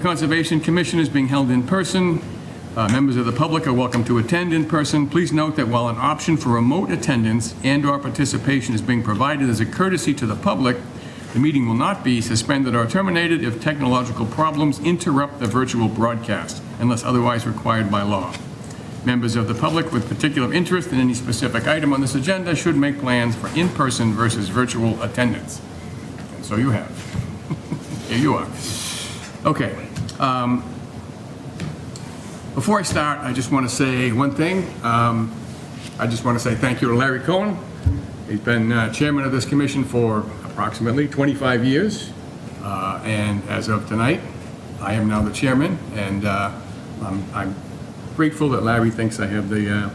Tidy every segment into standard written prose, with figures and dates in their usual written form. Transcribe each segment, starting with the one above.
Conservation Commission is being held in person. Members of the public are welcome to attend in person. Please note that while an option for remote attendance and/or participation is being provided as a courtesy to the public, the meeting will not be suspended or terminated if technological problems interrupt the virtual broadcast, unless otherwise required by law. Members of the public with particular interest in any specific item on this agenda should make plans for in-person versus virtual attendance. And so you have. Here you are. Okay. Before I start, I just want to say one thing. I just want to say thank you to Larry Cohen. He's been chairman of this commission for approximately 25 years. And as of tonight, I am now the chairman. And I'm grateful that Larry thinks I have the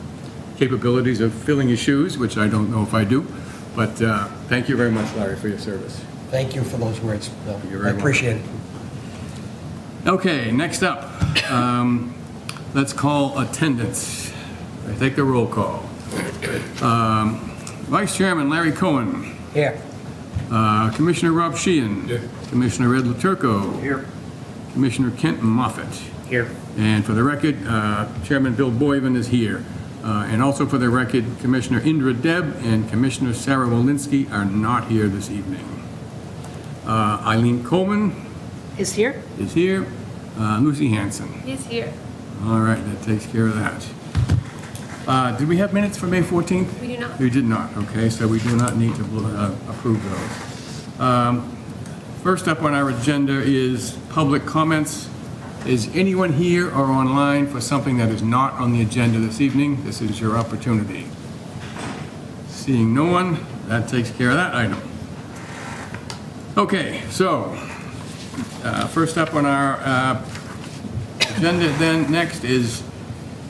capabilities of filling his shoes, which I don't know if I do. But thank you very much, Larry, for your service. Thank you for those words, Bill. You're very I appreciate it. Okay, next up, let's call attendance. I take the roll call. Vice Chairman Larry Cohen. Here. Commissioner Rob Sheehan. Here. Commissioner Ed Laturco. Here. Commissioner Kent Moffett. Here. And for the record, Chairman Bill Boyven is here. And also for the record, Commissioner Indra Deb and Commissioner Sarah Walensky are not here this evening. Eileen Coleman Is here? is here. Lucy Hanson. He's here. All right, that takes care of that. Did we have minutes for May 14th? We do not. We did not, okay, so we do not need to approve those. First up on our agenda is public comments. Is anyone here or online for something that is not on the agenda this evening? This is your opportunity. Seeing no one, that takes care of that item. Okay, so first up on our agenda then next is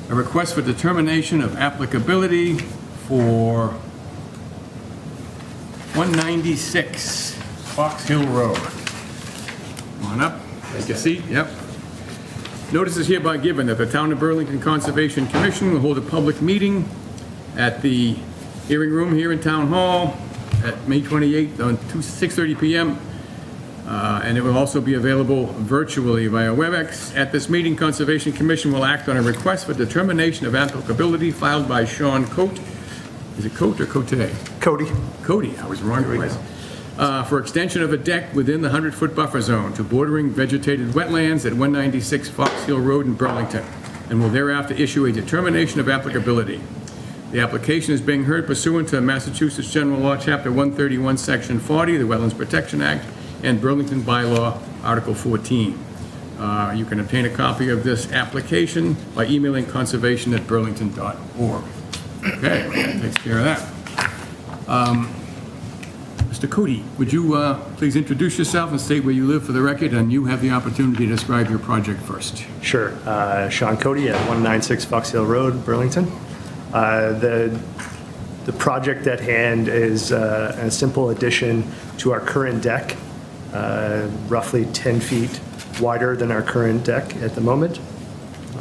a request for determination of applicability for 196 Fox Hill Road. Come on up, take a seat, yep. Notice is hereby given that the Town of Burlington Conservation Commission will hold a public meeting at the hearing room here in Town Hall at May 28th on 6:30 p.m. And it will also be available virtually via WebEx. At this meeting, Conservation Commission will act on a request for determination of applicability filed by Sean Cote. Is it Cote or Cote? Cody. Cody, I was wrong twice. For extension of a deck within the 100-foot buffer zone to bordering vegetated wetlands at 196 Fox Hill Road in Burlington, and will thereafter issue a determination of applicability. The application is being heard pursuant to Massachusetts General Law, Chapter 131, Section 40, the Wetlands Protection Act, and Burlington Bylaw, Article 14. You can obtain a copy of this application by emailing conservation@burlington.org. Okay, that takes care of that. Mr. Cody, would you please introduce yourself and state where you live for the record, and you have the opportunity to describe your project first. Sure. Sean Cody at 196 Fox Hill Road, Burlington. The project at hand is a simple addition to our current deck, roughly 10 feet wider than our current deck at the moment.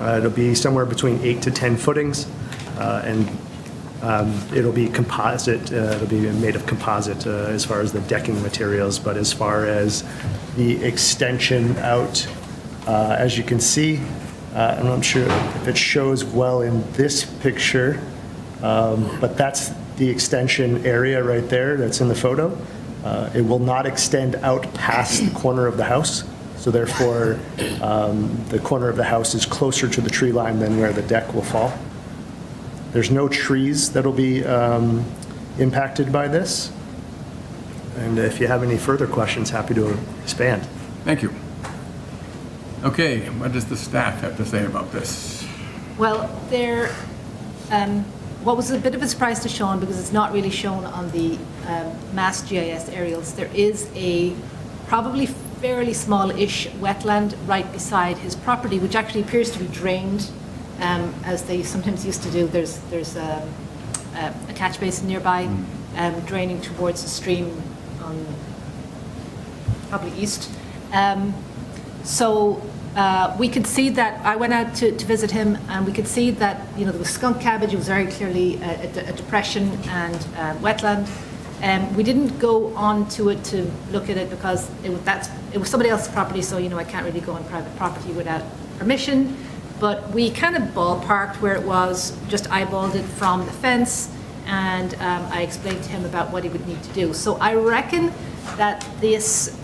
It'll be somewhere between 8 to 10 footings, and it'll be composite. It'll be made of composite as far as the decking materials, but as far as the extension out, as you can see, I'm not sure if it shows well in this picture, but that's the extension area right there that's in the photo. It will not extend out past the corner of the house, so therefore the corner of the house is closer to the tree line than where the deck will fall. There's no trees that'll be impacted by this. And if you have any further questions, happy to expand. Thank you. Okay, what does the staff have to say about this? Well, what was a bit of a surprise to Sean, because it's not really shown on the Mass GIS aerials, there is a probably fairly small-ish wetland right beside his property, which actually appears to be drained, as they sometimes used to do. There's a catch basin nearby, draining towards the stream on probably east. We could see that. I went out to visit him, and we could see that, you know, there was skunk cabbage. It was very clearly a depression and wetland. We didn't go on to it to look at it because it was somebody else's property, so, I can't really go on private property without permission. But we kind of ballparked where it was, just eyeballed it from the fence, and I explained to him about what he would need to do. So I reckon that this,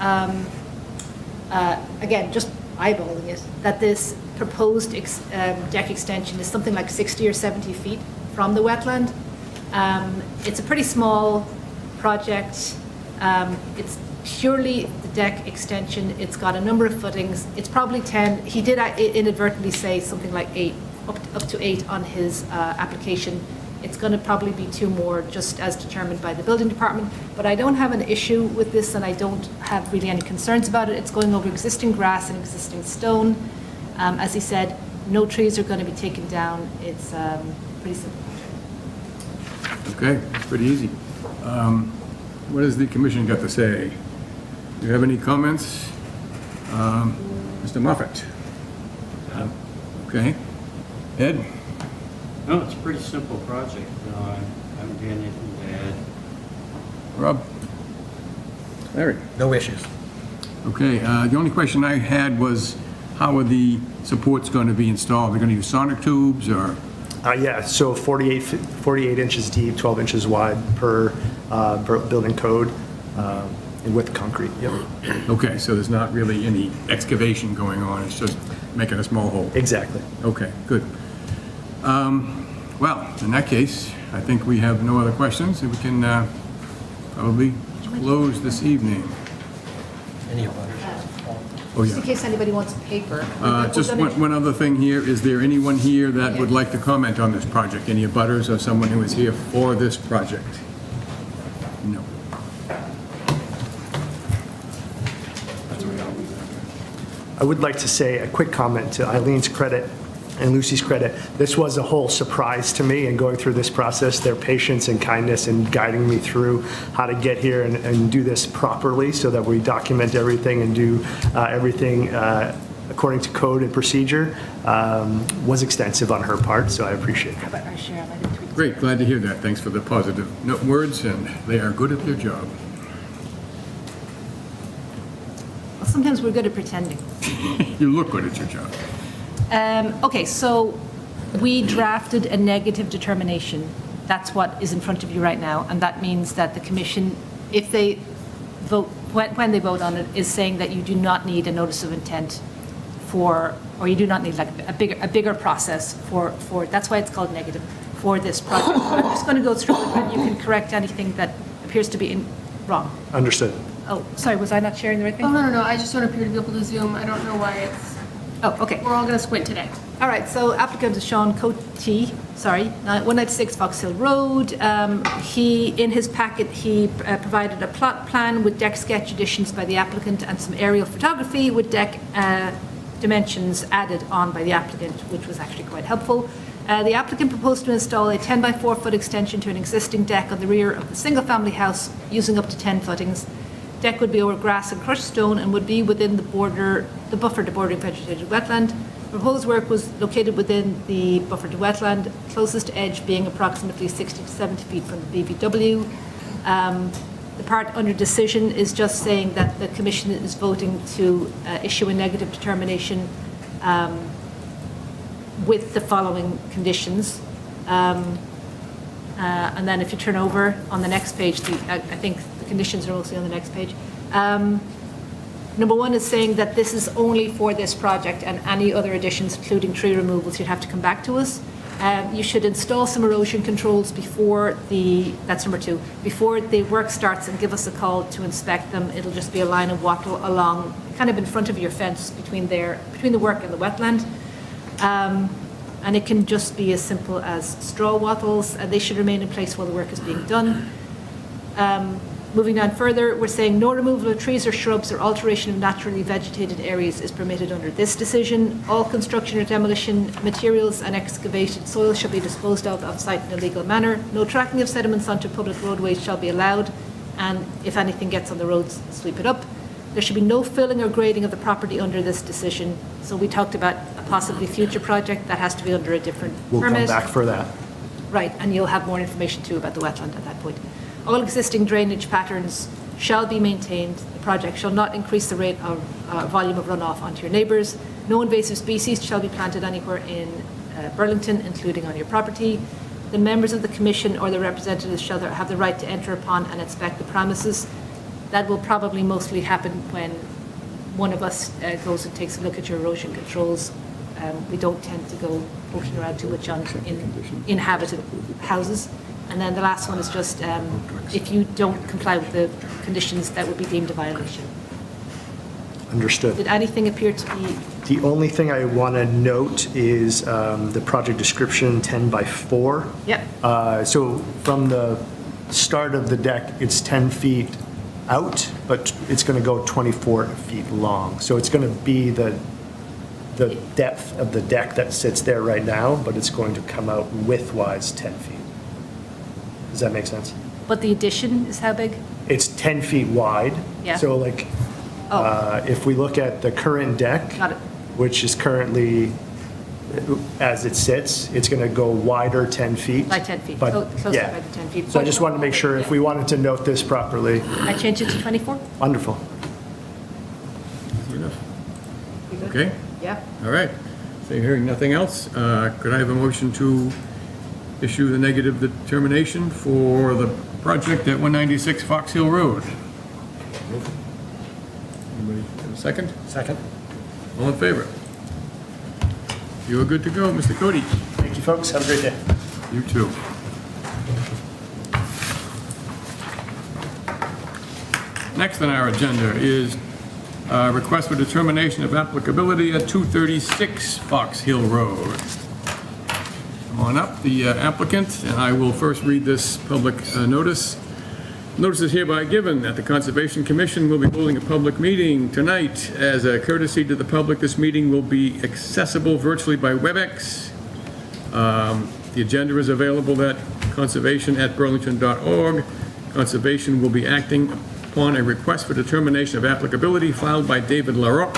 again, just eyeballing it, that this proposed deck extension is something like 60 or 70 feet from the wetland. It's a pretty small project. It's purely the deck extension. It's got a number of footings. It's probably 10. He did inadvertently say something like 8, up to 8 on his application. It's going to probably be 2 more, just as determined by the building department. But I don't have an issue with this, and I don't have really any concerns about it. It's going over existing grass and existing stone. As he said, no trees are going to be taken down. It's pretty simple. Okay, it's pretty easy. What has the commission got to say? Do you have any comments? Mr. Moffett? Okay. Ed? No, it's a pretty simple project. I haven't got anything to add. Rob? Larry? No issues. Okay, the only question I had was, how are the supports going to be installed? They're going to use sonic tubes, or? Yeah, so 48 inches deep, 12 inches wide per building code, and with concrete, yep. Okay, so there's not really any excavation going on, it's just making a small hole? Exactly. Okay, good. Well, in that case, I think we have no other questions, and we can probably close this evening. Any of others? Oh, Just in yeah. case anybody wants paper. Just one other thing here, is there anyone here that would like to comment on this project? Any abutters or someone who is here for this project? No. I would like to say a quick comment to Eileen's credit and Lucy's credit. This was a whole surprise to me in going through this process, their patience and kindness in guiding me through how to get here and do this properly so that we document everything and do everything according to code and procedure was extensive on her part, so I appreciate How it. about our share? I didn't tweet. Great, glad to hear that. Thanks for the positive words, and they are good at their job. Well, sometimes we're good at pretending. You look good at your job. Okay, so we drafted a negative determination. That's what is in front of you right now, and that means that the commission, if they vote, when they vote on it, is saying that you do not need a notice of intent for, or you do not need like a bigger process for, that's why it's called negative, for this project. I'm just going to go through it, and you can correct anything that appears to be wrong. Understood. Oh, sorry, was I not sharing the right thing? Oh, no, I just don't appear to be able to Zoom. I don't know why it's, Oh, okay. we're all going to squint today. All right, so applicant is Sean Cote, 196 Fox Hill Road. In his packet, he provided a plot plan with deck sketch additions by the applicant and some aerial photography with deck dimensions added on by the applicant, which was actually quite helpful. The applicant proposed to install a 10 by 4 foot extension to an existing deck on the rear of the single-family house using up to 10 footings. Deck would be over grass and crushed stone and would be within the buffer to bordering vegetated wetland. Proposed work was located within the buffer to wetland, closest edge being approximately 60 to 70 feet from the BVW. The part under decision is just saying that the commission is voting to issue a negative determination with the following conditions. And then if you turn over on the next page, I think the conditions are mostly on the next page. Number 1 is saying that this is only for this project, and any other additions, including tree removals, you'd have to come back to us. You should install some erosion controls before that's number 2, before the work starts, and give us a call to inspect them. It'll just be a line of wattle along, kind of in front of your fence between the work and the wetland. And it can just be as simple as straw wattles, and they should remain in place while the work is being done. Moving on further, we're saying no removal of trees or shrubs or alteration of naturally vegetated areas is permitted under this decision. All construction or demolition materials and excavated soil shall be disposed of off-site in a legal manner. No tracking of sediments onto public roadways shall be allowed, and if anything gets on the roads, sweep it up. There should be no filling or grading of the property under this decision. So we talked about a possibly future project that has to be under a different We'll permit. come back for that. Right, and you'll have more information too about the wetland at that point. All existing drainage patterns shall be maintained. The project shall not increase the rate of volume of runoff onto your neighbours. No invasive species shall be planted anywhere in Burlington, including on your property. The members of the commission or their representatives shall have the right to enter upon and inspect the premises. That will probably mostly happen when one of us goes and takes a look at your erosion controls. We don't tend to go poking around too much on inhabited houses. And then the last one is just if you don't comply with the conditions, that would be deemed a violation. Understood. Did anything appear to be, The only thing I want to note is the project description 10 by 4. yep, So from the start of the deck, it's 10 feet out, but it's going to go 24 feet long. So it's going to be the depth of the deck that sits there right now, but it's going to come out widthwise 10 feet. Does that make sense? but the addition is how big? It's 10 feet wide. Yeah. So like, Oh. if we look at the current deck, Got it. which is currently, as it sits, it's going to go wider 10 feet. By 10 feet, But, closer yeah. by the 10 feet. So I just wanted to make sure if we wanted to note this properly. I changed it to 24? Wonderful. Good enough. You good? Okay, Yeah. all right. So hearing nothing else, could I have a motion to issue the negative determination for the project at 196 Fox Hill Road? Anybody have a second? Second. All in favor? You are good to go, Mr. Cody. Thank you, folks. Have a great day. You too. Next on our agenda is a request for determination of applicability at 236 Fox Hill Road. Come on up, the applicant, and I will first read this public notice. Notice is hereby given that the Conservation Commission will be holding a public meeting tonight. As a courtesy to the public, this meeting will be accessible virtually by WebEx. The agenda is available at conservation@burlington.org. Conservation will be acting upon a request for determination of applicability filed by David LaRocque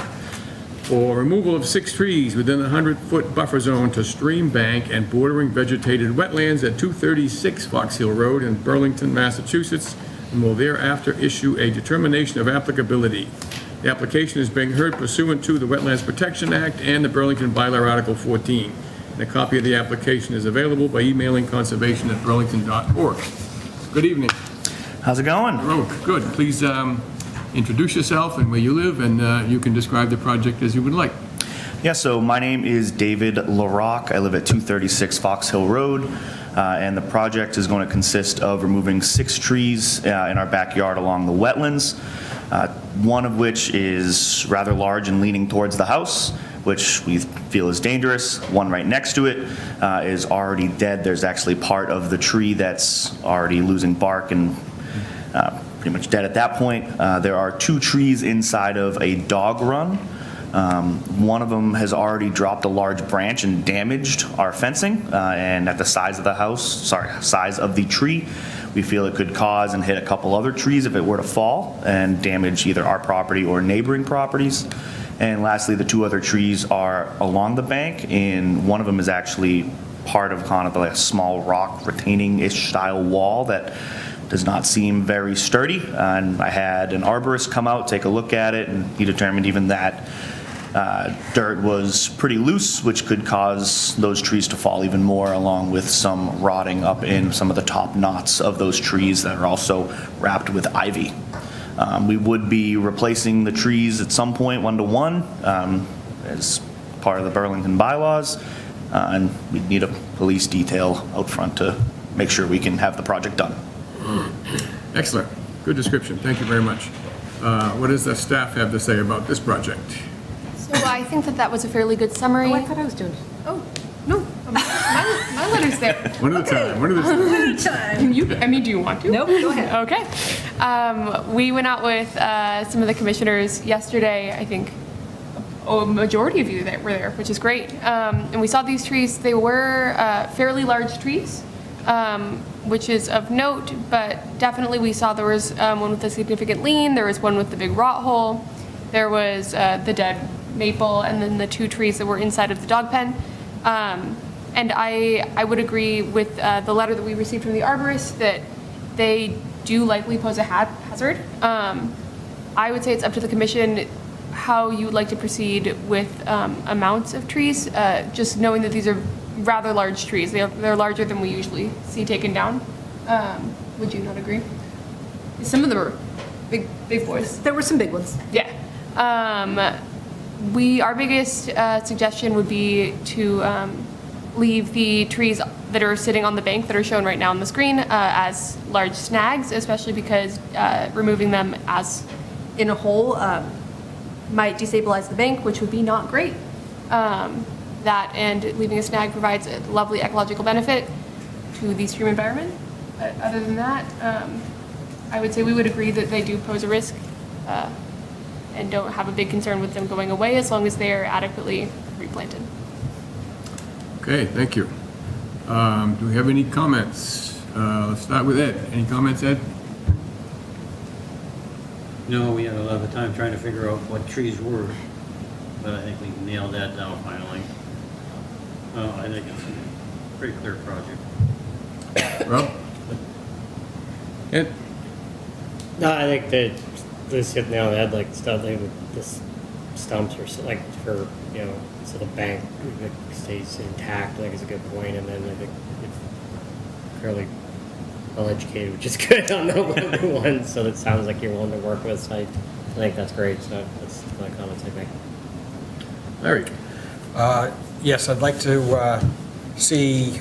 for removal of 6 trees within the 100-foot buffer zone to stream bank and bordering vegetated wetlands at 236 Fox Hill Road in Burlington, Massachusetts, and will thereafter issue a determination of applicability. The application is being heard pursuant to the Wetlands Protection Act and the Burlington Bylaw Article 14. And a copy of the application is available by emailing conservation@burlington.org. Good evening. How's it going? Oh, good. Please introduce yourself and where you live, and you can describe the project as you would like. Yeah, so my name is David LaRocque. I live at 236 Fox Hill Road, and the project is going to consist of removing 6 trees in our backyard along the wetlands, one of which is rather large and leaning towards the house, which we feel is dangerous. One right next to it is already dead. There's actually part of the tree that's already losing bark and pretty much dead at that point. There are 2 trees inside of a dog run. One of them has already dropped a large branch and damaged our fencing, and at the size of the size of the tree, we feel it could cause and hit a couple other trees if it were to fall and damage either our property or neighboring properties. And lastly, the 2 other trees are along the bank, and one of them is actually part of kind of like a small rock retaining-ish style wall that does not seem very sturdy. And I had an arborist come out, take a look at it, and he determined even that dirt was pretty loose, which could cause those trees to fall even more, along with some rotting up in some of the top knots of those trees that are also wrapped with ivy. We would be replacing the trees at some point 1-to-1 as part of the Burlington bylaws, and we'd need a police detail out front to make sure we can have the project done. Excellent. Good description. Thank you very much. What does the staff have to say about this project? So I think that was a fairly good summary. Oh, I thought I was doing it. Oh, no, my letter's there. One at a time, one at a time. Do you want to? Nope, go ahead. Okay. We went out with some of the commissioners yesterday, I think a majority of you that were there, which is great. And we saw these trees. They were fairly large trees, which is of note, but definitely we saw there was one with a significant lean, there was one with the big rot hole, there was the dead maple, and then the 2 trees that were inside of the dog pen. And I would agree with the letter that we received from the arborist that they do likely pose a hazard. I would say it's up to the commission how you would like to proceed with amounts of trees, just knowing that these are rather large trees. They're larger than we usually see taken down. Would you not agree? Some of them are big boys. There were some big ones. Yeah. Our biggest suggestion would be to leave the trees that are sitting on the bank that are shown right now on the screen as large snags, especially because removing them as in a whole might destabilize the bank, which would be not great. That and leaving a snag provides a lovely ecological benefit to the stream environment. But other than that, I would say we would agree that they do pose a risk and don't have a big concern with them going away as long as they are adequately replanted. Okay, thank you. Do we have any comments? Let's start with Ed. Any comments, Ed? No, we had a lot of time trying to figure out what trees were, but I think we nailed that down finally. I think it's a pretty clear project. Rob? Ed? No, I think that this hit the nail on the head, like stuff, like this stumps or like for, you know, so the bank stays intact, I think is a good point. And then I think it's fairly well educated, which is good on the one. So it sounds like you're willing to work with. So I think that's great. So that's my comments I make. Larry? Yes, I'd like to see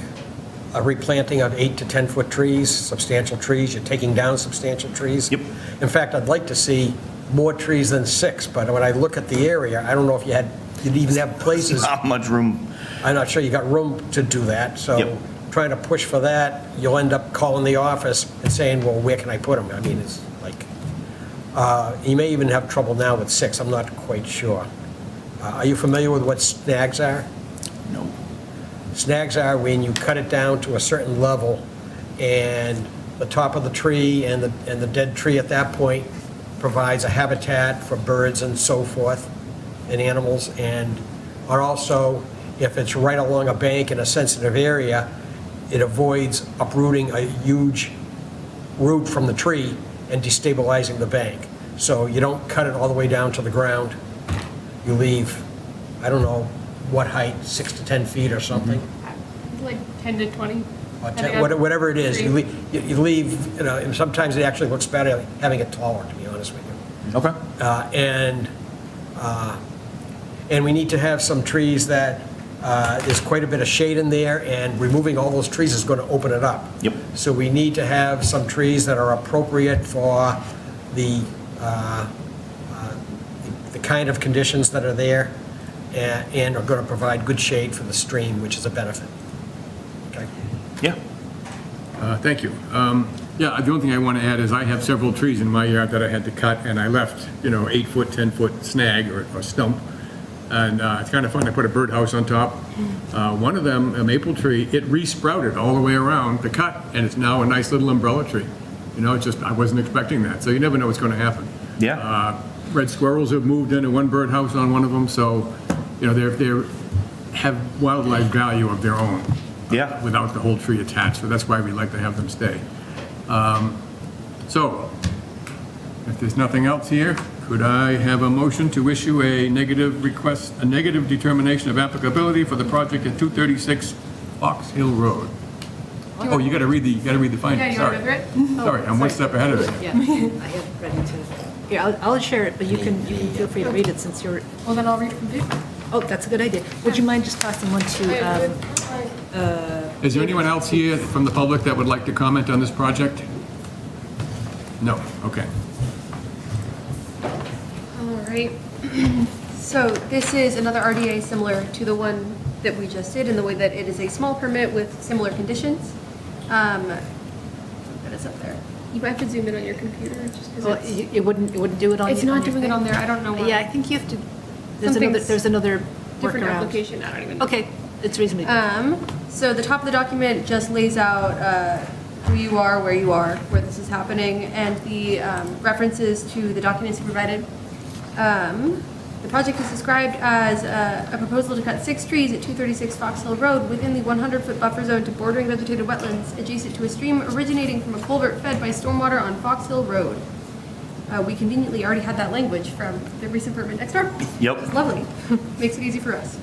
a replanting of 8 to 10 foot trees, substantial trees. You're taking down substantial trees. Yep. In fact, I'd like to see more trees than 6, but when I look at the area, I don't know if you'd even have places. Not much room. I'm not sure you got room to do that, so Yep. trying to push for that, you'll end up calling the office and saying, well, where can I put them? I mean, it's like, you may even have trouble now with 6, I'm not quite sure. Are you familiar with what snags are? No. Snags are when you cut it down to a certain level, and the top of the tree and the dead tree at that point provides a habitat for birds and so forth, and animals, and are also, if it's right along a bank in a sensitive area, it avoids uprooting a huge root from the tree and destabilizing the bank. So you don't cut it all the way down to the ground. You leave, I don't know what height, 6 to 10 feet or something. Like 10 to 20. Or 10, whatever it is, you leave, you know, and sometimes it actually looks better having it taller, to be honest with you. Okay. And we need to have some trees that, there's quite a bit of shade in there, and removing all those trees is going to open it up. Yep. So we need to have some trees that are appropriate for the kind of conditions that are there, and are going to provide good shade for the stream, which is a benefit. Okay? Yeah. Thank you. Yeah, the only thing I want to add is I have several trees in my yard that I had to cut, and I left, 8 foot, 10 foot snag or stump. And it's kind of fun. I put a birdhouse on top. One of them, a maple tree, it re-sprouted all the way around the cut, and it's now a nice little umbrella tree. It's just, I wasn't expecting that. So you never know what's going to happen. Yeah. Red squirrels have moved into one birdhouse on one of them, so, they have wildlife value of their own. Yeah. Without the whole tree attached, so that's why we like to have them stay. So, if there's nothing else here, could I have a motion to issue a negative determination of applicability for the project at 236 Fox Hill Road? Oh, you gotta read the findings, Yeah, you sorry. want to go through it? Sorry, I'm one step ahead of it. Yeah, I have it ready to. Here, I'll share it, but you can feel free to read it since you're, Well, then I'll read it from paper. oh, that's a good idea. Would you mind just passing one to, Is there anyone else here from the public that would like to comment on this project? No, okay. All right. So this is another RDA similar to the one that we just did in the way that it is a small permit with similar conditions. That is up there. You might have to zoom in on your computer just well, because it wouldn't do it on it's your- not your doing it thing? on there. I don't know why. Yeah, I think you have to, Something's there's another Different workaround. application. I don't even know. Okay, it's reasonably good. So the top of the document just lays out who you are, where this is happening, and the references to the documents you provided. The project is described as a proposal to cut 6 trees at 236 Fox Hill Road within the 100-foot buffer zone to bordering vegetated wetlands adjacent to a stream originating from a culvert fed by stormwater on Fox Hill Road. We conveniently already had that language from the recent permit next door. Yep. It's lovely. Makes it easy for us.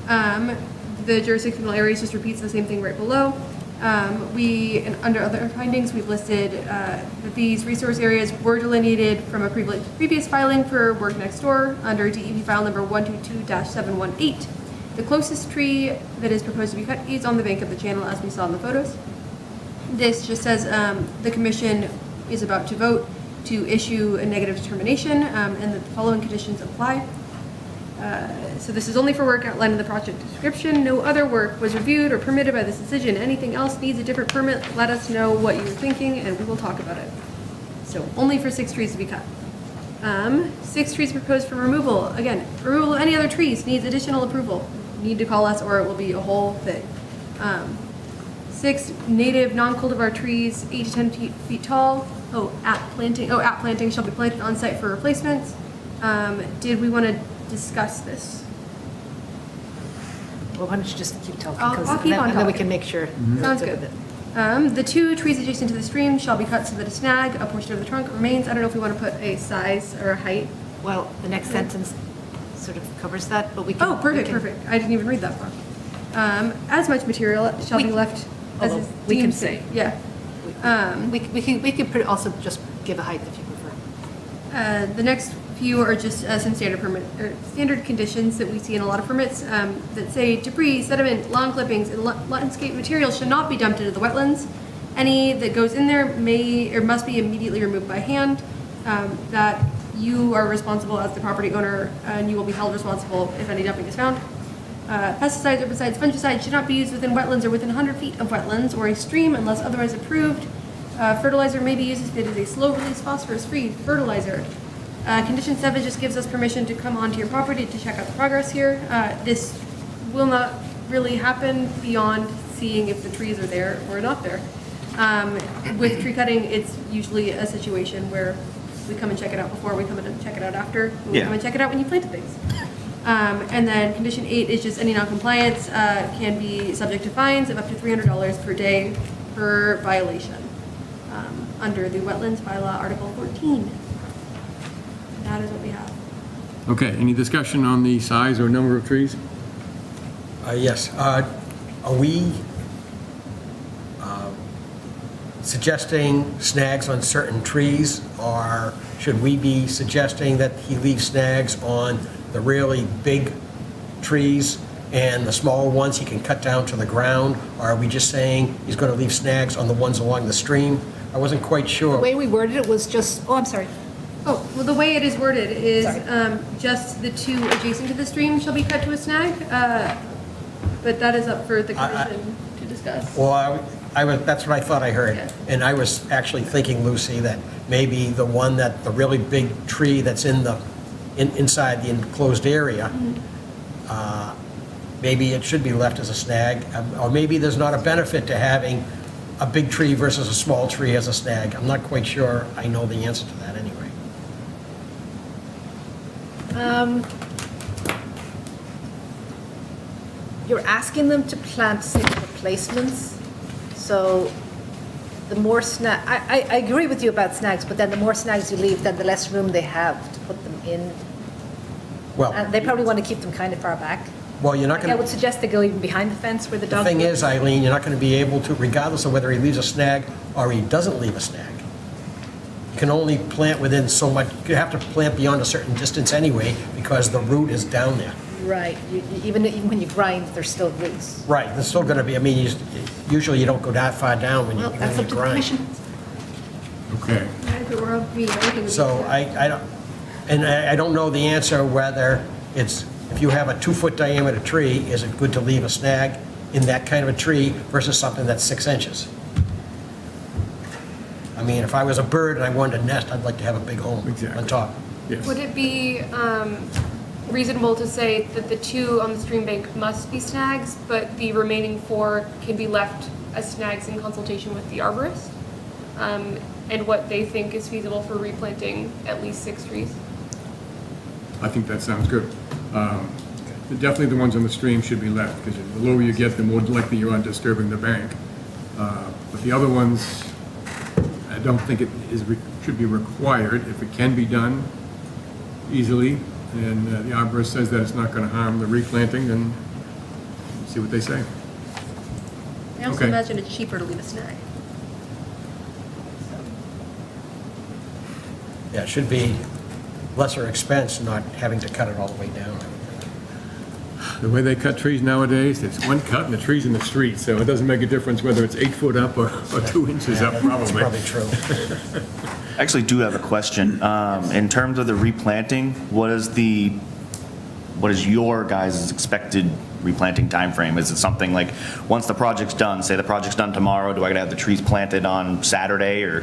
The jurisdictional areas just repeats the same thing right below. And under other findings, we've listed that these resource areas were delineated from a previous filing for work next door under DEP file number 122-718. The closest tree that is proposed to be cut is on the bank of the channel, as we saw in the photos. This just says the commission is about to vote to issue a negative determination, and that the following conditions apply. So this is only for work outlined in the project description. No other work was reviewed or permitted by this decision. Anything else needs a different permit, let us know what you're thinking and we will talk about it. So only for 6 trees to be cut. 6 trees proposed for removal. Again, removal of any other trees needs additional approval. Need to call us or it will be a whole thing. 6 native non-cultivar trees, 8 to 10 feet tall. At planting shall be planted on site for replacements. Did we want to discuss this? Well, why don't you just keep talking? I'll 'cause keep then- on And then we talking. can make sure. Sounds good. The 2 trees adjacent to the stream shall be cut so that a snag, a portion of the trunk remains. I don't know if we want to put a size or a height. Well, the next sentence sort of covers that, but we can. Oh, we perfect, can- perfect. I didn't even read that far. As much material shall be left as although is we can deemed say. safe. Yeah. We can also just give a height if you prefer. The next few are just some standard conditions that we see in a lot of permits that say debris, sediment, lawn clippings, and landscape materials should not be dumped into the wetlands. Any that goes in there may or must be immediately removed by hand. That you are responsible as the property owner, and you will be held responsible if any dumping is found. Pesticides, herbicides, fungicides should not be used within wetlands or within 100 feet of wetlands or a stream unless otherwise approved. Fertilizer may be used if it is a slow-release phosphorus-free fertilizer. Condition 7 just gives us permission to come onto your property to check out the progress here. This will not really happen beyond seeing if the trees are there or not there. With tree cutting, it's usually a situation where we come and check it out before, we come in and check it out after, we Yeah. come and check it out when you planted things. And then condition 8 is just any noncompliance can be subject to fines of up to $300 per day per violation under the Wetlands Bylaw Article 14. That is what we have. Okay, any discussion on the size or number of trees? Yes. Are we suggesting snags on certain trees, or should we be suggesting that he leave snags on the really big trees and the smaller ones he can cut down to the ground? Or are we just saying he's going to leave snags on the ones along the stream? I wasn't quite sure. The way we worded it was just, oh, I'm sorry. Oh, well, the way it is worded is Sorry. just the 2 adjacent to the stream shall be cut to a snag, but that is up for the commission to discuss. Well, that's what I thought I heard. Yeah. And I was actually thinking, Lucy, that maybe the one that, the really big tree that's inside the enclosed area, maybe it should be left as a snag, or maybe there's not a benefit to having a big tree versus a small tree as a snag. I'm not quite sure I know the answer to that anyway. You're asking them to plant 6 replacements, so the more I agree with you about snags, but then the more snags you leave, then the less room they have to put them in. Well, And they probably want to keep them kind of far back. well, you're not I going would to, suggest they go even behind the fence where the the dogs. thing live. is, Eileen, you're not going to be able to, regardless of whether he leaves a snag or he doesn't leave a snag. You can only plant within so much, you have to plant beyond a certain distance anyway, because the root is down there. Right, even when you grind, there's still roots. Right, there's still going to be, I mean, usually you don't go that far down when you Well, that's when up you to the grind. commission. Okay. If it were up to me, everything would be So snag. I don't know the answer whether it's, if you have a 2-foot diameter tree, is it good to leave a snag in that kind of a tree versus something that's 6 inches? I mean, if I was a bird and I wanted to nest, I'd like to have a big home Exactly. on top. Yes. Would it be reasonable to say that the 2 on the stream bank must be snags, but the remaining 4 can be left as snags in consultation with the arborist? And what they think is feasible for replanting at least 6 trees? I think that sounds good. Definitely the ones on the stream should be left, because the lower you get, the more likely you are disturbing the bank. But the other ones, I don't think it should be required. If it can be done easily, and the arborist says that it's not going to harm the replanting, then see what they say. I also Okay. imagine it's cheaper to leave a snag. Yeah, it should be lesser expense, not having to cut it all the way down. The way they cut trees nowadays, it's one cut and the tree's in the street, so it doesn't make a difference whether it's 8 foot up or 2 inches up, That's probably. probably true. I actually do have a question. In terms of the replanting, what is your guys' expected replanting timeframe? Is it something like, once the project's done, say the project's done tomorrow, do I gotta have the trees planted on Saturday, or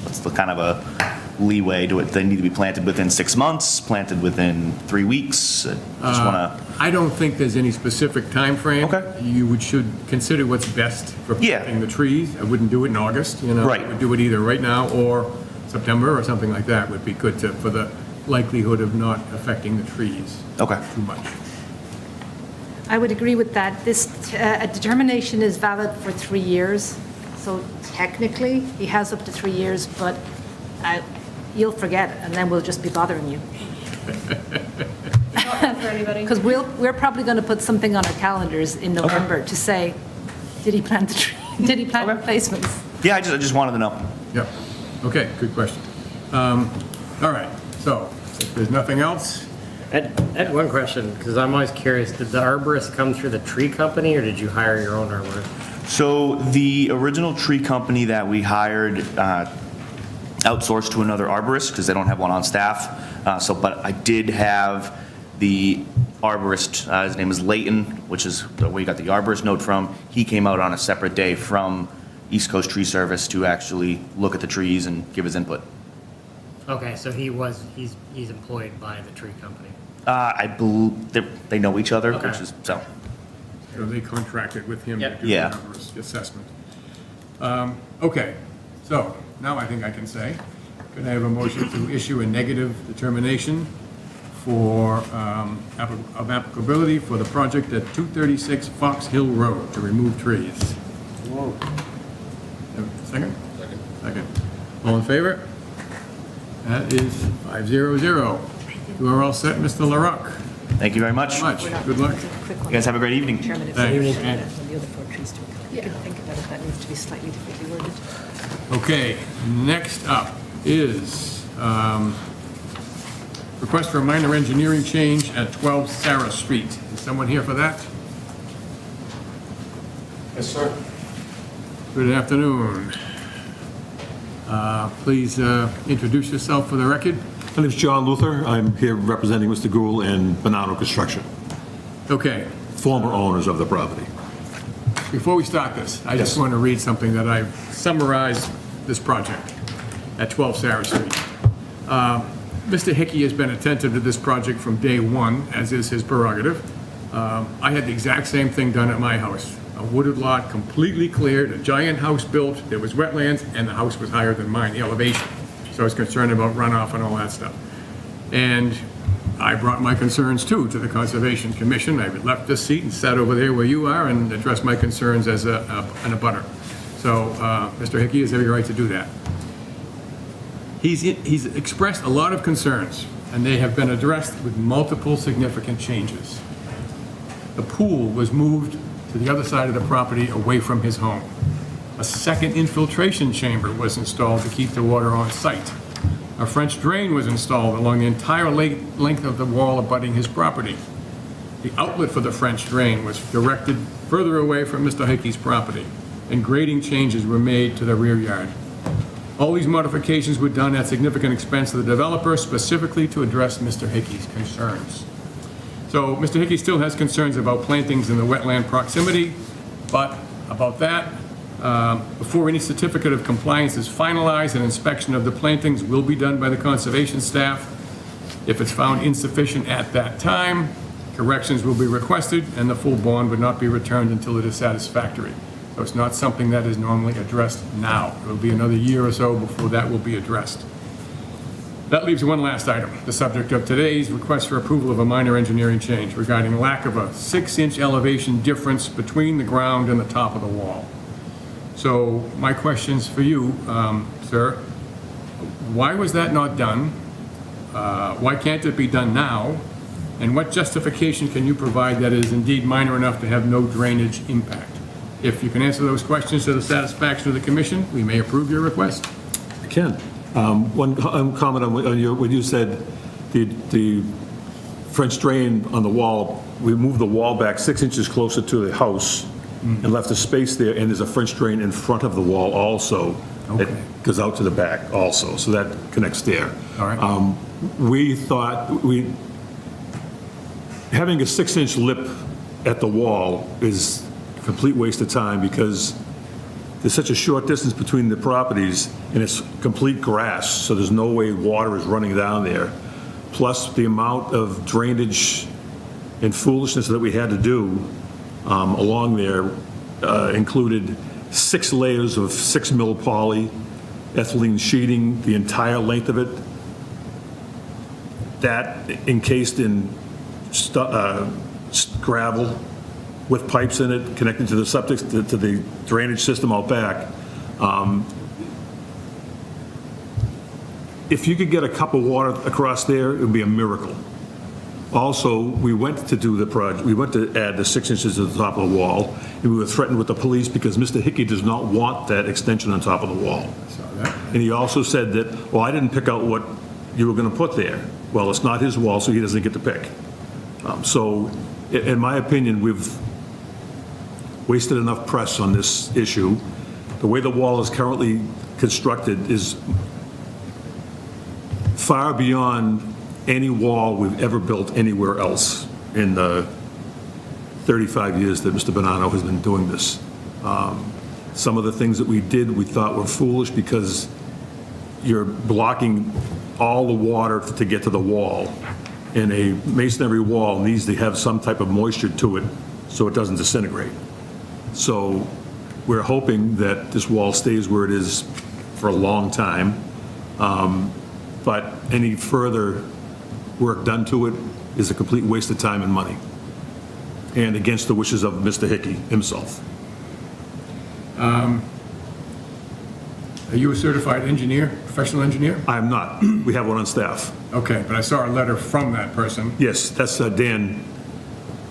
what's the kind of a leeway? Do they need to be planted within 6 months, planted within 3 weeks? Just wanna, I don't think there's any specific time frame. Okay. Should consider what's best for Yeah. planting the trees. I wouldn't do it in August, you know. Right. I would do it either right now or September or something like that would be good for the likelihood of not affecting the trees okay. too much. I would agree with that. This a determination is valid for 3 years, so technically, he has up to 3 years, but you'll forget, and then we'll just be bothering you. For anybody. Because we're probably going to put something on our calendars in November to say, did he plant the tree? Did he plant replacements? Yeah, I just wanted to know. Yep. Okay, good question. All right, so if there's nothing else, I had one question, because I'm always curious, did the arborist come through the tree company, or did you hire your own arborist? So the original tree company that we hired outsourced to another arborist because they don't have one on staff. But I did have the arborist, his name is Layton, which is where we got the arborist note from. He came out on a separate day from East Coast Tree Service to actually look at the trees and give his input. Okay, so he's employed by the tree company. I believe they know each other, Okay. which is, so. so they contracted with him to Yep. do the Yeah. numbers assessment. Okay, so now I think I can say, could I have a motion to issue a negative determination for, of applicability for the project at 236 Fox Hill Road to remove trees? Second? Second. All in favor? That is 500. You are all set, Mr. LaRock. Thank you very much. Much. Good luck. You guys have a great evening. Chairman, if Thanks. you wish, when the other 4 trees to you can think about it, that needs to be slightly differently worded. Okay, next up is request for a minor engineering change at 12 Sarah Street. Is someone here for that? Yes, sir. Good afternoon. Please introduce yourself for the record. My name's John Luther. I'm here representing Mr. Gould and Bonanno Construction, Okay, former owners of the property. before we start this, I just Yes. want to read something that I've summarized this project at 12 Sarah Street. Mr. Hickey has been attentive to this project from day one, as is his prerogative. I had the exact same thing done at my house. A wooded lot, completely cleared, a giant house built, there was wetlands, and the house was higher than mine, the elevation. So I was concerned about runoff and all that stuff. And I brought my concerns too to the Conservation Commission. I left this seat and sat over there where you are and addressed my concerns as an abutter. So Mr. Hickey has every right to do that. He's expressed a lot of concerns, and they have been addressed with multiple significant changes. The pool was moved to the other side of the property away from his home. A second infiltration chamber was installed to keep the water on site. A French drain was installed along the entire length of the wall abutting his property. The outlet for the French drain was directed further away from Mr. Hickey's property, and grading changes were made to the rear yard. All these modifications were done at significant expense to the developer, specifically to address Mr. Hickey's concerns. So Mr. Hickey still has concerns about plantings in the wetland proximity, but about that, before any certificate of compliance is finalized, an inspection of the plantings will be done by the conservation staff. If it's found insufficient at that time, corrections will be requested, and the full bond would not be returned until it is satisfactory. So it's not something that is normally addressed now. It'll be another year or so before that will be addressed. That leaves one last item, the subject of today's request for approval of a minor engineering change regarding lack of a 6-inch elevation difference between the ground and the top of the wall. So my question's for you, sir. Why was that not done? Why can't it be done now? And what justification can you provide that it is indeed minor enough to have no drainage impact? If you can answer those questions to the satisfaction of the commission, we may approve your request. I can. One comment on what you said, the French drain on the wall, we moved the wall back 6 inches closer to the house and left a space there, and there's a French drain in front of the wall also. Okay. That goes out to the back also, so that connects there. All right. We thought, having a 6-inch lip at the wall is a complete waste of time because there's such a short distance between the properties, and it's complete grass, so there's no way water is running down there. Plus, the amount of drainage and foolishness that we had to do along there included 6 layers of 6 mil poly, ethylene sheeting, the entire length of it. That encased in gravel, with pipes in it connected to the septic, to the drainage system out back. If you could get a cup of water across there, it would be a miracle. Also, we went to do the project, we went to add the 6 inches to the top of the wall, and we were threatened with the police because Mr. Hickey does not want that extension on top of the wall. And he also said that, well, I didn't pick out what you were going to put there. Well, it's not his wall, so he doesn't get to pick. So, in my opinion, we've wasted enough press on this issue. The way the wall is currently constructed is far beyond any wall we've ever built anywhere else in the 35 years that Mr. Bonanno has been doing this. Some of the things that we did we thought were foolish because you're blocking all the water to get to the wall. And a masonry wall needs to have some type of moisture to it so it doesn't disintegrate. So we're hoping that this wall stays where it is for a long time. But any further work done to it is a complete waste of time and money, and against the wishes of Mr. Hickey himself. Are you a certified engineer, professional engineer? I am not. We have one on staff. Okay, but I saw a letter from that person. Yes, that's Dan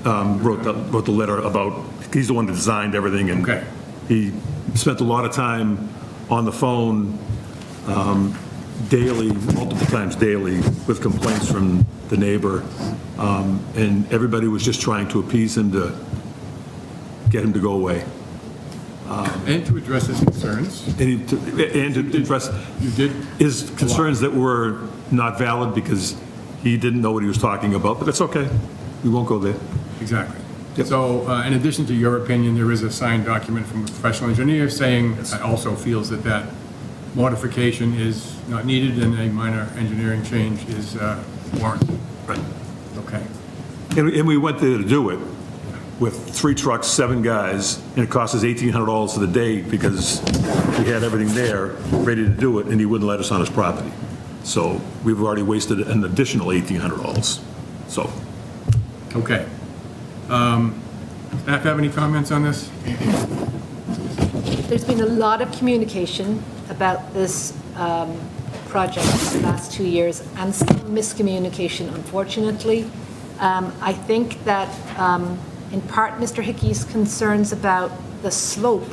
wrote the letter about, he's the one that designed everything, and Okay. he spent a lot of time on the phone daily, multiple times daily, with complaints from the neighbor, and everybody was just trying to appease him to get him to go away. And to address his concerns. And to address You did? his concerns that were not valid because he didn't know what he was talking about, but it's okay. We won't go there. Exactly. Yep. So in addition to your opinion, there is a signed document from a professional engineer saying also feels that that modification is not needed and a minor engineering change is warranted. Right. Okay. And we went there to do it with 3 trucks, 7 guys, and it cost us $1,800 for the day because we had everything there ready to do it, and he wouldn't let us on his property. So we've already wasted an additional $1,800. So, Okay. Staff have any comments on this? There's been a lot of communication about this project in the last 2 years, and some miscommunication, unfortunately. I think that, in part, Mr. Hickey's concerns about the slope,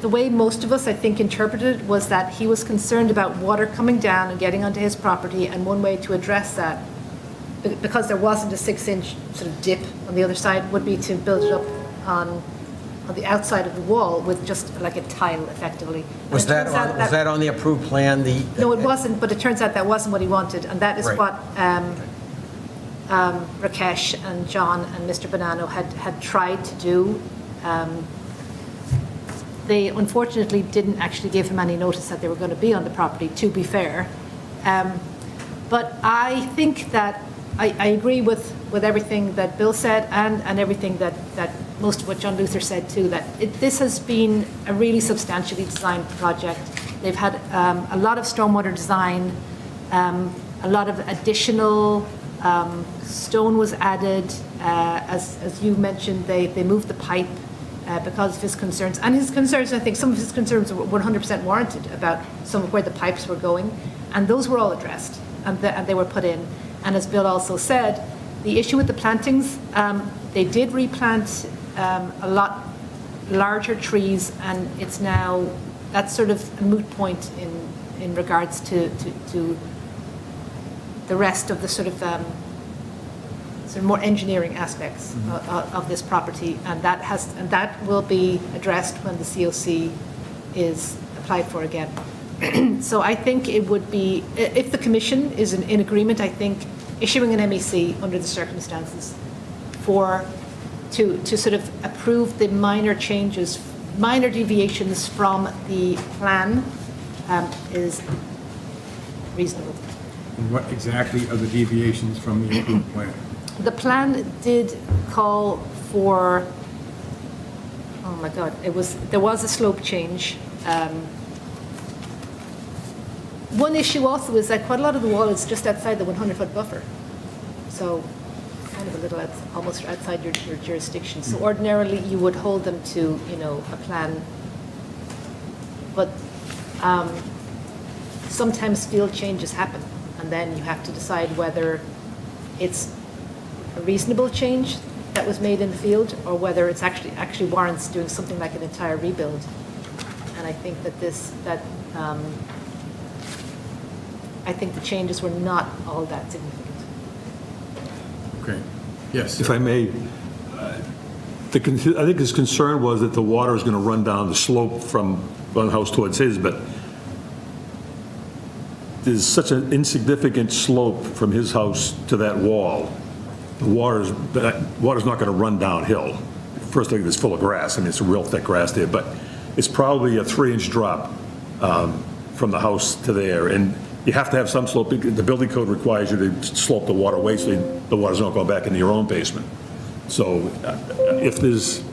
the way most of us, I think, interpreted it was that he was concerned about water coming down and getting onto his property, and one way to address that, because there wasn't a 6-inch sort of dip on the other side, would be to build it up on the outside of the wall with just like a tile, effectively. And Was it that turns out was that on the approved plan? No, it wasn't, but it turns out that wasn't what he wanted, and that is Right. what Rakesh and John and Mr. Bonanno had tried to do. They unfortunately didn't actually give him any notice that they were going to be on the property, to be fair. But I think that I agree with everything that Bill said and everything that most of what John Luther said too, that this has been a really substantially designed project. They've had a lot of stormwater design, a lot of additional stone was added. As you mentioned, they moved the pipe because of his concerns. And his concerns, I think some of his concerns were 100% warranted about some of where the pipes were going. And those were all addressed, and they were put in. And as Bill also said, the issue with the plantings, they did replant a lot larger trees, and it's now, that's sort of a moot point in regards to the rest of the sort of more engineering aspects of this property, and that will be addressed when the COC is applied for again. So I think it would be, if the commission is in agreement, I think issuing an MEC under the circumstances to sort of approve the minor changes, minor deviations from the plan is reasonable. And what exactly are the deviations from the approved plan? The plan did call for, oh my God, there was a slope change. One issue also is that quite a lot of the wall is just outside the 100-foot buffer. So kind of a little almost outside your jurisdiction. So ordinarily you would hold them to, a plan. But sometimes field changes happen, and then you have to decide whether it's a reasonable change that was made in the field, or whether it's actually warrants doing something like an entire rebuild. And I think that I think the changes were not all that significant. Okay, yes. If I may, I think his concern was that the water is going to run down the slope from one house towards his, but there's such an insignificant slope from his house to that wall. The water's not going to run downhill. First thing, it's full of grass. I mean, it's a real thick grass there, but it's probably a 3-inch drop from the house to there. And you have to have some slope. The building code requires you to slope the water away so the water's not going back into your own basement. So if there's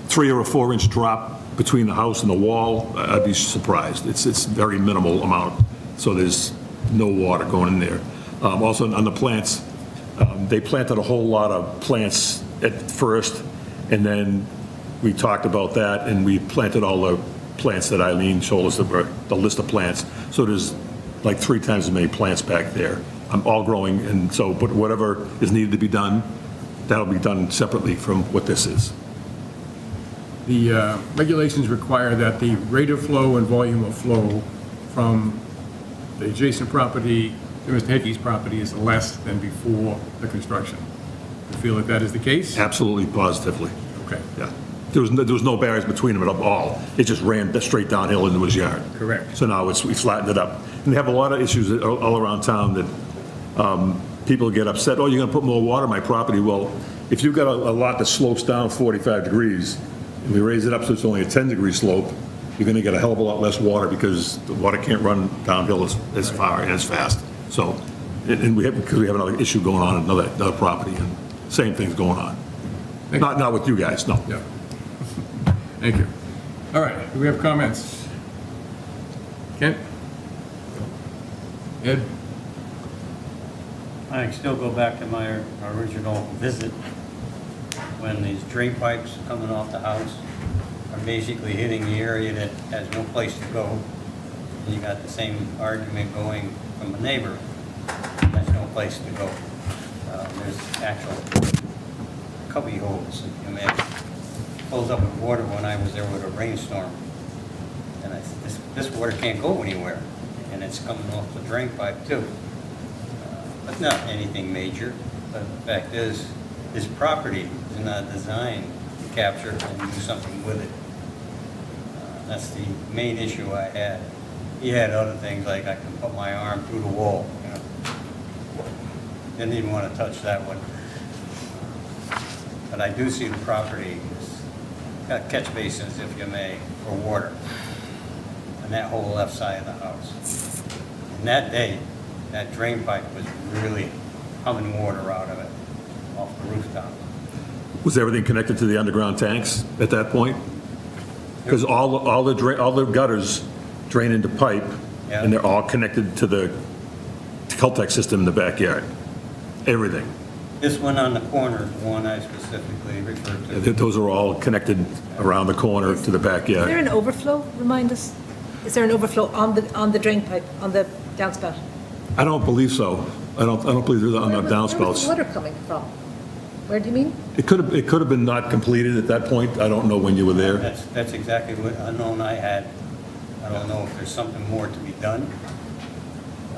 3 or a 4-inch drop between the house and the wall, I'd be surprised. It's very minimal amount. So there's no water going in there. Also on the plants, they planted a whole lot of plants at first, and then we talked about that, and we planted all the plants that Eileen showed us, the list of plants. So there's like 3 times as many plants back there, all growing, and so, but whatever is needed to be done, that'll be done separately from what this is. The regulations require that the rate of flow and volume of flow from the adjacent property to Mr. Hickey's property is less than before the construction. You feel that that is the case? Absolutely, positively, Okay, yeah. There was no barriers between them at all. It just ran straight downhill into his yard. correct. So now we flattened it up. And they have a lot of issues all around town that people get upset, oh, you're going to put more water on my property. Well, if you've got a lot that slopes down 45 degrees, and we raise it up so it's only a 10-degree slope, you're going to get a hell of a lot less water because the water can't run downhill as far and as fast. So, and because we have another issue going on in another property, and same thing's going on. Not with you guys, no. Yeah. Thank you. All right, do we have comments? Kent? Ed? I can still go back to my original visit, when these drain pipes coming off the house are basically hitting the area that has no place to go. And you got the same argument going from a neighbor, has no place to go. There's actual cubby holes, if you may. Filled up with water when I was there with a rainstorm. And I said, this water can't go anywhere. And it's coming off the drain pipe too. But not anything major. But the fact is, this property is not designed to capture and do something with it. That's the main issue I had. He had other things like I can put my arm through the wall. Didn't even want to touch that one. But I do see the property has got catch basins, if you may, for water. And that whole left side of the house. And that day, that drain pipe was really humming water out of it, off the rooftop. Was everything connected to the underground tanks at that point? Because all the gutters drain into pipe, Yeah. and they're all connected to the Caltech system in the backyard. Everything. This one on the corner is the one I specifically referred to. Those are all connected around the corner to the Is there backyard. an overflow, remind us? Is there an overflow on the drain pipe, on the downspout? I don't believe so. I don't believe there's on the Where was the downspouts. water coming from? Where do you mean? It could have been not completed at that point. I don't know when you were there. That's exactly what unknown I had. I don't know if there's something more to be done.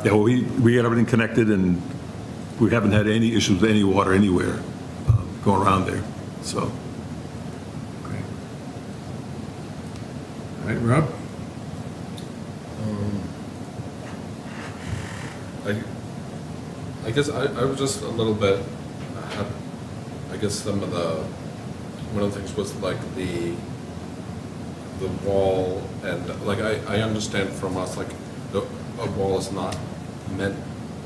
Yeah, well, we had everything connected, and we haven't had any issues with any water anywhere going around there, so. Okay. All right, Rob? I guess I was just a little bit, I guess one of the things was like the wall, and like I understand from us, like a wall is not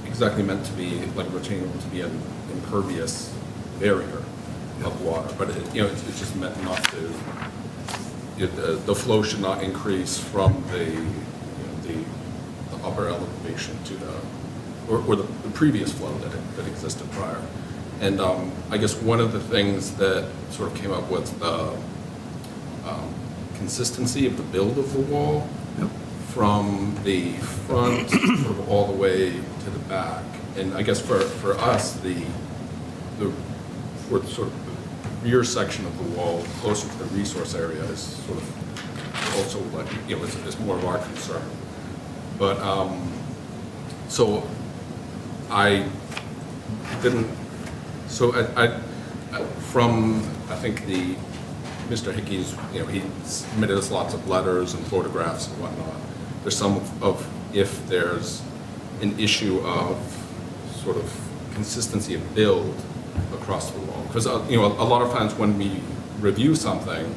exactly meant to be like retaining to be an impervious barrier of water, but it's just meant not to, the flow should not increase from the upper elevation to or the previous flow that existed prior. And I guess one of the things that sort of came up was the consistency of the build of the wall from the front sort of all the way to the back. And I guess for us, for sort of the rear section of the wall closer to the resource area is sort of also like, it's more of our concern. But so I didn't, so I from, I think Mr. Hickey's, he submitted us lots of letters and photographs and whatnot. There's some of if there's an issue of sort of consistency of build across the wall. Because, a lot of times when we review something,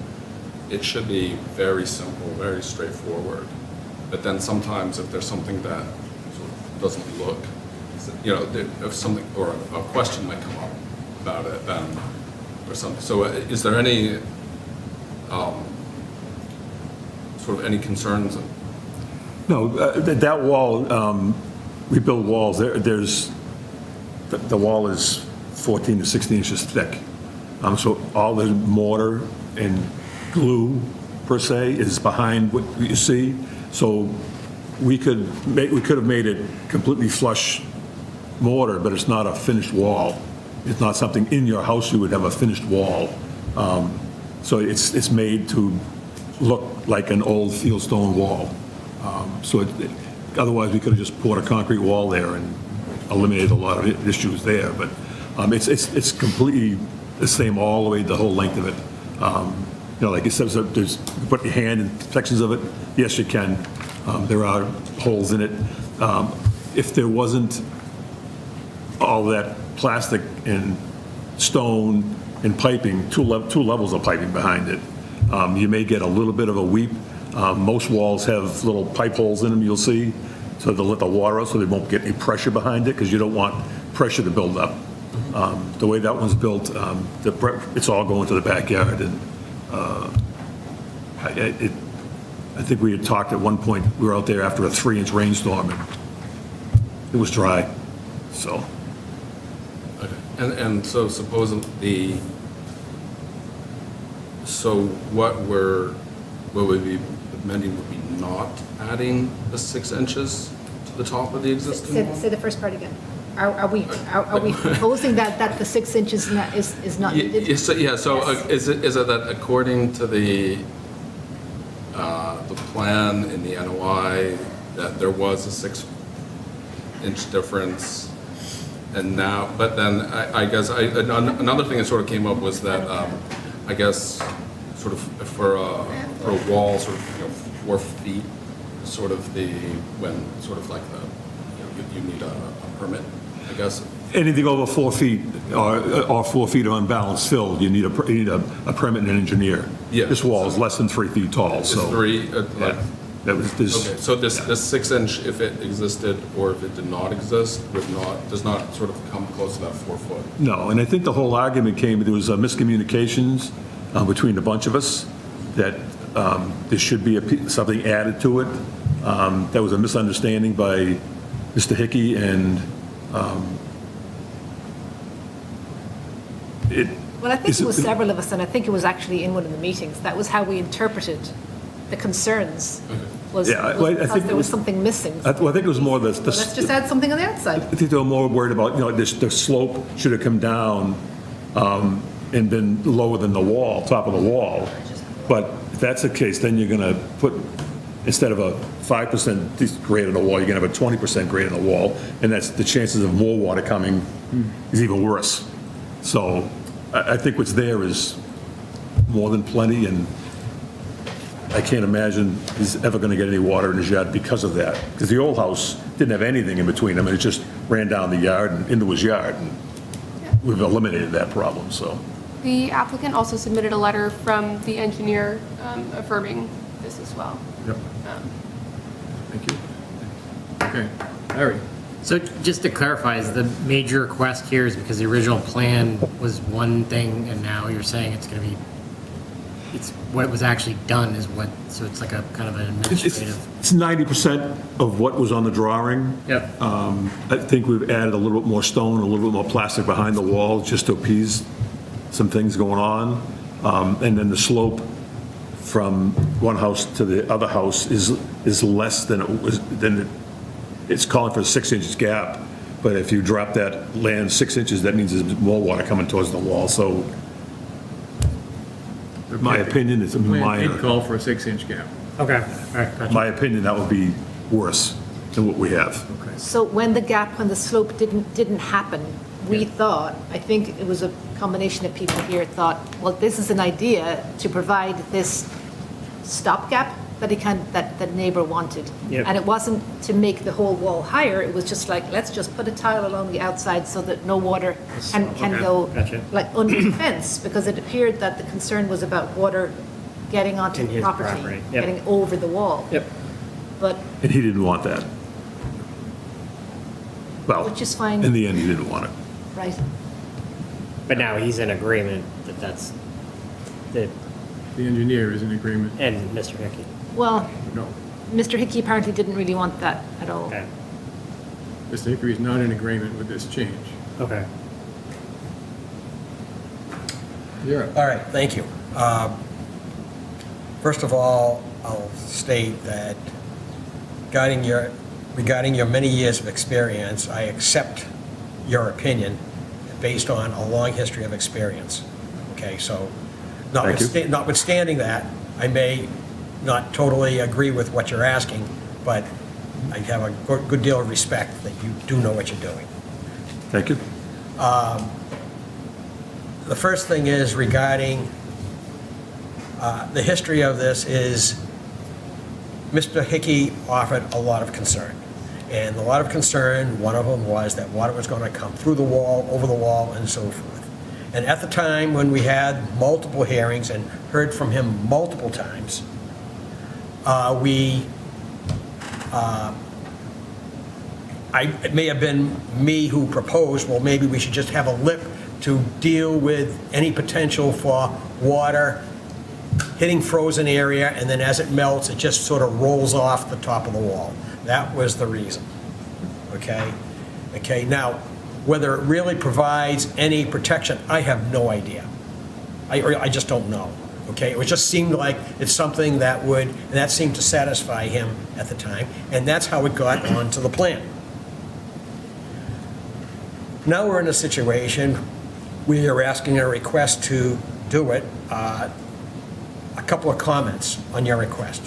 it should be very simple, very straightforward. But then sometimes if there's something that sort of doesn't look, if something, or a question might come up about it, then, or something. So is there any, sort of any concerns? No, that wall, we build walls, the wall is 14 to 16 inches thick. So all the mortar and glue, per se, is behind what you see. So we could have made it completely flush mortar, but it's not a finished wall. It's not something in your house you would have a finished wall. So it's made to look like an old fieldstone wall. Otherwise, we could have just poured a concrete wall there and eliminated a lot of issues there. But it's completely the same all the way the whole length of it. Like it says, there's you put your hand in sections of it. Yes, you can. There are holes in it. If there wasn't all that plastic and stone and piping, two levels of piping behind it, you may get a little bit of a weep. Most walls have little pipe holes in them, you'll see, so they'll let the water out so they won't get any pressure behind it, because you don't want pressure to build up. The way that one's built, it's all going to the backyard, and I think we had talked at one point, we were out there after a 3-inch rainstorm, and it was dry, so. Okay. And so supposedly, so what would be amending would be not adding the 6 inches to the top of the existing wall? Say the first part again. Are we proposing that the 6 inches is not needed? Is it that according to the plan in the NOI, that there was a 6-inch difference, and now, but then I guess another thing that sort of came up was that I guess sort of for a wall, sort of 4 feet, sort of when sort of like you need a permit, I guess. Anything over 4 feet or 4 feet of unbalanced fill, you need a permit and an engineer. Yeah. This wall is less than 3 feet tall, so. It's 3, Yeah. That was this. okay, so this 6-inch, if it existed or if it did not exist, does not sort of come close to that 4 foot. No, and I think the whole argument came, there was miscommunications between a bunch of us, that there should be something added to it. That was a misunderstanding by Mr. Hickey, and Well, I think it was several of us, and I think it was actually in one of the meetings. That was how we interpreted the concerns, was Yeah, well, I because think there was something missing. I think it was more the. Well, let's just add something on the outside. I think they were more worried about, the slope should have come down and been lower than the wall, top of the wall. But if that's the case, then you're going to put, instead of a 5% grade in the wall, you're going to have a 20% grade in the wall, and that's, the chances of more water coming is even worse. So I think what's there is more than plenty, and I can't imagine he's ever going to get any water in his yard because of that. Because the old house didn't have anything in between them, and it just ran down the yard and into his yard. And we've eliminated that problem, so. The applicant also submitted a letter from the engineer affirming this as well. Yep. Thank you. Okay, Larry? So just to clarify, is the major request here is because the original plan was one thing and now you're saying it's going to be, it's what was actually done is what, so it's like a kind of an administrative. It's 90% of what was on the drawing. Yep. I think we've added a little bit more stone, a little bit more plastic behind the wall, just to appease some things going on. And then the slope from one house to the other house is less than it was, it's calling for a 6-inch gap. But if you drop that land 6 inches, that means there's more water coming towards the wall. So my opinion is a Plan minor. did call for a 6-inch gap. Okay, all right, gotcha. My opinion, that would be worse than what we have. So when the slope didn't happen, we thought, I think it was a combination of people here thought, well, this is an idea to provide this stopgap that neighbor wanted. Yep. And it wasn't to make the whole wall higher, it was just like, let's just put a tile along the outside so that no water can Okay, go gotcha. like under the fence, because it appeared that the concern was about water getting onto In the his property, property, yep. getting over the wall. Yep. But, And he didn't want that. Well, which is fine. in the end, he didn't want it. right, But now he's in agreement that that's, the The engineer is in agreement. and Mr. Hickey. well, No, Mr. Hickey apparently didn't really want that at all. Okay, Mr. Hickory is not in agreement with this change. okay. You're up. All right, thank you. First of all, I'll state that regarding your many years of experience, I accept your opinion based on a long history of experience. Okay, so Thank you. notwithstanding that, I may not totally agree with what you're asking, but I have a good deal of respect that you do know what you're doing. Thank you. The first thing is regarding the history of this is Mr. Hickey offered a lot of concern. And a lot of concern, one of them was that water was going to come through the wall, over the wall, and so forth. And at the time when we had multiple hearings and heard from him multiple times, it may have been me who proposed, well, maybe we should just have a lip to deal with any potential for water hitting frozen area, and then as it melts, it just sort of rolls off the top of the wall. That was the reason, okay? Okay, now, whether it really provides any protection, I have no idea. I just don't know, okay? It just seemed like it's something that would, and that seemed to satisfy him at the time, and that's how it got onto the plan. Now we're in a situation, we are asking a request to do it. A couple of comments on your request.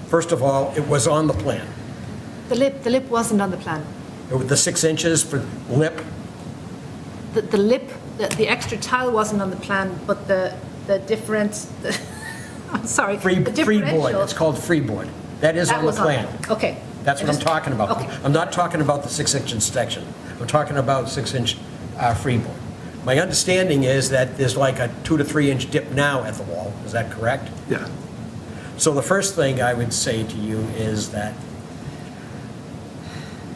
First of all, it was on the plan. The lip wasn't on the plan. The 6 inches for lip, The lip, the extra tile wasn't on the plan, but the difference, I'm sorry. the freeboard, differential- it's called freeboard. That is that on the was plan. Okay. That's what I'm talking about. Okay. I'm not talking about the 6-inch section. I'm talking about 6-inch freeboard. My understanding is that there's like a 2 to 3 inch dip now at the wall. Is that correct? Yeah. So the first thing I would say to you is that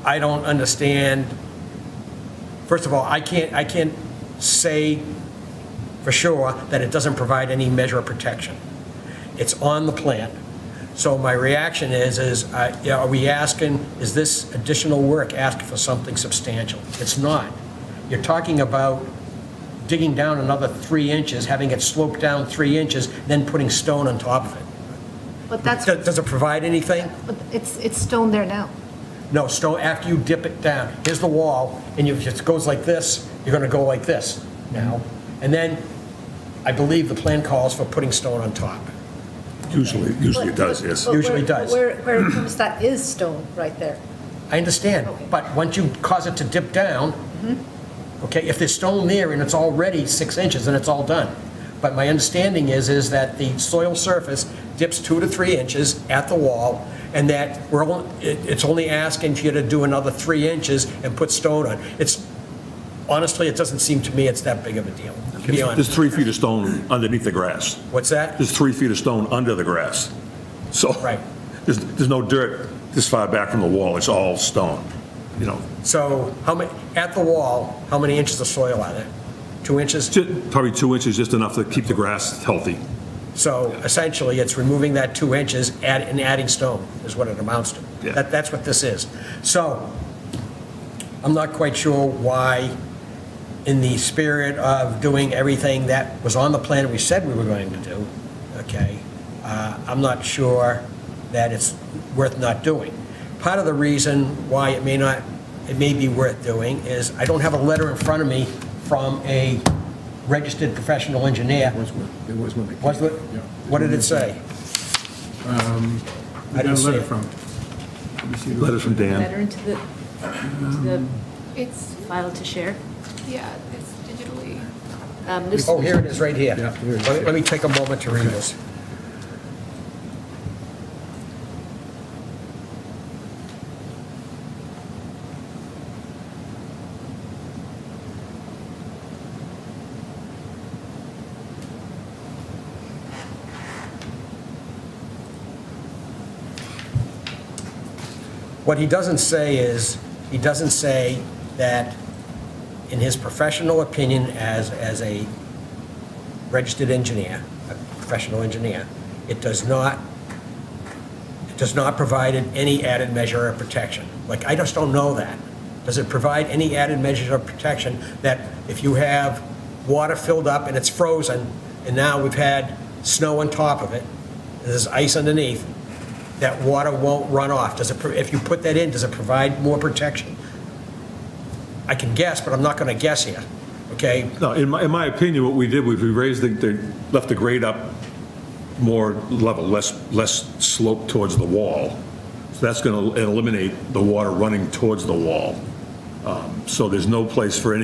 I don't understand. First of all, I can't say for sure that it doesn't provide any measure of protection. It's on the plan. So my reaction is, are we asking, is this additional work asking for something substantial? It's not. You're talking about digging down another 3 inches, having it slope down 3 inches, then putting stone on top of it. But that's, Does it provide anything? but it's stone there now. No, stone, after you dip it down, here's the wall, and if it goes like this, you're gonna go like this now. And then, I believe the plan calls for putting stone on top. Usually it does, yes. But Usually where- does. Where it comes, that is stone right there. I understand, Okay. but once you cause it to dip down, okay, if there's stone there and it's already 6 inches, then it's all done. But my understanding is that the soil surface dips 2 to 3 inches at the wall, and that it's only asking for you to do another 3 inches and put stone on. Honestly, it doesn't seem to me it's that big of a deal, to be There's honest. 3 feet of stone underneath the grass. What's that? There's 3 feet of stone under the grass. So Right. there's no dirt this far back from the wall. It's all stone, you know. So at the wall, how many inches of soil are there? 2 inches? Probably 2 inches, just enough to keep the grass healthy. So essentially, it's removing that 2 inches and adding stone is what it amounts to. Yeah. That's what this is. So I'm not quite sure why, in the spirit of doing everything that was on the plan we said we were going to do, okay, I'm not sure that it's worth not doing. Part of the reason why it may be worth doing is I don't have a letter in front of me from a registered professional engineer. There was one. that Was came. it? Yeah. What did it say? We I got a didn't see letter it. from. Let me see the- Letters from Dan. Better into the It's, file to share. yeah, it's digitally. This- Oh, here it is, right here. Yeah, here it is. Let me take a moment to read this. What he doesn't say is, he doesn't say that, in his professional opinion as a registered engineer, a professional engineer, it does not provide any added measure of protection. Like, I just don't know that. Does it provide any added measure of protection that if you have water filled up and it's frozen, and now we've had snow on top of it, there's ice underneath, that water won't run off? If you put that in, does it provide more protection? I can guess, but I'm not going to guess here, okay? No, in my opinion, what we did was we raised left the grade up more level, less slope towards the wall. So that's going to eliminate the water running towards the wall. So there's no place for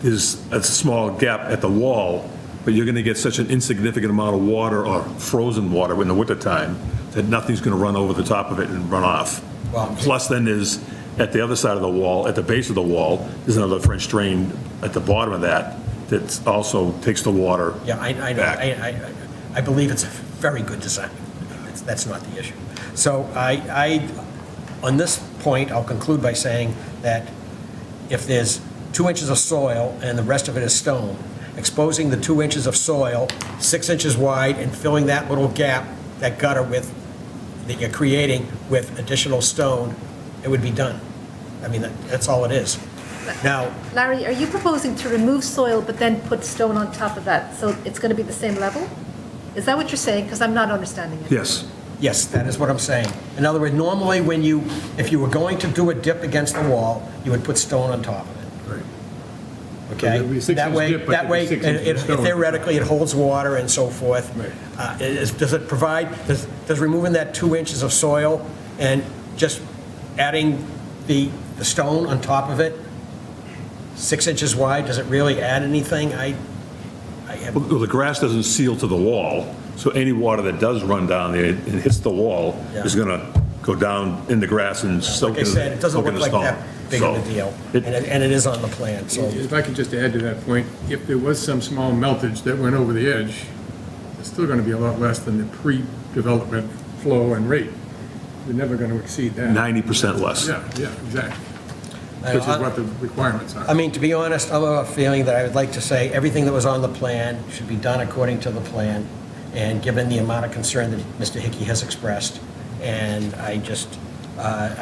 there's a small gap at the wall, but you're going to get such an insignificant amount of water or frozen water in the wintertime that nothing's going to run over the top of it and run off. Wow. Plus then there's, at the other side of the wall, at the base of the wall, there's another French drain at the bottom of that also takes the water Yeah, I know. back. I believe it's a very good design. That's not the issue. So on this point, I'll conclude by saying that if there's 2 inches of soil and the rest of it is stone, exposing the 2 inches of soil, 6 inches wide, and filling that little gap, that gutter that you're creating with additional stone, it would be done. I mean, that's all it is. Now, Larry, are you proposing to remove soil but then put stone on top of that? So it's going to be the same level? Is that what you're saying? Because I'm not understanding it. Yes. yes, that is what I'm saying. In other words, normally if you were going to do a dip against the wall, you would put stone on top of it. Right. Okay? So there'd be a 6 That inch way, dip, but that there'd be way, 6 inches of stone. theoretically, it holds water and so forth. Right. Does it provide, does removing that 2 inches of soil and just adding the stone on top of it, 6 inches wide, does it really add anything? I have, Well, the grass doesn't seal to the wall, so any water that does run down there and hits the wall is Yeah. going to go down in the grass and soak like I in said, it doesn't soak in look the like stone. that big of a So, deal. it- And it is on the plan, so. If I could just add to that point, if there was some small meltage that went over the edge, it's still going to be a lot less than the pre-development flow and rate. We're never going to exceed that. 90% less. Yeah, exactly. Which is what the requirements I are. mean, to be honest, I'm of a feeling that I would like to say everything that was on the plan should be done according to the plan. and given the amount of concern that Mr. Hickey has expressed, and I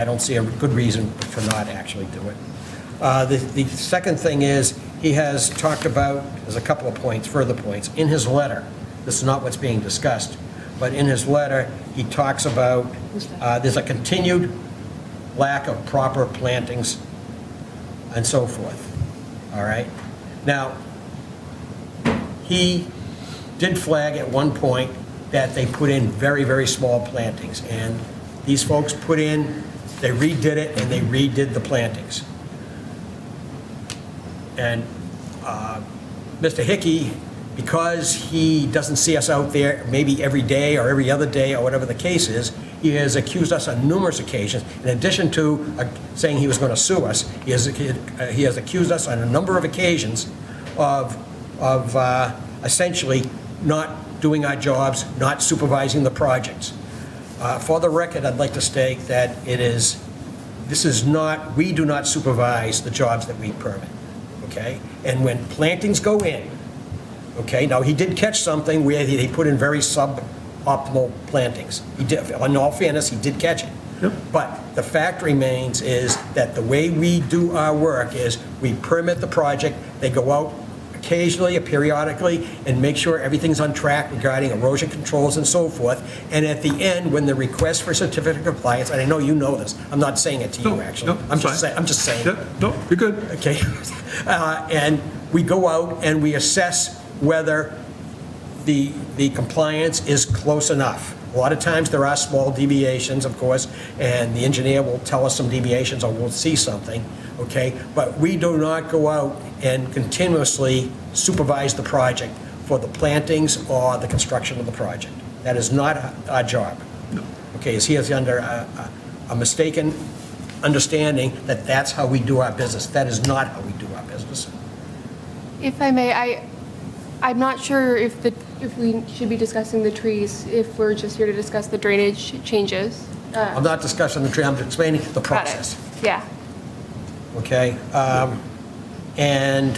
don't see a good reason for not actually do it. The second thing is, he has talked about, there's a couple of points, further points, in his letter. This is not what's being discussed, but in his letter, he talks about there's a continued lack of proper plantings and so forth, all right? Now, he did flag at one point that they put in very, very small plantings, and these folks they redid it, and they redid the plantings. And Mr. Hickey, because he doesn't see us out there maybe every day or every other day or whatever the case is, he has accused us on numerous occasions. In addition to saying he was going to sue us, he has accused us on a number of occasions of essentially not doing our jobs, not supervising the projects. For the record, I'd like to state that we do not supervise the jobs that we permit, okay? And when plantings go in, okay, now he did catch something where he put in very suboptimal plantings. He did, in all fairness, he did catch it. Yep. But the fact remains is that the way we do our work is we permit the project, they go out occasionally or periodically and make sure everything's on track regarding erosion controls and so forth. And at the end, when the request for certificate of compliance, and I know you know this, I'm not saying it to you actually. No, I'm it's just saying. Yeah, no, you're good. Okay. And we go out and we assess whether the compliance is close enough. A lot of times there are small deviations, of course, and the engineer will tell us some deviations or we'll see something, okay? But we do not go out and continuously supervise the project for the plantings or the construction of the project. That is not our job. No. Okay, is he is under a mistaken understanding that that's how we do our business. That is not how we do our business. If I may, I'm not sure if we should be discussing the trees, if we're just here to discuss the drainage changes. I'm not discussing the tree, I'm explaining the Got it. process. Yeah. Okay? And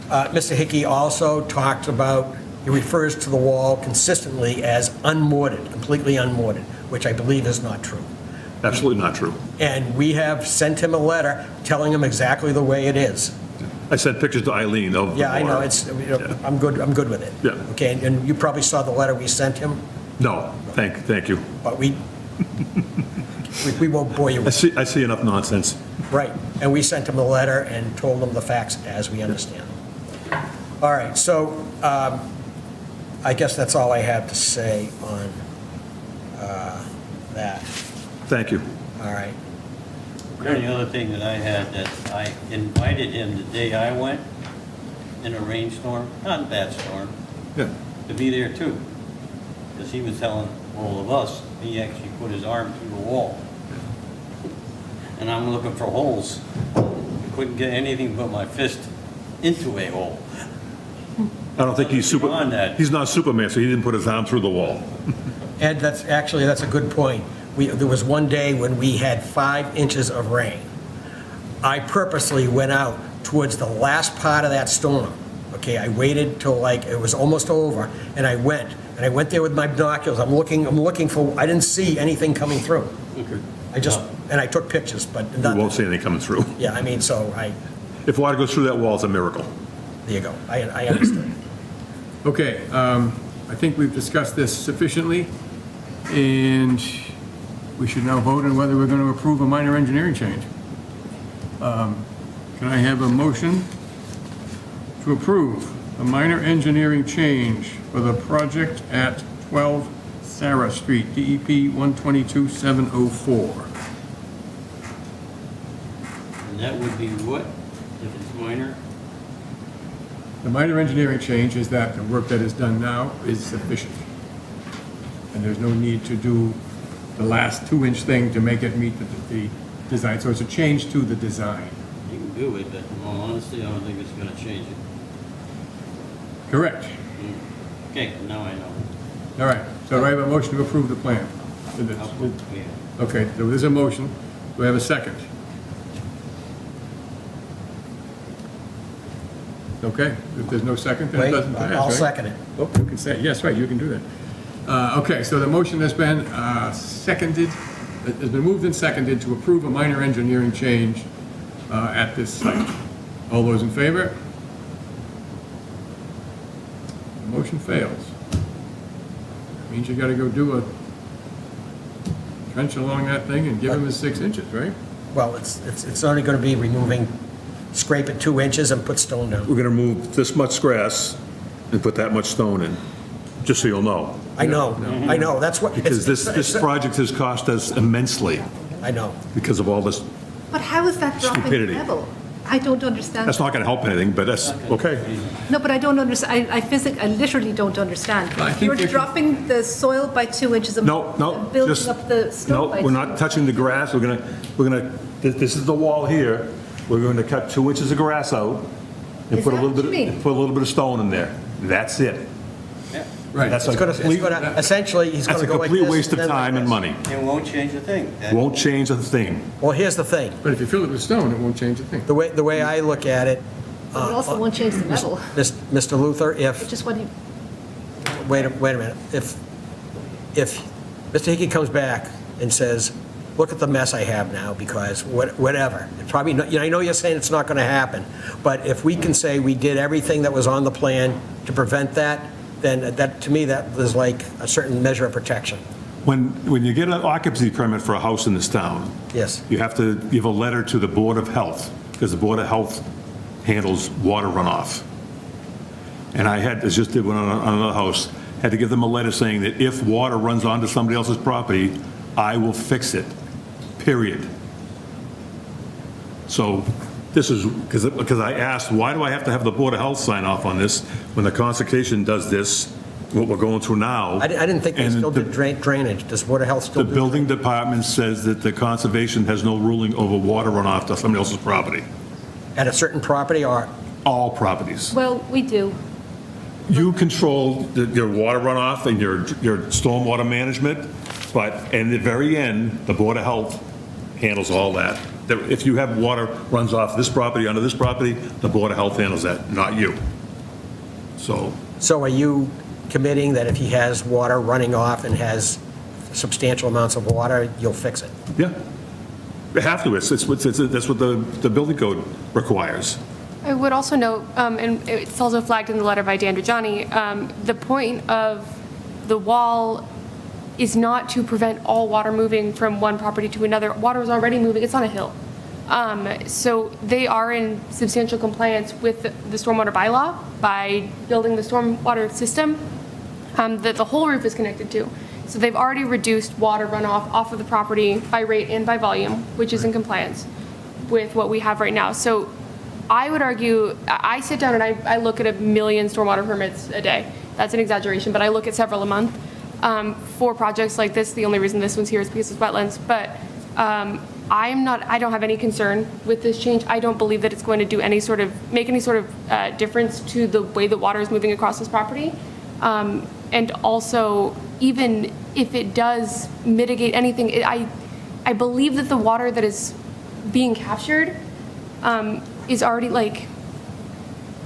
Mr. Hickey also talked about, he refers to the wall consistently as unmortared, completely unmortared, which I believe is not true. Absolutely not true. And we have sent him a letter telling him exactly the way it is. I sent pictures to Eileen of the Yeah, I know, water. it's, I'm good with it. Yeah. Okay, and you probably saw the letter we sent him, No, thank you. but we won't bore you with it. I see enough nonsense. Right, and we sent him a letter and told him the facts as we understand them. All right, so I guess that's all I have to say on that. Thank you. All right. The only other thing that I had, that I invited him the day I went in a rainstorm, not a bad storm, Yeah. to be there too. Because he was telling all of us, he actually put his arm through the wall. And I'm looking for holes. Couldn't get anything but my fist into a hole. I don't think he's Beyond that. he's not Superman, so he didn't put his arm through the wall. Ed, that's a good point. There was one day when we had 5 inches of rain. I purposely went out towards the last part of that storm. Okay, I waited till like it was almost over, and I went there with my binoculars. I'm looking for. I didn't see anything coming through. And I took pictures, but You not, won't see anything coming through. yeah, I mean, so If water goes through that wall, it's a miracle. there you go. I understand. Okay, I think we've discussed this sufficiently, and we should now vote on whether we're going to approve a minor engineering change. Can I have a motion to approve a minor engineering change for the project at 12 Sarah Street, DEP 122704? And that would be what, if it's minor? The minor engineering change is that the work that is done now is sufficient. And there's no need to do the last 2-inch thing to make it meet the design. So it's a change to the design. You can do it, but honestly, I don't think it's gonna change it. Correct. Okay, now I know. All right, so I have a motion to approve the plan. Yeah. Okay, so there's a motion. Do I have a second? Okay, if there's no second, then it Wait, doesn't pass, I'll right? second it. Oh, you can say, it. Yes, right, you can do that. Okay, so the motion has been seconded, has been moved and seconded to approve a minor engineering change at this site. All those in favor? The motion fails. Means you gotta go do a trench along that thing and give him his 6 inches, right? Well, it's only going to be removing, scrape it 2 inches and put stone down. We're going to remove this much grass and put that much stone in, just so you'll know. I know, that's what. Because this project has cost us immensely I know. because of all this. But how is that dropping Stupidity. level? I don't understand. That's not going to help anything, but that's, okay. No, but I don't understand, I literally don't understand. I think You're if you- dropping the soil by 2 inches and No, and building just, up the stone no, by we're 2 not touching the grass, we're gonna, this is the wall here, we're going to cut 2 inches of grass out and Is put a that little what you bit, mean? put a little bit of stone in there. That's it. Right. That's a It's going complete, to, essentially, he's going that's to a go like this. complete waste of then like time and this. money. It won't change a thing. Won't change a thing. Well, here's the thing. But if you fill it with stone, it won't change a thing. The way I look at it, But it also won't change the metal, Mr. Luther, if, which is what he, wait a minute, if Mr. Hickey comes back and says, look at the mess I have now, because whatever, it probably, I know you're saying it's not going to happen, but if we can say we did everything that was on the plan to prevent that, then that, to me, that is like a certain measure of protection. When you get an occupancy permit for a house in this town, Yes. you have to give a letter to the Board of Health, because the Board of Health handles water runoff. And I just did one on another house, had to give them a letter saying that if water runs onto somebody else's property, I will fix it, period. So this is, because I asked, why do I have to have the Board of Health sign off on this when the Conservation does this, what we're going through now? I didn't think they And still the- did drainage. Does Board of Health still The do? building department says that the Conservation has no ruling over water runoff to somebody else's property, At a certain property, or, all properties. well, we do. You control your water runoff and your stormwater management, but in the very end, the Board of Health handles all that. If you have water runs off this property onto this property, the Board of Health handles that, not you. So, so are you committing that if he has water running off and has substantial amounts of water, you'll fix it? yeah. You have to, that's what the building code requires. I would also note, and it's also flagged in the letter by Dan Dujani, the point of the wall is not to prevent all water moving from one property to another. Water is already moving, it's on a hill. So they are in substantial compliance with the stormwater bylaw by building the stormwater system that the whole roof is connected to. So they've already reduced water runoff off of the property by rate and by volume, which is in compliance with what we have right now. So I would argue, I sit down and I look at 1 million stormwater permits a day. That's an exaggeration, but I look at several a month. For projects like this, the only reason this one's here is because it's wetlands, but I don't have any concern with this change. I don't believe that it's going to do make any sort of difference to the way that water is moving across this property. And also, even if it does mitigate anything, I believe that the water that is being captured is already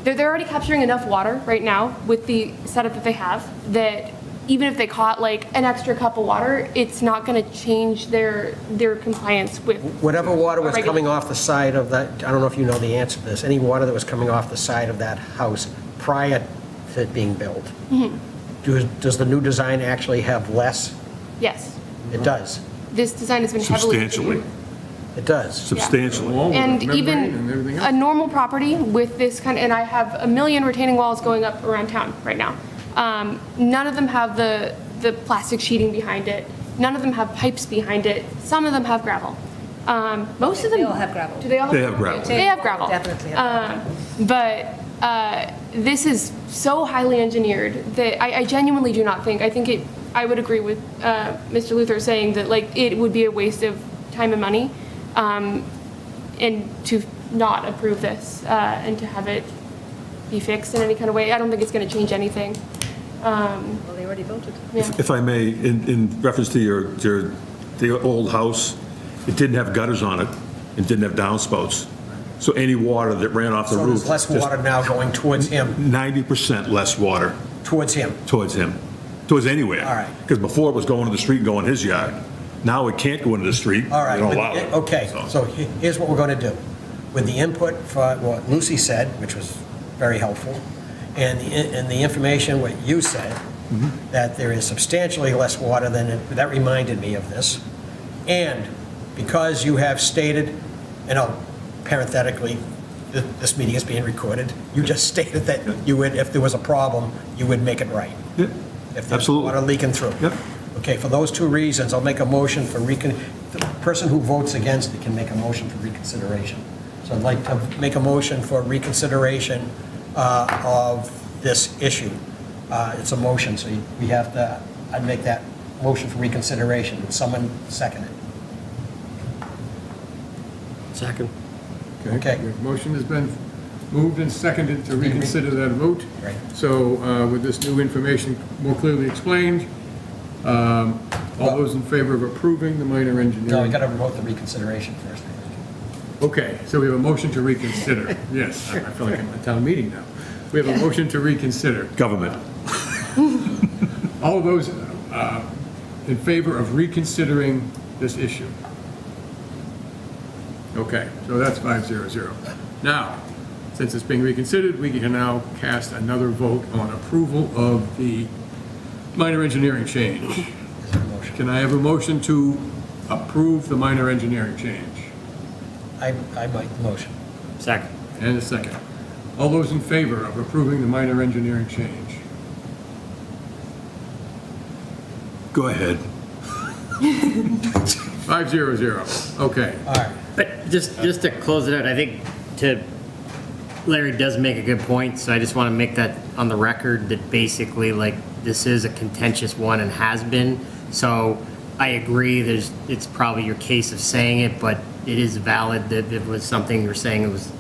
they're already capturing enough water right now with the setup that they have, that even if they caught an extra cup of water, it's not going to change their compliance with. Whatever water was Regular. coming off the side of that, I don't know if you know the answer to this, any water that was coming off the side of that house prior to it being built, does the new design actually have less? Yes, It does. this design has been heavily. Substantially, It does. substantially. Wall with And membrane and everything even else. a normal property with this and I have 1 million retaining walls going up around town right now. None of them have the plastic sheeting behind it. None of them have pipes behind it. Some of them have gravel. Most of them. They all have gravel. Do they all have? They have gravel. They have gravel. Definitely have But this is so highly engineered that I genuinely do not think, I would agree with Mr. Luther saying that it would be a waste of time and money and to not approve this and to have it be fixed in any kind of way. I don't think it's going to change anything. Well, they already voted. Yeah. If I may, in reference to the old house, it didn't have gutters on it, it didn't have downspouts. So any water that ran off the So roof. there's less just water now going towards him, 90% less water towards him. towards him, towards anywhere. All right. Because before it was going to the street and going his yard. Now it can't go into the street. All right. They don't allow it. Okay, so here's what we're going to do. With the input for what Lucy said, which was very helpful, and the information what you said, that there is substantially less water than, that reminded me of this. And because you have stated, and parenthetically, this meeting is being recorded, you just stated that you would, if there was a problem, you would make it right. Yeah, If there's absolutely. water leaking through. Yep. Okay, for those two reasons, I'll make a motion for the person who votes against it can make a motion for reconsideration. So I'd like to make a motion for reconsideration of this issue. It's a motion, so we have to, I'd make that motion for reconsideration. Would someone second it? Second. Okay. The motion has been moved and seconded to reconsider that vote. Right. So with this new information more clearly explained, all those in favor of approving the minor No, we engineering? got to vote the reconsideration first. Okay, so we have a motion to reconsider. Yes, I feel like I'm at a town meeting now. We have a motion to reconsider. Government. All of those in favor of reconsidering this issue? Okay, so that's 500. Now, since it's being reconsidered, we can now cast another vote on approval of the minor engineering change. Is there a motion? Can I have a motion to approve the minor engineering change? I make the motion. Second. And a second. All those in favor of approving the minor engineering change? Go ahead. 500. Okay. All right. But just to close it out, I think Larry does make a good point, so I just want to make that on the record that basically, like, this is a contentious one and has been. So I agree, it's probably your case of saying it, but it is valid that it was something you were saying it was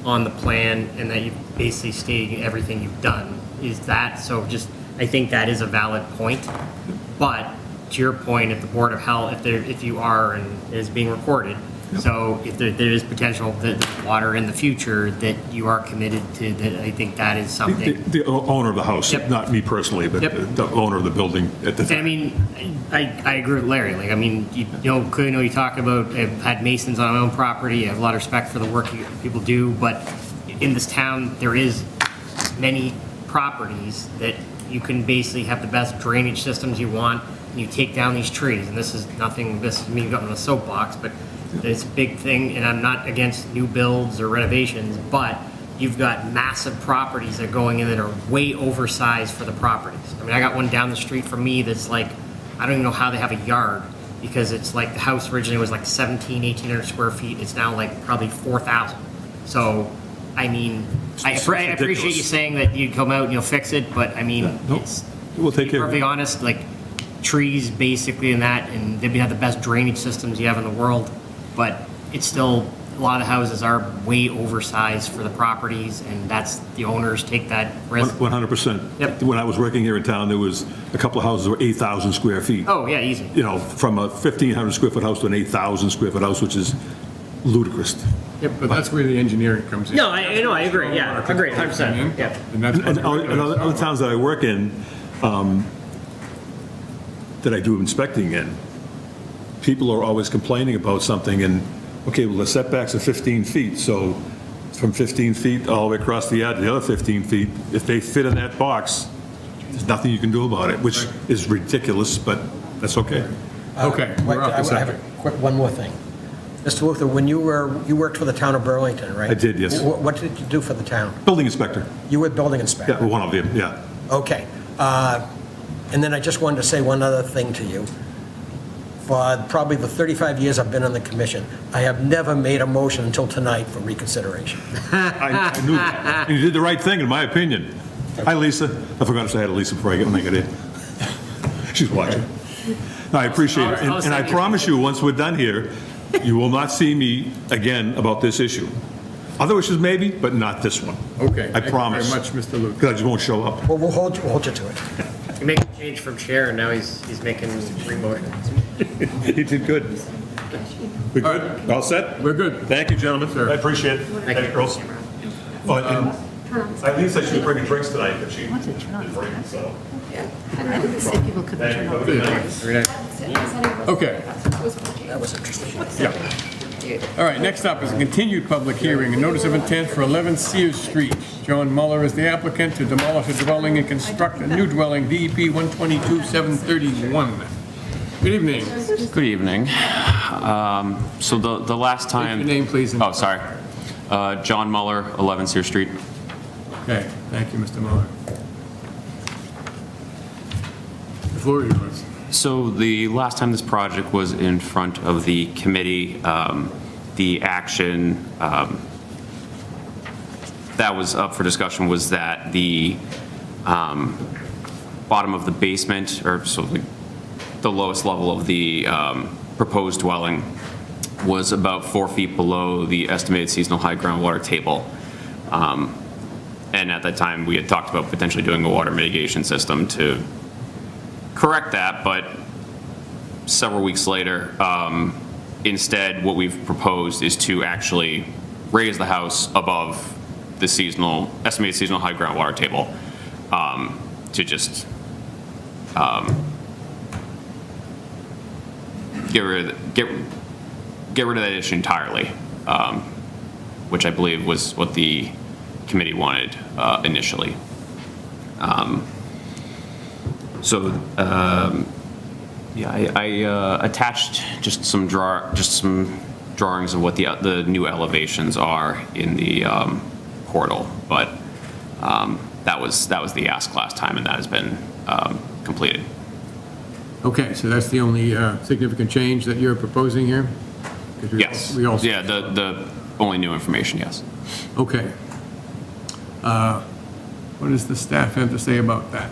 on the plan and that you basically stated everything you've done is that. So just, I think that is a valid point. But to your point, if the Board of Health, if you are and it is being recorded, so if there is potential that water in the future that you are committed to, that I think that is something. The owner of the house, Yep. not me personally, but Yep. the owner of the building at the And I time. mean, I agree with Larry. Like, I mean, clearly know you talk about, I've had masons on my own property. I have a lot of respect for the work people do, but in this town, there is many properties that you can basically have the best drainage systems you want, and you take down these trees, and this is me getting on a soapbox, but it's a big thing, and I'm not against new builds or renovations, but you've got massive properties that are going in that are way oversized for the properties. I mean, I got one down the street from me that's like, I don't even know how they have a yard, because it's like, the house originally was like 1,800 square feet, it's now like probably 4,000. So, I mean, I appreciate you ridiculous. saying that you'd come out and you'll fix it, but I mean, nope. it's, We'll to take be care of perfectly it. honest, like, trees basically and that, and they have the best drainage systems you have in the world, but it's still, a lot of the houses are way oversized for the properties, and that's, the owners take that risk. 100%. Yep. When I was working here in town, there was a couple of houses that were 8,000 square feet. Oh, yeah, easy. You know, from a 1,500 square foot house to an 8,000 square foot house, which is ludicrous. Yep, but that's where the engineering comes in. No, I know, I agree, yeah, agreed, 100%, yeah. And that's. And other towns that I work in, that I do inspecting in, people are always complaining about something and, okay, well, the setbacks are 15 feet, so from 15 feet all the way across the yard to the other 15 feet, if they fit in that box, there's nothing you can do about it, which is ridiculous, but that's okay. Okay, we're off the I have a subject. quick, one more thing. Mr. Luther, when you worked for the town of Burlington, right? I did, yes. What did you do for the town? Building inspector, You were building inspector? yeah, one of them, yeah. Okay. And then I just wanted to say one other thing to you. For probably the 35 years I've been on the commission, I have never made a motion until tonight for reconsideration. I knew that. And you did the right thing, in my opinion. Hi, Lisa. I forgot to say hi to Lisa before I get in. She's watching. No, I appreciate it. And I promise you, once we're done here, you will not see me again about this issue. Other issues maybe, but not this one. Okay. I promise. Thank you very much, Mr. Luke. Because I just won't show up. Well, we'll hold you to it. You make a change from chair, and now he's making three motions. He did good. We good? All set? We're good. Thank you, gentlemen. I appreciate it. Thank you, girls. Oh, and Eileen said she was bringing drinks tonight, but she didn't bring them, so. I didn't say people couldn't Thank turn you. on. Have a good night. Very nice. Okay. That was interesting. Yeah. All right, next up is a continued public hearing, a notice of intent for 11 Sears Street. John Muller is the applicant to demolish a dwelling and construct a new dwelling, DEP 122-731. Good evening. Good evening. So the last time... Your name, please. Oh, sorry. John Muller, 11 Sears Street. Okay, thank you, Mr. Muller. The floor is yours. So the last time this project was in front of the committee, the action that was up for discussion was that the bottom of the basement, or so the lowest level of the proposed dwelling, was about 4 feet below the estimated seasonal high groundwater table. And at that time, we had talked about potentially doing a water mitigation system to correct that, but several weeks later, instead, what we've proposed is to actually raise the house above the estimated seasonal high groundwater table, to just get rid of that issue entirely, which I believe was what the committee wanted initially. Yeah, I attached just some drawings of what the new elevations are in the portal, but that was the ask last time, and that has been completed. Okay, so that's the only significant change that you're proposing here? 'Cause Yes. We also. Yeah, the only new information, yes. Okay. What does the staff have to say about that?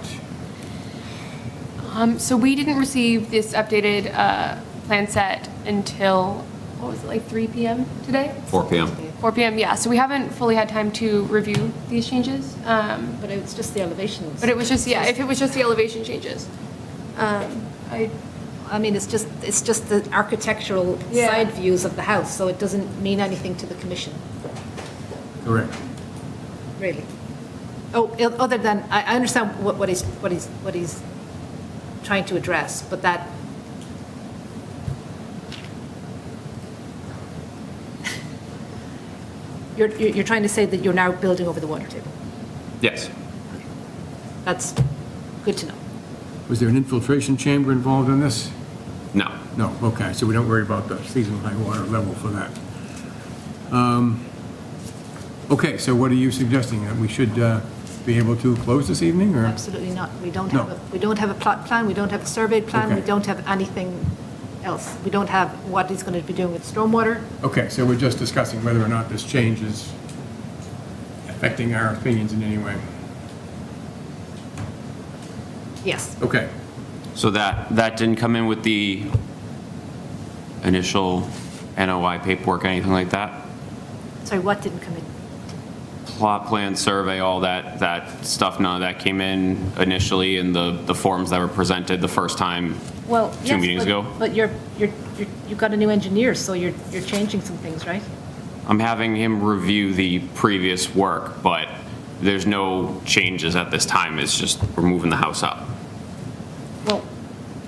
So we didn't receive this updated plan set until, what was it, like 3 p.m. today? 4 p.m. 4 p.m., yeah. So we haven't fully had time to review these changes. But it was just the elevations. But it was just, yeah, if it was just the elevation changes. I mean, it's just the architectural Yeah. side views of the house, so it doesn't mean anything to the commission, Correct. really. Oh, other than, I understand what he's trying to address, but that, you're trying to say that you're now building over the water table. Yes. That's good to know. Was there an infiltration chamber involved in this? No. No, okay, so we don't worry about the seasonal high water level for that. Okay, so what are you suggesting, that we should be able to close this evening, or? Absolutely not. We don't No. have a plot plan, we don't have a surveyed plan, we Okay. don't have anything else. We don't have what he's going to be doing with stormwater. Okay, so we're just discussing whether or not this change is affecting our opinions in any way. Yes. Okay. So that didn't come in with the initial NOI paperwork, anything like that? Sorry, what didn't come in? Plot plan, survey, all that stuff, none of that came in initially in the forms that were presented the first time? Well, Two yes, meetings ago? But you've got a new engineer, so you're changing some things, right? I'm having him review the previous work, but there's no changes at this time. It's just we're moving the house up. Well,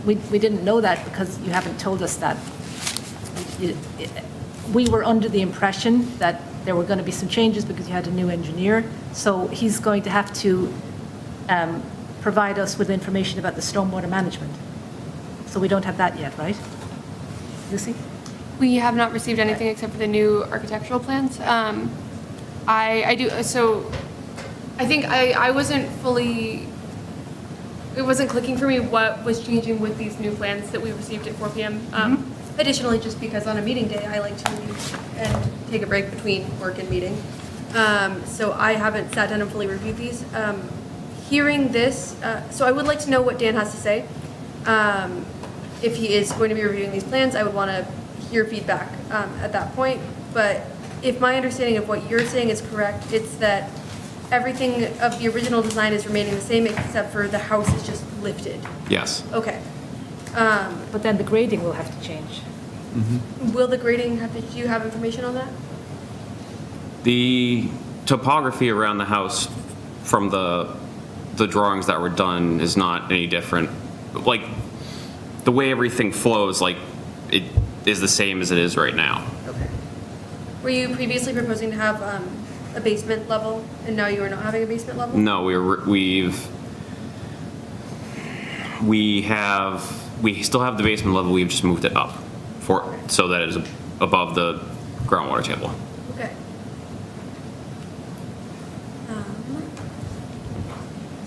we didn't know that because you haven't told us that. We were under the impression that there were going to be some changes because you had a new engineer. So he's going to have to provide us with information about the stormwater management. So we don't have that yet, right? Lucy? We have not received anything except for the new architectural plans. I do, so I think I wasn't fully, it wasn't clicking for me what was changing with these new plans that we received at 4 p.m. Additionally, just because on a meeting day, I like to leave and take a break between work and meeting. So I haven't sat down and fully reviewed these. Hearing this, so I would like to know what Dan has to say. If he is going to be reviewing these plans, I would want to hear feedback at that point. But if my understanding of what you're saying is correct, it's that everything of the original design is remaining the same except for the house is just lifted. Yes. Okay. But then the grading will have to change. Will the grading have, do you have information on that? The topography around the house from the drawings that were done is not any different. Like, the way everything flows, like, it is the same as it is right now. Okay. Were you previously proposing to have a basement level, and now you are not having a basement level? No, we still have the basement level, we've just moved it up so that it is above the groundwater table. Okay.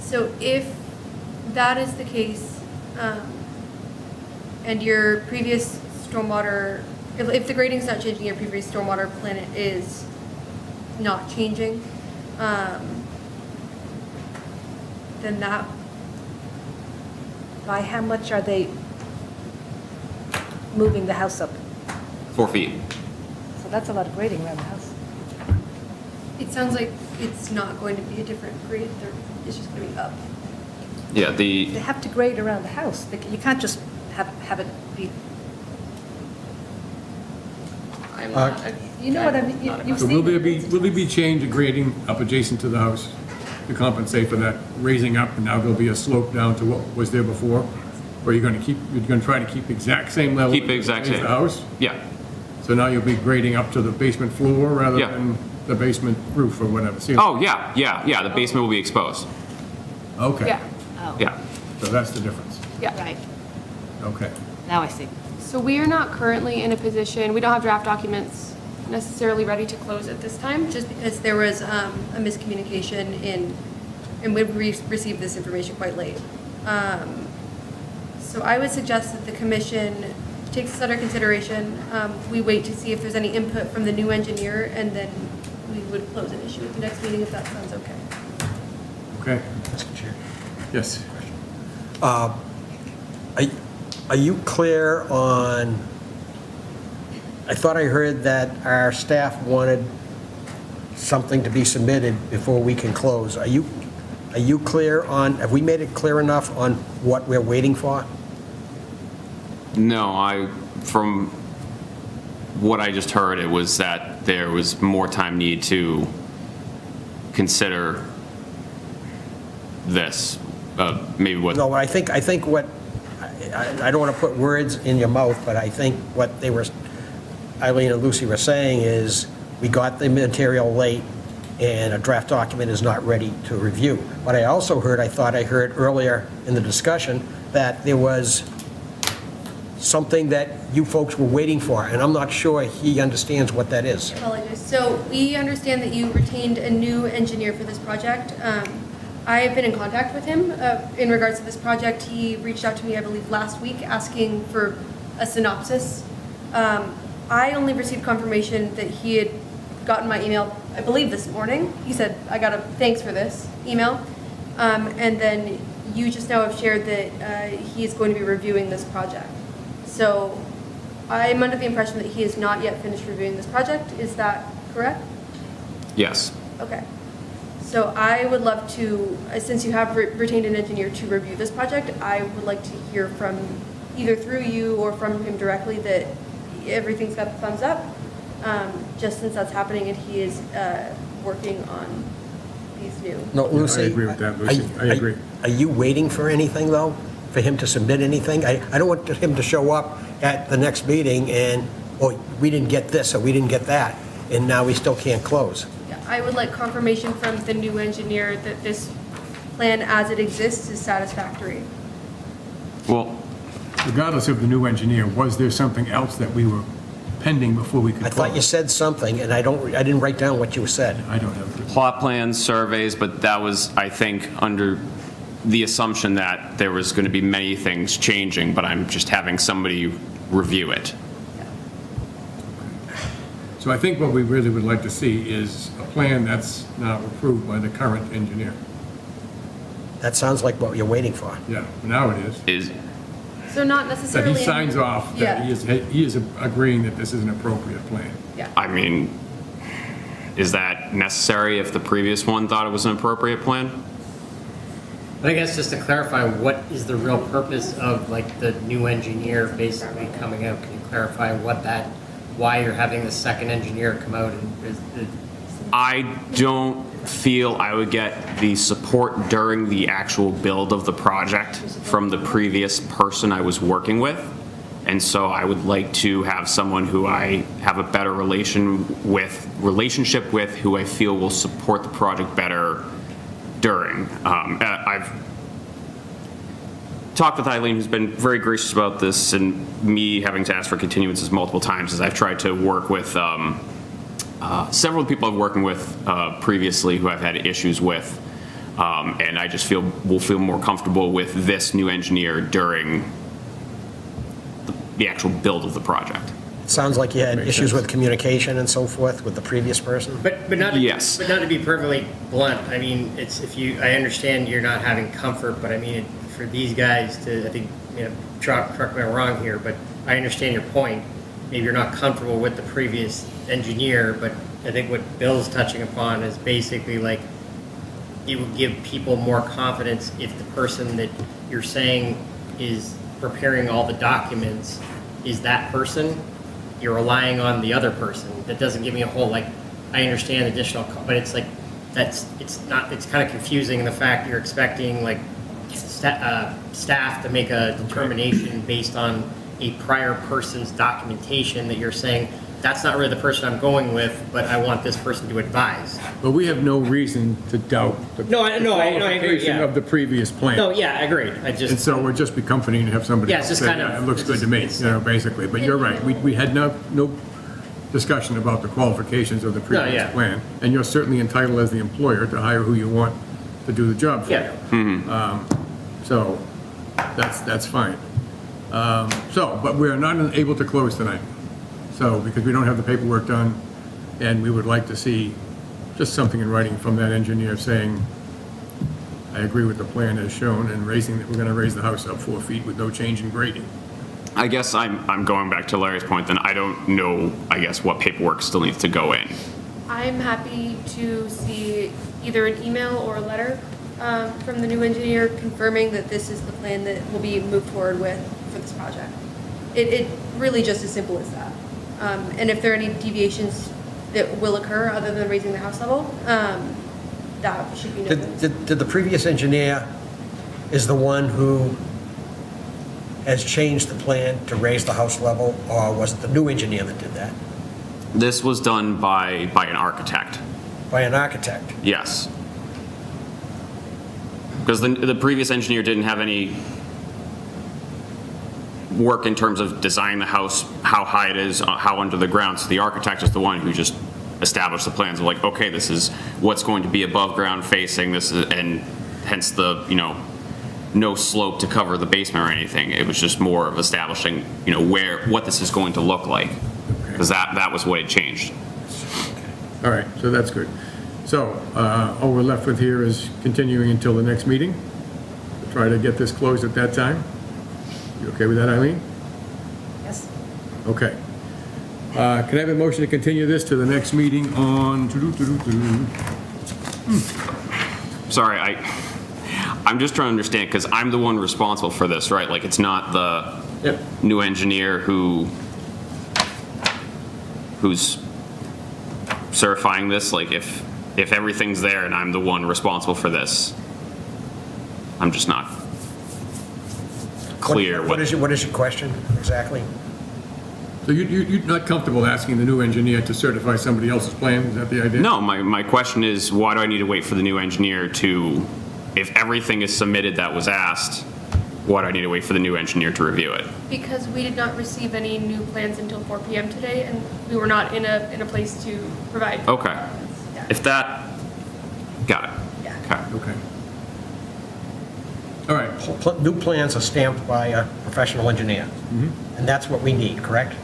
So if that is the case, and your previous stormwater, if the grading's not changing, your previous stormwater plan is not changing, then that, By how much are they moving the house up? 4 feet. So that's a lot of grading around the house. it sounds like it's not going to be a different grade, it's just going to be up. Yeah, They have to grade around the house. You can't just have it be, I'm not, you know what I mean? You've So seen will there it. be change in grading up adjacent to the house to compensate for that raising up, and now there'll be a slope down to what was there before? Or you're going to try to keep the exact same level? Keep the exact as same. the house? Yeah, So now you'll be grading up to the basement floor rather Yeah. than the basement roof or whatever? ceiling? oh, yeah, the basement will be exposed. Okay. yeah, Oh, Yeah, So that's the difference. yeah. right. Okay. Now I see. So we are not currently in a position, we don't have draft documents necessarily ready to close at this time. Just because there was a miscommunication and we received this information quite late. So I would suggest that the commission takes this under consideration. We wait to see if there's any input from the new engineer, and then we would close an issue at the next meeting if that sounds okay. Okay. Mr. Chair. Yes. Are you clear on, I thought I heard that our staff wanted something to be submitted before we can close. Are you clear on, have we made it clear enough on what we're waiting for? no, from what I just heard, it was that there was more time need to consider this, maybe what. No, I think what, I don't want to put words in your mouth, but I think what they were, Eileen and Lucy were saying is, we got the material late, and a draft document is not ready to review. But I also heard, I thought I heard earlier in the discussion, that there was something that you folks were waiting for, and I'm not sure he understands what that is. Apologies. So we understand that you retained a new engineer for this project. I have been in contact with him in regards to this project. He reached out to me, I believe, last week asking for a synopsis. I only received confirmation that he had gotten my email, I believe this morning. He said, I got a thanks for this email. And then you just now have shared that he is going to be reviewing this project. So I'm under the impression that he has not yet finished reviewing this project. Is that correct? Yes. Okay. So I would love to, since you have retained an engineer to review this project, I would like to hear from, either through you or from him directly, that everything's got the thumbs up, just since that's happening and he is working on these new. No, Lucy. I agree with that, Lucy. I agree. Are you waiting for anything, though? For him to submit anything? I don't want him to show up at the next meeting and, oh, we didn't get this or we didn't get that, and now we still can't close. Yeah, I would like confirmation from the new engineer that this plan as it exists is satisfactory. Well, Regardless of the new engineer, was there something else that we were pending before we could I close? thought you said something, and I didn't write down what you said. I don't have it. plot plans, surveys, but that was, I think, under the assumption that there was going to be many things changing, but I'm just having somebody review it. So I think what we really would like to see is a plan that's now approved by the current engineer. That sounds like what you're waiting for. Yeah, now it is. Is, So not That necessarily. he signs off that he is agreeing that this is an appropriate plan. Yeah. I mean, is that necessary if the previous one thought it was an appropriate plan? But I guess just to clarify, what is the real purpose of like the new engineer basically coming out? Can you clarify why you're having the second engineer come out and I don't feel I would get the support during the actual build of the project from the previous person I was working with. And so I would like to have someone who I have a better relationship with, who I feel will support the project better during. I've talked with Eileen, who's been very gracious about this, and me having to ask for continuances multiple times as I've tried to work with several people I've working with previously who I've had issues with. And I just will feel more comfortable with this new engineer during the actual build of the project. Sounds like you had issues with communication and so forth with the previous person. But not to, Yes. But not to be perfectly blunt. I mean, it's I understand you're not having comfort, but I mean for these guys to, I think, correct me if I'm wrong here, but I understand your point. Maybe you're not comfortable with the previous engineer, but I think what Bill's touching upon is basically like it would give people more confidence if the person that you're saying is preparing all the documents is that person. You're relying on the other person. That doesn't give me a whole, like, I understand additional, but it's like, it's kind of confusing in the fact you're expecting like staff to make a determination based on a prior person's documentation that you're saying, that's not really the person I'm going with, but I want this person to advise. But we have no reason to doubt the I agree, qualification yeah. of the previous plan. No, yeah, I agree. And so it would just be comforting to have somebody Yeah, it's just say, kind of- "Yeah, it looks good to me," basically. But you're right, we had no discussion about the qualifications of the previous yeah. plan. And you're certainly entitled as the employer to hire who you want to do the job for Yeah. you. So that's fine. But we're not able to close tonight. So, because we don't have the paperwork done, and we would like to see just something in writing from that engineer saying, I agree with the plan as shown, and we're gonna raise the house up 4 feet with no change in grading. I guess I'm going back to Larry's point, then I don't know, I guess, what paperwork still needs to go in. I'm happy to see either an email or a letter from the new engineer confirming that this is the plan that will be moved forward with for this project. It really just as simple as that. And if there are any deviations that will occur other than raising the house level, that should be noted. Did the previous engineer is the one who has changed the plan to raise the house level, or was it the new engineer that did that? This was done by an architect, By an architect? yes. Because the previous engineer didn't have any work in terms of designing the house, how high it is, how under the ground. So the architect is the one who just established the plans of like, okay, this is what's going to be above ground facing, this is, and hence the, no slope to cover the basement or anything. It was just more of establishing, what this is going to look like. Because that was what had changed. All right, so that's good. So, all we're left with here is continuing until the next meeting. Try to get this closed at that time. You okay with that, Eileen? Yes. Okay. Can I have a motion to continue this to the next meeting on, Sorry, I'm just trying to understand, because I'm the one responsible for this, right? Like, it's not the new engineer who's certifying this. Like, if everything's there and I'm the one responsible for this, I'm just not clear What is your question exactly? so you're not comfortable asking the new engineer to certify somebody else's plan? Is that the idea? No, my question is, why do I need to wait for the new engineer to, if everything is submitted that was asked, why do I need to wait for the new engineer to review it? Because we did not receive any new plans until 4 p.m. today, and we were not in a place to provide. Okay. Yeah. If that, got it. Yeah. Okay. Okay. All right. New plans are stamped by a professional engineer, and that's what we need, correct?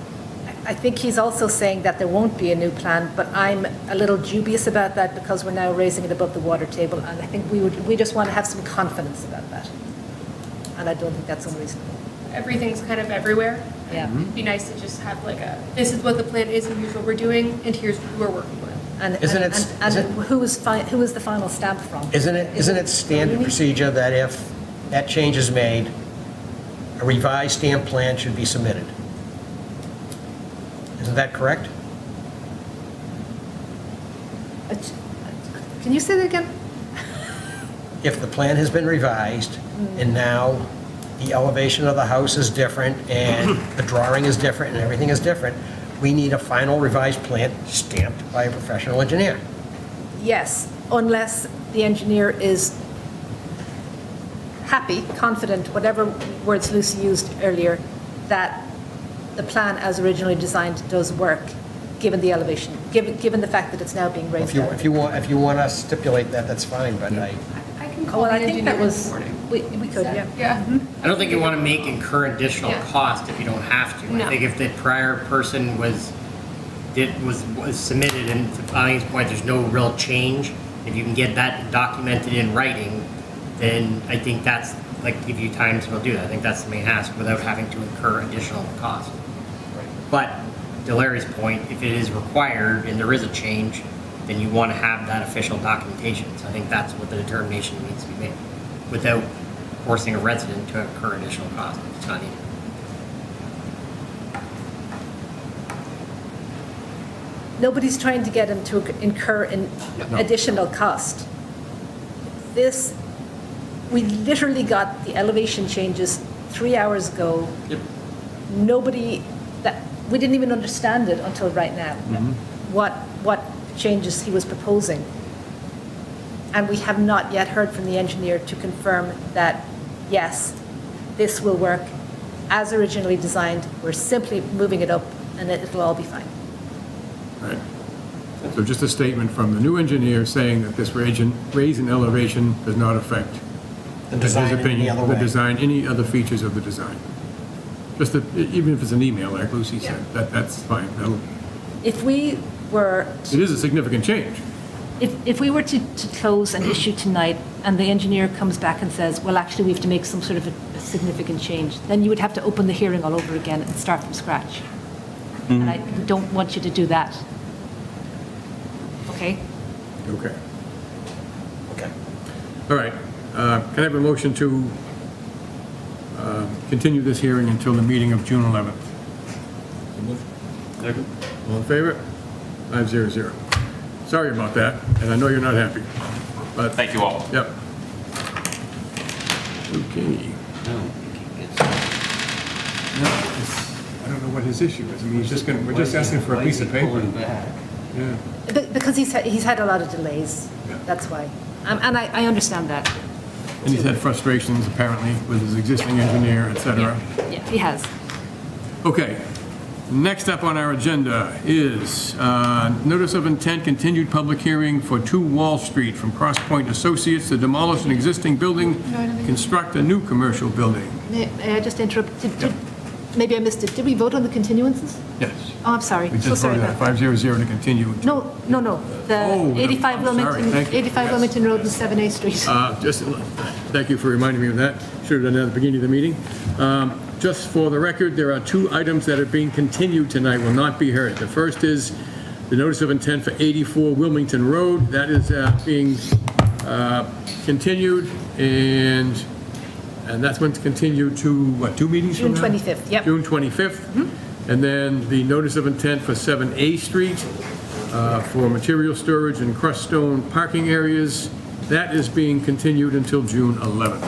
I think he's also saying that there won't be a new plan, but I'm a little dubious about that because we're now raising it above the water table, and I think we just want to have some confidence about that. And I don't think that's unreasonable. Everything's kind of everywhere. Yeah. It'd be nice to just have like this is what the plan is and here's what we're doing and here's who we're working with. And, Isn't and, it- and isn't- who is the final stamp from? Isn't it standard procedure that if that change is made, a revised stamp plan should be submitted? Isn't that correct? Can you say that again? If the plan has been revised and now the elevation of the house is different and the drawing is different and everything is different, we need a final revised plan stamped by a professional engineer. Yes, unless the engineer is happy, confident, whatever words Lucy used earlier, that the plan as originally designed does work, given the elevation, given the fact that it's now being raised. If you want to stipulate that, that's fine, but I can Oh, call well, the I think engineer that in was, the morning. we could, yeah. Yeah. I don't think you want to make incur additional Yeah. cost if you don't have to. No. I think if the prior person was submitted, and to Eileen's point, there's no real change, if you can get that documented in writing, then I think that's, like, give you time to do that. I think that's the main ask, without having to incur additional cost. But to Larry's point, if it is required and there is a change, then you want to have that official documentation. So I think that's what the determination needs to be made, without forcing a resident to incur additional cost if it's not needed. Nobody's trying to get him to incur an additional cost. This, we literally got the elevation changes 3 hours ago. Nobody, we didn't even understand it until right now, what changes he was proposing. And we have not yet heard from the engineer to confirm that, yes, this will work as originally designed. We're simply moving it up and it'll all be fine. Right. So just a statement from the new engineer saying that this raise in elevation does not affect, The in his design in any opinion, other the way. design, any other features of the design. Just that, even if it's an email, like Lucy said, that's fine. If we were, It is a significant change. if we were to close an issue tonight and the engineer comes back and says, well, actually, we have to make some sort of a significant change, then you would have to open the hearing all over again and start from scratch. And I don't want you to do that. Okay? Okay. Okay. All right. Can I have a motion to continue this hearing until the meeting of June 11th? All in favor? 500. Sorry about that, and I know you're not happy, but, Thank you all. yep. Okay. No, I don't know what his issue is. I mean, we're just asking for a piece of paper. Yeah. Because he's had a lot of delays, Yeah. that's why. And I understand that. And he's had frustrations apparently with his existing engineer, et cetera. Yeah, he has. Okay, next up on our agenda is notice of intent, continued public hearing for 2 Wall Street from Cross Point Associates to demolish an existing building, construct a new commercial building. May I just interrupt? Maybe I missed it. Did we vote on the continuances? Yes. Oh, I'm sorry. We So just sorry voted that, about that. 500 to continue. No. Oh, The 85 I'm sorry. Wilmington, Thank you. 85 Wilmington Road and 7A Street. Thank you for reminding me of that. Should have done that at the beginning of the meeting. Just for the record, there are 2 items that are being continued tonight, will not be heard. The first is the notice of intent for 84 Wilmington Road. That is being continued, and that's going to continue to, what, 2 meetings from June now? 25th, yep. June 25th. And then the notice of intent for 7A Street for material storage and crushed stone parking areas. That is being continued until June 11th.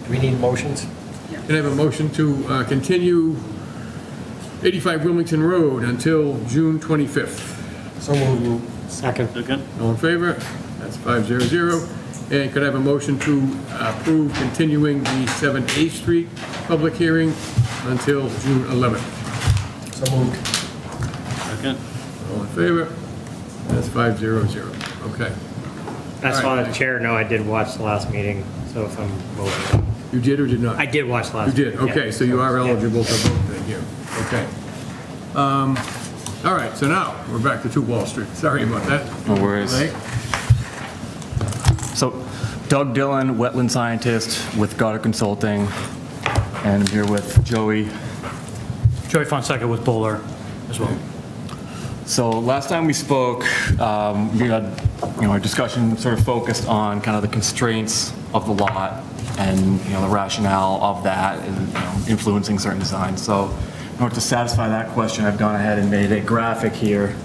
Do we need motions? Can I have a motion to continue 85 Wilmington Road until June 25th? So moved. Second. All in favor? That's 500. And could I have a motion to approve continuing the 7A Street public hearing until June 11th? So moved. All in favor? That's 500. Okay. That's All right. why the chair, no, I did watch the last meeting, so if I'm voting. You did or did not? I did watch the last. You did, meeting, okay, yeah. so you are Yeah. eligible to vote then here. Okay. All right, so now, we're back to 2 Wall Street. Sorry about that. No worries. Late. So Doug Dillon, wetland scientist with Goddard Consulting, and I'm here with Joey. Joey Fonseca with Bowler as well. So last time we spoke, we had, our discussion sort of focused on kind of the constraints of the lot and, the rationale of that and, influencing certain designs. So in order to satisfy that question, I've gone ahead and made a graphic here.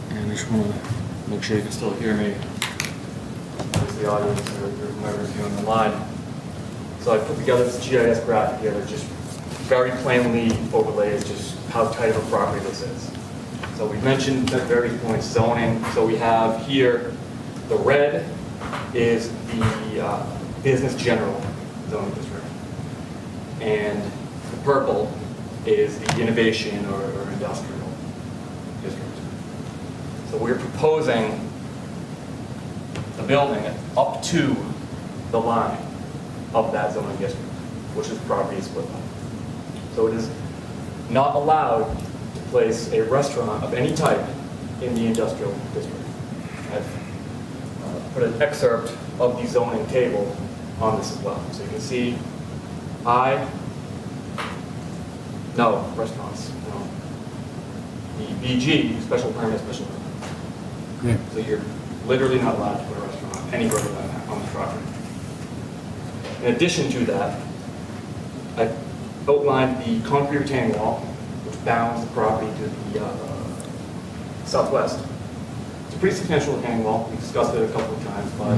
And I just want to make sure you can still hear me. There's the audience or whoever's viewing the line. So I put together this GIS graphic here that just very plainly overlays just how tight of a property this is. So we mentioned at various points zoning. So we have here, the red is the business general zoning district. And the purple is the innovation or industrial district. So we're proposing a building up to the line of that zoning district, which is property split up. So it is not allowed to place a restaurant of any type in the industrial district. I've put an excerpt of the zoning table on this as well. So you can see no restaurants, no. The BG, special permit, special permit. Yeah. So you're literally not allowed to put a restaurant any further than that on the property. In addition to that, I outlined the concrete retaining wall, which bounds the property to the southwest. It's a pretty substantial retaining wall. We discussed it a couple of times, but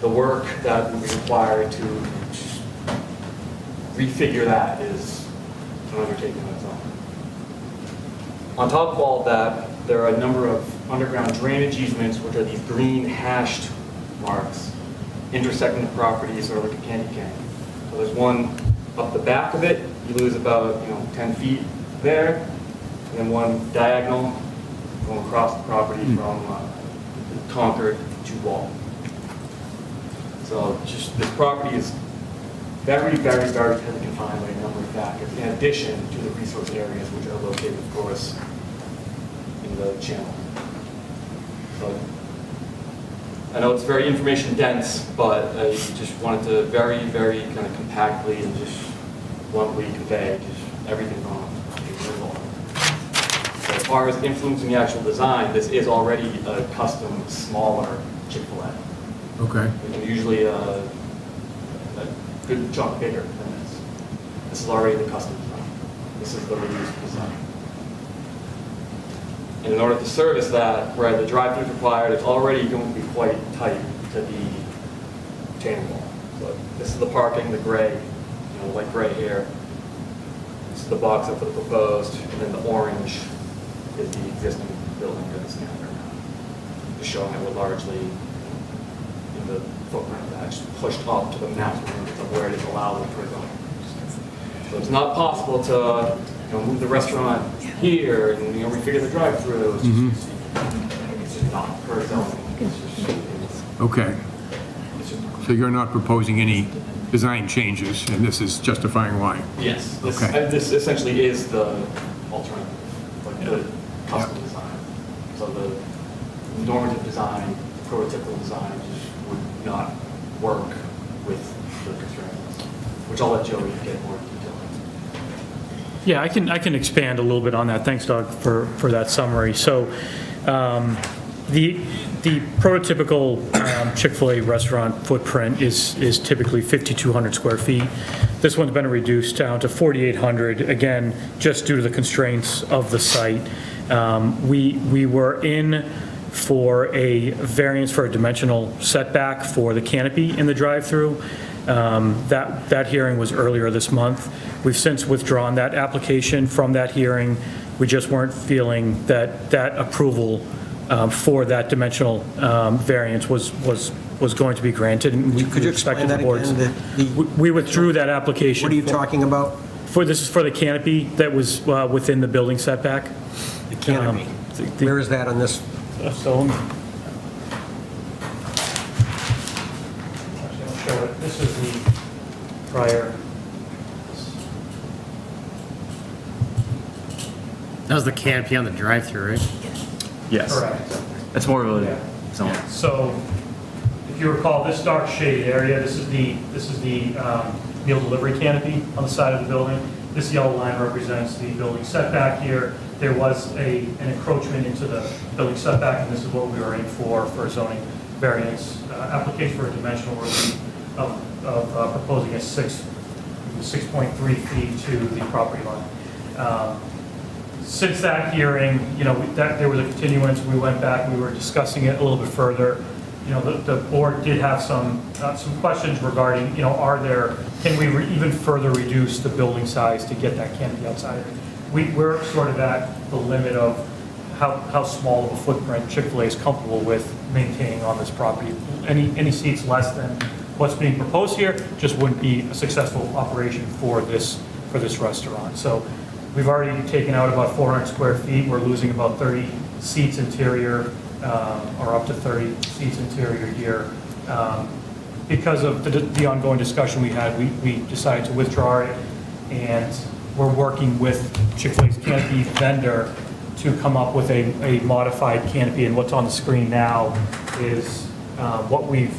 the work that would be required to refigure that is an undertaking on its own. On top of all of that, there are a number of underground drainage easements, which are these green hashed marks intersecting the property sort of like a candy cane. So there's one up the back of it, you lose about 10 feet there, and then one diagonal going across the property from Concord to Wall. So just this property is very, very, very tightly confined by a number of factors, in addition to the resource areas which are located, of course, in the channel. So I know it's very information dense, but I just wanted to very, very kind of compactly and just bluntly convey just everything going on. So as far as influencing the actual design, this is already a custom, smaller Chick-fil-A. Okay. And usually a good chunk bigger than this. This is already the custom design. This is the reduced design. And in order to service that, where the drive-through is required, it's already going to be quite tight to the retaining wall. So this is the parking, the gray, light gray here. This is the box up for the proposed, and then the orange is the existing building that is standing right now. Just showing that we're largely in the footprint of that, just pushed up to the maximum of where it is allowed for zoning. So it's not possible to move the restaurant here and refigure the drive-through. It's just not per zoning. Okay. So you're not proposing any design changes, and this is justifying why? Yes. Okay. This essentially is the alternative, like the custom design. So the normative design, prototypical design just would not work with the constraints, which I'll let Joey get more detail into. Yeah, I can expand a little bit on that. Thanks, Doug, for that summary. So the prototypical Chick-fil-A restaurant footprint is typically 5,200 square feet. This one's been reduced down to 4,800, again, just due to the constraints of the site. We were in for a variance for a dimensional setback for the canopy in the drive-through. That hearing was earlier this month. We've since withdrawn that application from that hearing. We just weren't feeling that approval for that dimensional variance was going to be granted. And we Could you explain that again? We withdrew that application. What are you talking about? This is for the canopy that was within the building setback. The canopy. Where is that on this? So let me. Actually, I'll show it. This is the prior. That was the canopy on the drive-through, right? Yes. Correct. It's more of Yeah. a zone. So if you recall, this dark shaded area, this is the meal delivery canopy on the side of the building. This yellow line represents the building setback here. there was an encroachment into the building setback, and this is what we were in for a zoning variance application for a dimensional relief of proposing a 6.3 feet to the property line. Since that hearing, there was a continuance, we went back, we were discussing it a little bit further. The board did have some questions regarding, can we even further reduce the building size to get that canopy outside? We're sort of at the limit of how small of a footprint Chick-fil-A is comfortable with maintaining on this property. Any seats less than what's being proposed here just wouldn't be a successful operation for this restaurant. So we've already taken out about 400 square feet. We're losing about 30 seats interior, or up to 30 seats interior here. Because of the ongoing discussion we had, we decided to withdraw it, and we're working with Chick-fil-A's canopy vendor to come up with a modified canopy, and what's on the screen now is what we've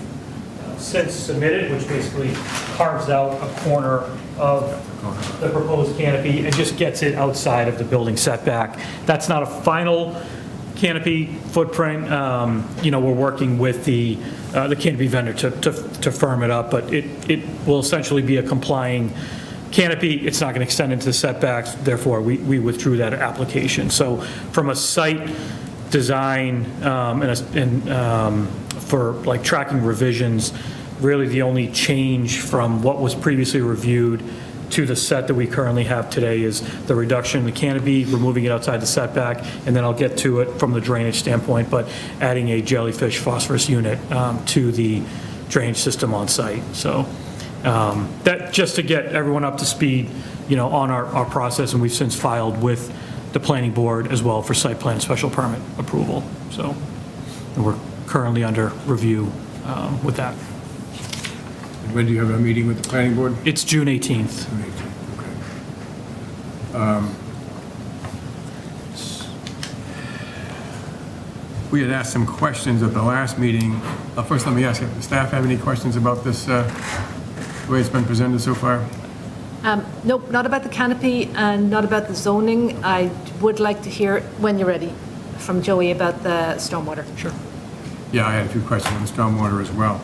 since submitted, which basically carves out a corner of the proposed canopy and just gets it outside of the building setback. That's not a final canopy footprint. We're working with the canopy vendor to firm it up, but it will essentially be a complying canopy. It's not going to extend into the setbacks, therefore we withdrew that application. So from a site design for like tracking revisions, really the only change from what was previously reviewed to the set that we currently have today is the reduction in the canopy, removing it outside the setback, and then I'll get to it from the drainage standpoint, but adding a jellyfish phosphorus unit to the drainage system on site. So that just to get everyone up to speed, on our process, and we've since filed with the planning board as well for site plan and special permit approval. So and we're currently under review with that. And when do you have a meeting with the planning board? It's June 18th. June 18th, okay. We had asked some questions at the last meeting. First, let me ask you, does the staff have any questions about this, the way it's been presented so far? Nope, not about the canopy and not about the zoning. I would like to hear, when you're ready, from Joey about the stormwater. Sure. Yeah, I had a few questions on the stormwater as well.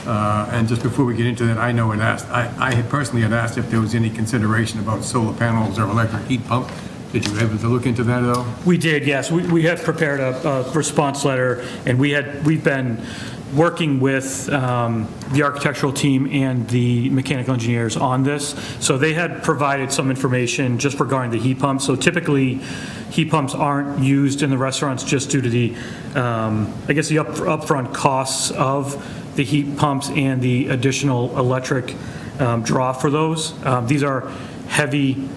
And just before we get into that, I had personally asked if there was any consideration about solar panels or electric heat pump. Did you able to look into that at all? We did, yes. We had prepared a response letter, and we've been working with the architectural team and the mechanical engineers on this. So they had provided some information just regarding the heat pumps. So typically, heat pumps aren't used in the restaurants just due to the upfront costs of the heat pumps and the additional electric draw for those. These are heavy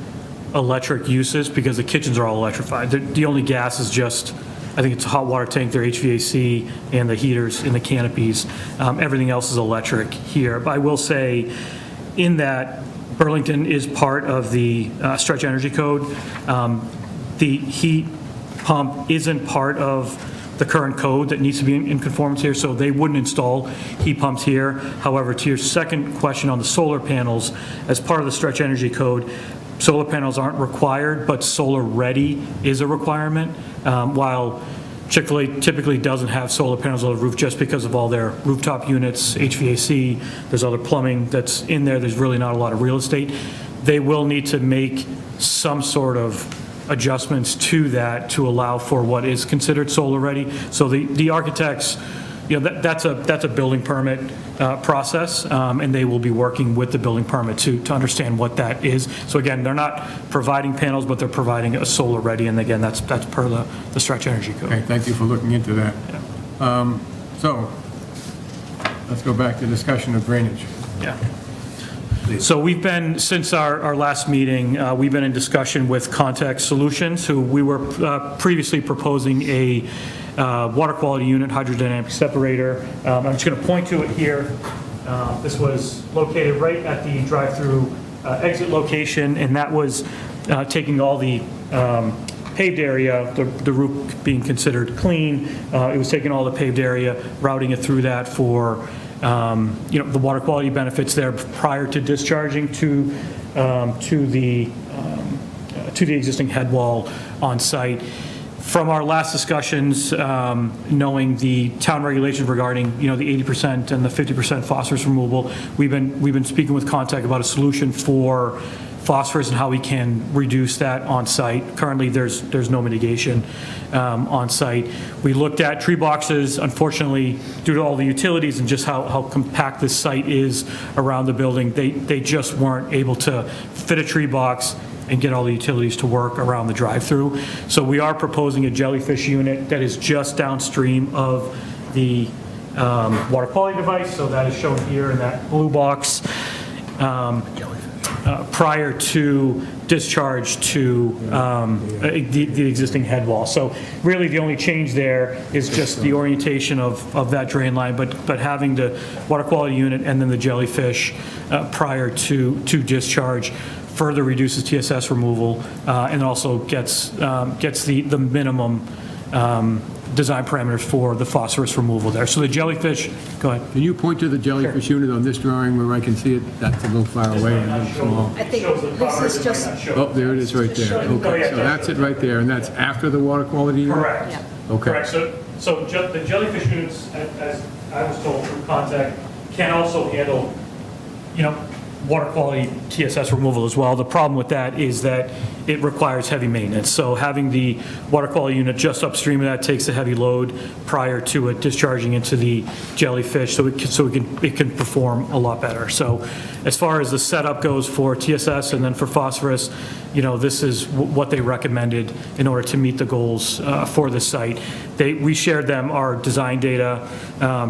electric uses because the kitchens are all electrified. The only gas is just, I think it's a hot water tank, their HVAC, and the heaters in the canopies. Everything else is electric here. But I will say, in that Burlington is part of the stretch energy code. The heat pump isn't part of the current code that needs to be in conformance here, so they wouldn't install heat pumps here. However, to your second question on the solar panels, as part of the stretch energy code, solar panels aren't required, but solar ready is a requirement. While Chick-fil-A typically doesn't have solar panels on the roof just because of all their rooftop units, HVAC, there's other plumbing that's in there, there's really not a lot of real estate. They will need to make some sort of adjustments to that to allow for what is considered solar ready. So the architects, that's a building permit process, and they will be working with the building permit to understand what that is. So again, they're not providing panels, but they're providing a solar ready, and again, that's per the stretch energy code. Okay, thank you for looking into that. Yeah. So let's go back to discussion of drainage. Yeah. So we've been, since our last meeting, we've been in discussion with Context Solutions, who we were previously proposing a water quality unit hydrodynamic separator. I'm just going to point to it here. This was located right at the drive-through exit location, and that was taking all the paved area, the roof being considered clean. It was taking all the paved area, routing it through that for the water quality benefits there prior to discharging to to the existing head wall on site. From our last discussions, knowing the town regulations regarding, the 80% and the 50% phosphorus removal, we've been speaking with Contact about a solution for phosphorus and how we can reduce that on site. Currently, there's no mitigation on site. We looked at tree boxes. Unfortunately, due to all the utilities and just how compact this site is around the building, they just weren't able to fit a tree box and get all the utilities to work around the drive-through. So we are proposing a jellyfish unit that is just downstream of the water quality device. So that is shown here in that blue box. Prior to discharge to the existing head wall. So really the only change there is just the orientation of that drain line, but having the water quality unit and then the jellyfish prior to discharge further reduces TSS removal and also gets the minimum design parameters for the phosphorus removal there. So the jellyfish, go ahead. Can you point to the jellyfish unit on this drawing where I can see it? That's a little far away and a little small. I think this is just, Oh, there it is right there. Okay, so that's it right there, and that's after the water quality unit? Correct. Yeah. Okay. Correct. So the jellyfish units, as I was told through Contact, can also handle, water quality TSS removal as well. The problem with that is that it requires heavy maintenance. So having the water quality unit just upstream of that takes a heavy load prior to it discharging into the jellyfish, so it can perform a lot better. So as far as the setup goes for TSS and then for phosphorus, this is what they recommended in order to meet the goals for the site. We shared them our design data,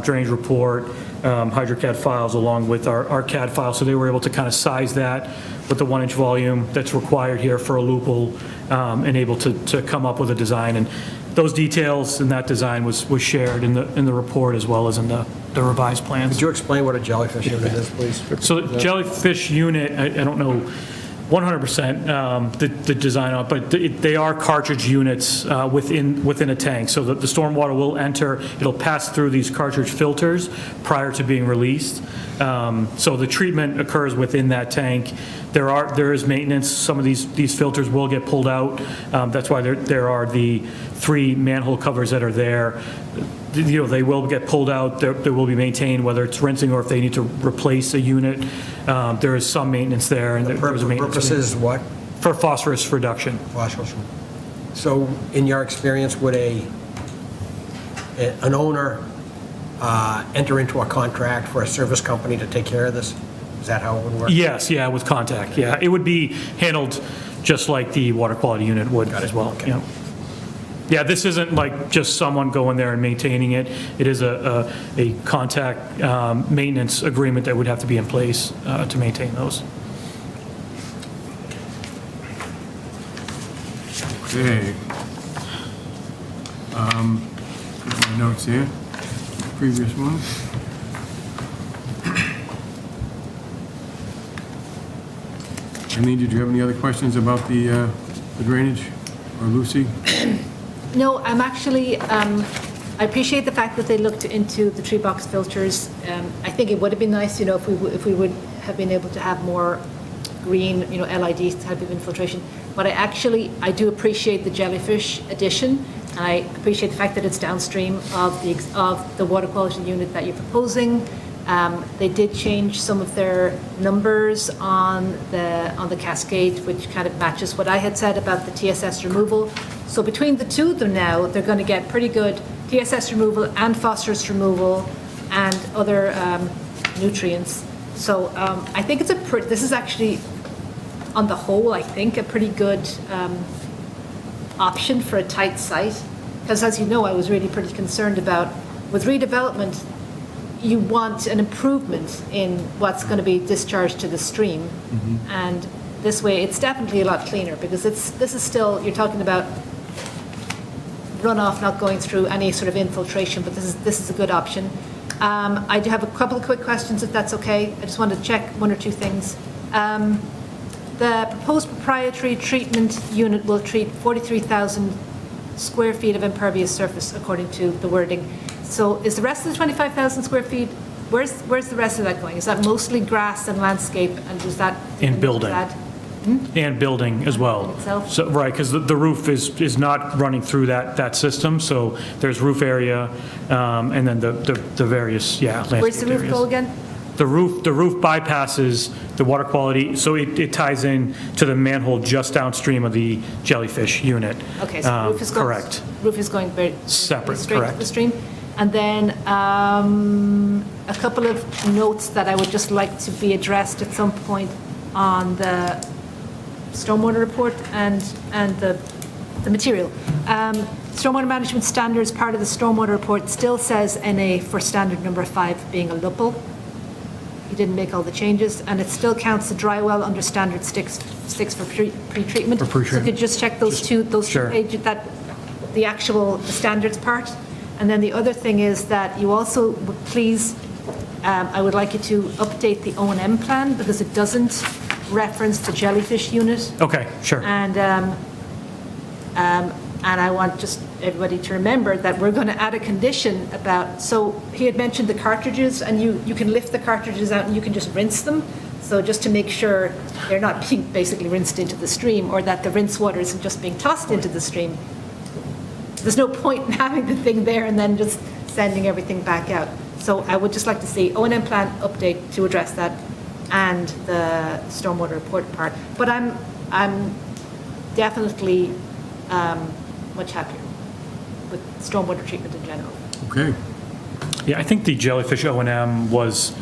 drainage report, HydroCAD files along with our CAD files, so they were able to kind of size that with the 1-inch volume that's required here for a loophole and able to come up with a design. And those details in that design was shared in the report as well as in the revised plans. Could you explain what a jellyfish unit is, please? So the jellyfish unit, I don't know 100% the design of it, but they are cartridge units within a tank. So that the stormwater will enter, it'll pass through these cartridge filters prior to being released. So the treatment occurs within that tank. There is maintenance. Some of these filters will get pulled out. That's why there are the 3 manhole covers that are there. They will get pulled out. They will be maintained, whether it's rinsing or if they need to replace a unit. There is some maintenance there. And there is maintenance. Purpose is what? For phosphorus reduction. Phosphorus. So in your experience, would an owner enter into a contract for a service company to take care of this? Is that how it would work? Yes, yeah, with Contact, yeah. It would be handled just like the water quality unit would as well. Okay. Yeah, this isn't like just someone going there and maintaining it. It is a Contact maintenance agreement that would have to be in place to maintain those. Okay. Put my notes here, previous one. Eileen, did you have any other questions about the drainage, or Lucy? no, I'm actually, I appreciate the fact that they looked into the tree box filters. I think it would have been nice, if we would have been able to have more green, LID type of infiltration. But I do appreciate the jellyfish addition. And I appreciate the fact that it's downstream of the water quality unit that you're proposing. They did change some of their numbers on the cascade, which kind of matches what I had said about the TSS removal. So between the two of them now, they're going to get pretty good TSS removal and phosphorus removal and other nutrients. So I think this is actually, on the whole, I think, a pretty good option for a tight site. Because as you know, I was really pretty concerned about, with redevelopment, you want an improvement in what's going to be discharged to the stream. Mm-hmm. And this way, it's definitely a lot cleaner, because this is still, you're talking about runoff not going through any sort of infiltration, but this is a good option. I do have a couple of quick questions, if that's okay. I just wanted to check one or two things. The proposed proprietary treatment unit will treat 43,000 square feet of impervious surface, according to the wording. So is the rest of the 25,000 square feet, where's the rest of that going? Is that mostly grass and landscape, and does that? In building. And building as well. Itself? So, right, because the roof is not running through that system, so there's roof area, and then the various, landscape Where's the roof areas. go again? The roof bypasses the water quality, so it ties in to the manhole just downstream of the jellyfish unit. Okay, so the roof is going... Correct. Roof is going very... Separate, straight to correct. the stream. And then a couple of notes that I would just like to be addressed at some point on the stormwater report and the material. Stormwater management standards, part of the stormwater report still says NA for standard number 5 being a LUPL. You didn't make all the changes, and it still counts the dry well under standard 6 for pre-treatment. For pre-treatment. So you could just check those two Sure. pages, the actual standards part. And then the other thing is that you also would please, I would like you to update the O&M plan because it doesn't reference the jellyfish unit. Okay, sure. And I want just everybody to remember that we're going to add a condition about, so he had mentioned the cartridges, and you can lift the cartridges out and you can just rinse them. So just to make sure they're not being basically rinsed into the stream, or that the rinse water isn't just being tossed into the stream. There's no point in having the thing there and then just sending everything back out. So I would just like to see O&M plan update to address that and the stormwater report part. But I'm definitely much happier with stormwater treatment in general. Okay. Yeah, I think the jellyfish O&M was,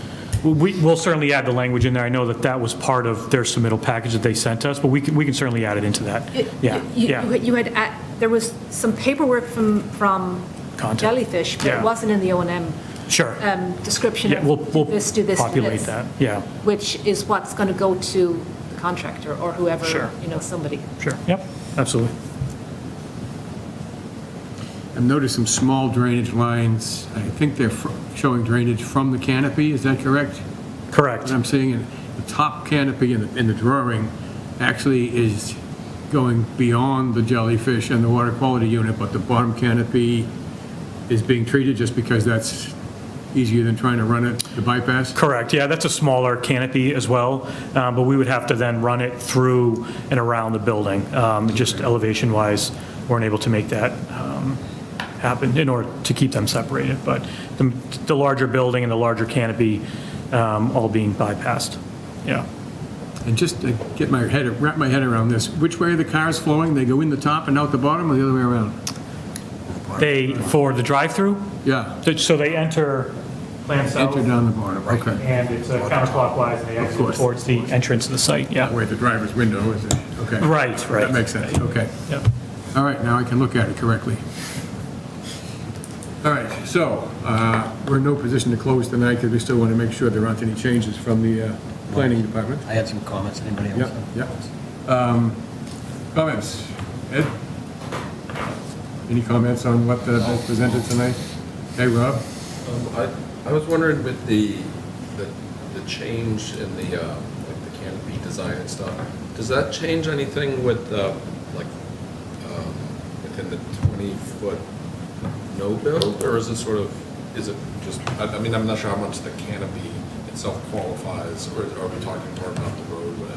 we'll certainly add the language in there. I know that was part of their submittal package that they sent us, but we can certainly add it into that. You had, there was some paperwork from Content. Jellyfish, but Yeah. it wasn't in the O&M Sure. description Yeah, of we'll do this, do populate this, that, yeah. which is what's going to go to the contractor or whoever, Sure. somebody. Sure, yep, absolutely. I've noticed some small drainage lines. I think they're showing drainage from the canopy, is that correct? Correct. What I'm seeing in the top canopy in the drawing actually is going beyond the jellyfish and the water quality unit, but the bottom canopy is being treated just because that's easier than trying to run it, the bypass? Correct, yeah, that's a smaller canopy as well, but we would have to then run it through and around the building. Just elevation-wise, weren't able to make that happen in order to keep them separated. But the larger building and the larger canopy all being bypassed, yeah. And just to get wrap my head around this, which way are the cars flowing? They go in the top and out the bottom, or the other way around? For the drive-through? Yeah, So they enter Plan South. enter down the bottom, okay. And it's counterclockwise, and they exit course. towards the entrance of the site, yeah. Where the driver's window is, okay. Right. That makes sense, okay. Yep. All right, now I can look at it correctly. All right, so we're in no position to close tonight because we still want to make sure there aren't any changes from the planning department. I had some comments. Anybody else? Yep, yep. Comments? Ed? Any comments on what was presented tonight? Hey, Rob? I was wondering with the change in the, like the canopy design and stuff, does that change anything with, within the 20-foot no build, or is it is it just, I mean, I'm not sure how much the canopy itself qualifies, or are we talking more about the roadway?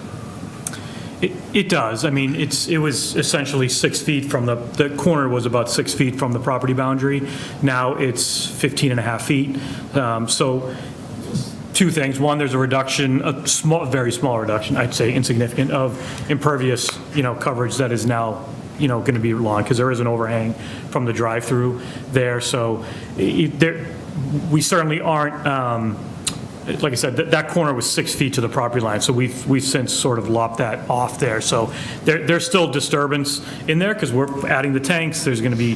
It does. I mean, it was essentially 6 feet from the corner was about 6 feet from the property boundary. Now it's 15 and a half feet. So two things. One, there's a reduction, very small reduction, I'd say insignificant, of impervious, coverage that is now, going to be lawn, because there is an overhang from the drive-through there. So we certainly aren't, like I said, that corner was 6 feet to the property line, so we've since sort of lopped that off there. So there's still disturbance in there because we're adding the tanks. There's going to be,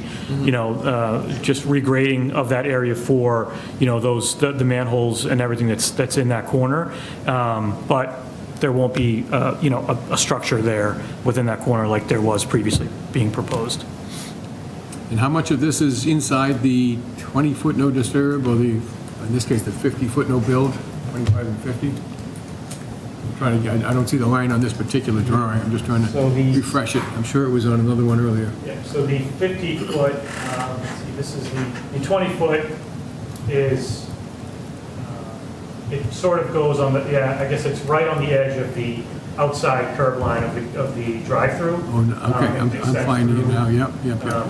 just regrading of that area for, the manholes and everything that's in that corner. But there won't be, a structure there within that corner like there was previously being proposed. And how much of this is inside the 20-foot no disturb, or in this case, the 50-foot no build, 25 and 50? I'm trying to, I don't see the line on this particular drawing. I'm just trying to refresh it. I'm sure it was on another one earlier. Yeah, so the 50-foot, let's see, this is the 20-foot is It sort of goes on the, yeah, I guess it's right on the edge of the outside curb line of the drive-through. Oh, no, okay, I'm finding it now, yep.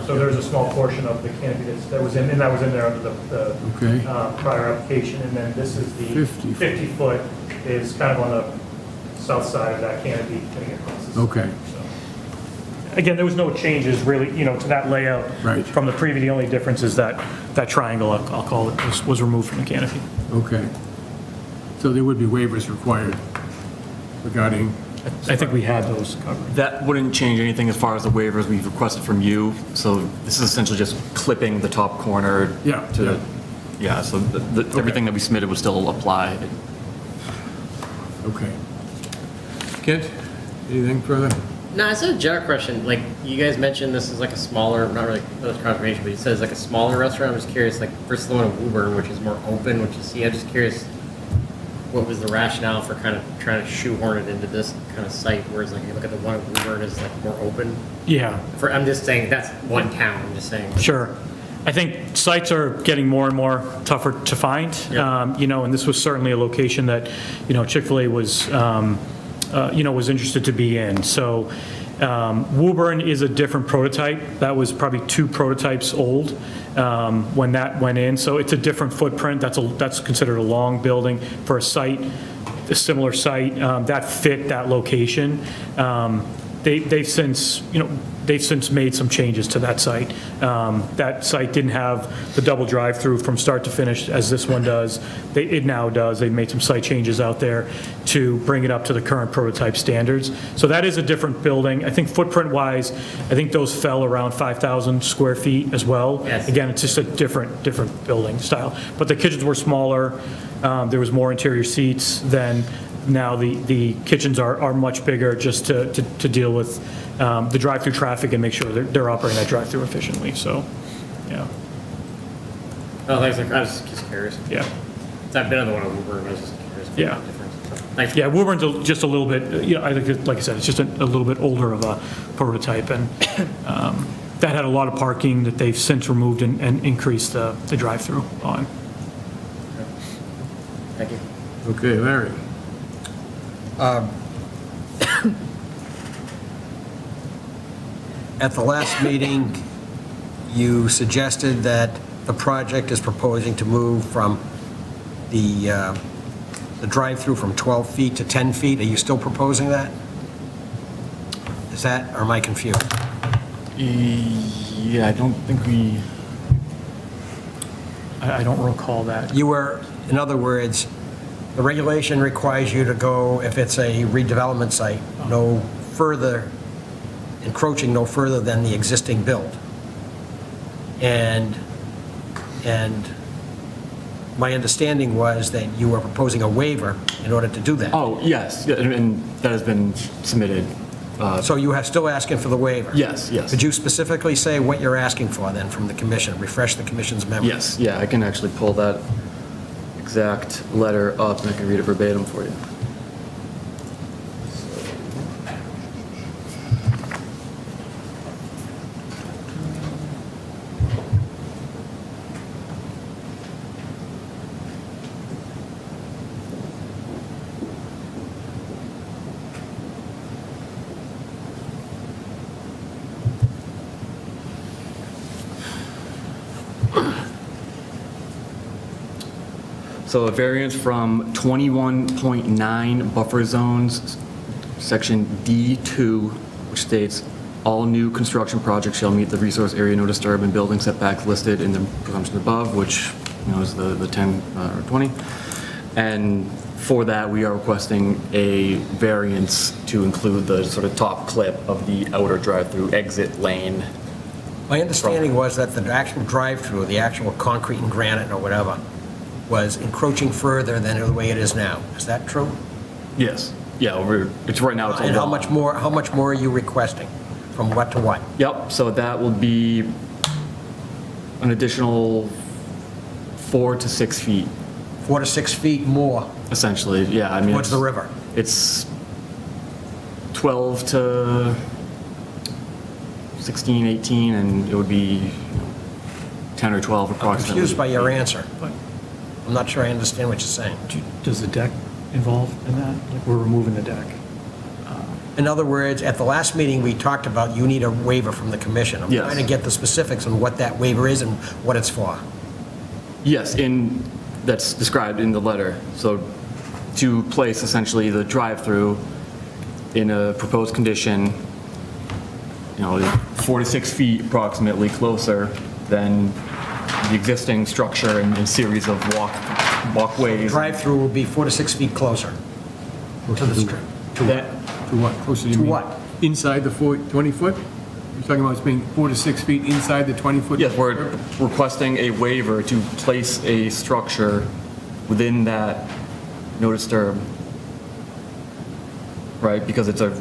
So there's a small portion of the canopy that was in there under the Okay. prior application, and then this is the 50. 50-foot is kind of on the south side of that canopy coming across. the Okay. So, again, there was no changes really, to that layout. Right. From the previous, the only difference is that triangle, I'll call it, was removed from the canopy. Okay. So there would be waivers required regarding, I think we had those covered. That wouldn't change anything as far as the waivers we've requested from you. So this is essentially just clipping the top corner. Yeah, To, yeah, so everything that we submitted would still apply. okay. Kent, anything further? No, it's a general question. Like, you guys mentioned this is like a smaller, not really confirmation, but you said it's like a smaller restaurant. I'm just curious, like, versus the one in Woburn, which is more open, which you see. I'm just curious, what was the rationale for kind of trying to shoehorn it into this kind of site, whereas like, you look at the one in Woburn is like more open? Yeah. I'm just saying, that's one town, I'm just saying. Sure. I think sites are getting more and more tougher to find, and this was certainly a location that, Chick-fil-A was, was interested to be in. So Woburn is a different prototype. That was probably 2 prototypes old when that went in. So it's a different footprint. That's considered a long building for a site, a similar site that fit that location. They've since made some changes to that site. That site didn't have the double drive-through from start to finish as this one does. It now does. They've made some site changes out there to bring it up to the current prototype standards. So that is a different building. I think footprint-wise, I think those fell around 5,000 square feet as well. Yes. Again, it's just a different building style. But the kitchens were smaller. There was more interior seats than. Now the kitchens are much bigger just to deal with the drive-through traffic and make sure they're operating that drive-through efficiently, so, yeah. Oh, thanks. I was just curious. Yeah. I've been on the one in Woburn, I was just curious. about Yeah. the difference. So, thanks. Yeah, Woburns just a little bit, I think, like I said, it's just a little bit older of a prototype, and that had a lot of parking that they've since removed and increased the drive-through on. Thank you. Okay, Larry. At the last meeting, you suggested that the project is proposing to move from the drive-through from 12 feet to 10 feet. Are you still proposing that? Is that, or am I confused? Yeah, I don't think we, I don't recall that. You were, in other words, the regulation requires you to go, if it's a redevelopment site, no further, encroaching no further than the existing build. And my understanding was that you were proposing a waiver in order to do that. oh, yes, yeah, and that has been submitted. So you are still asking for the waiver? Yes, yes. Could you specifically say what you're asking for then from the commission? Refresh the commission's memory. Yes, yeah, I can actually pull that exact letter up and I can read it verbatim for you. So a variance from 21.9 buffer zones, section D2, which states, all new construction projects shall meet the resource area no disturb and building setbacks listed in the presumption above, which, is the 10 or 20. And for that, we are requesting a variance to include the sort of top clip of the outer drive-through exit lane. My understanding was that the actual drive-through, the actual concrete and granite or whatever, was encroaching further than the way it is now. Is that true? Yes. Yeah, it's right now, it's a And how wall. much more are you requesting? From what to what? Yep, so that will be an additional 4 to 6 feet, 4 to 6 feet more essentially, yeah, I mean. towards the river. It's 12 to 16, 18, and it would be 10 or 12 I'm approximately. confused by your answer. I'm I'm not sure I understand what you're saying. Does the deck involve in that? Like, we're removing the deck? In other words, at the last meeting, we talked about you need a waiver from the commission. I'm Yes. trying to get the specifics on what that waiver is and what it's for. Yes, that's described in the letter. So to place essentially the drive-through in a proposed condition, 4 to 6 feet approximately closer than the existing structure and series of walkways. Drive-through will be 4 to 6 feet closer to the strip. To what? Closer, you To mean? what? Inside the 20-foot? You're talking about it's being 4 to 6 feet inside the 20-foot? Yes, we're requesting a waiver to place a structure within that no disturb, right? Because it's a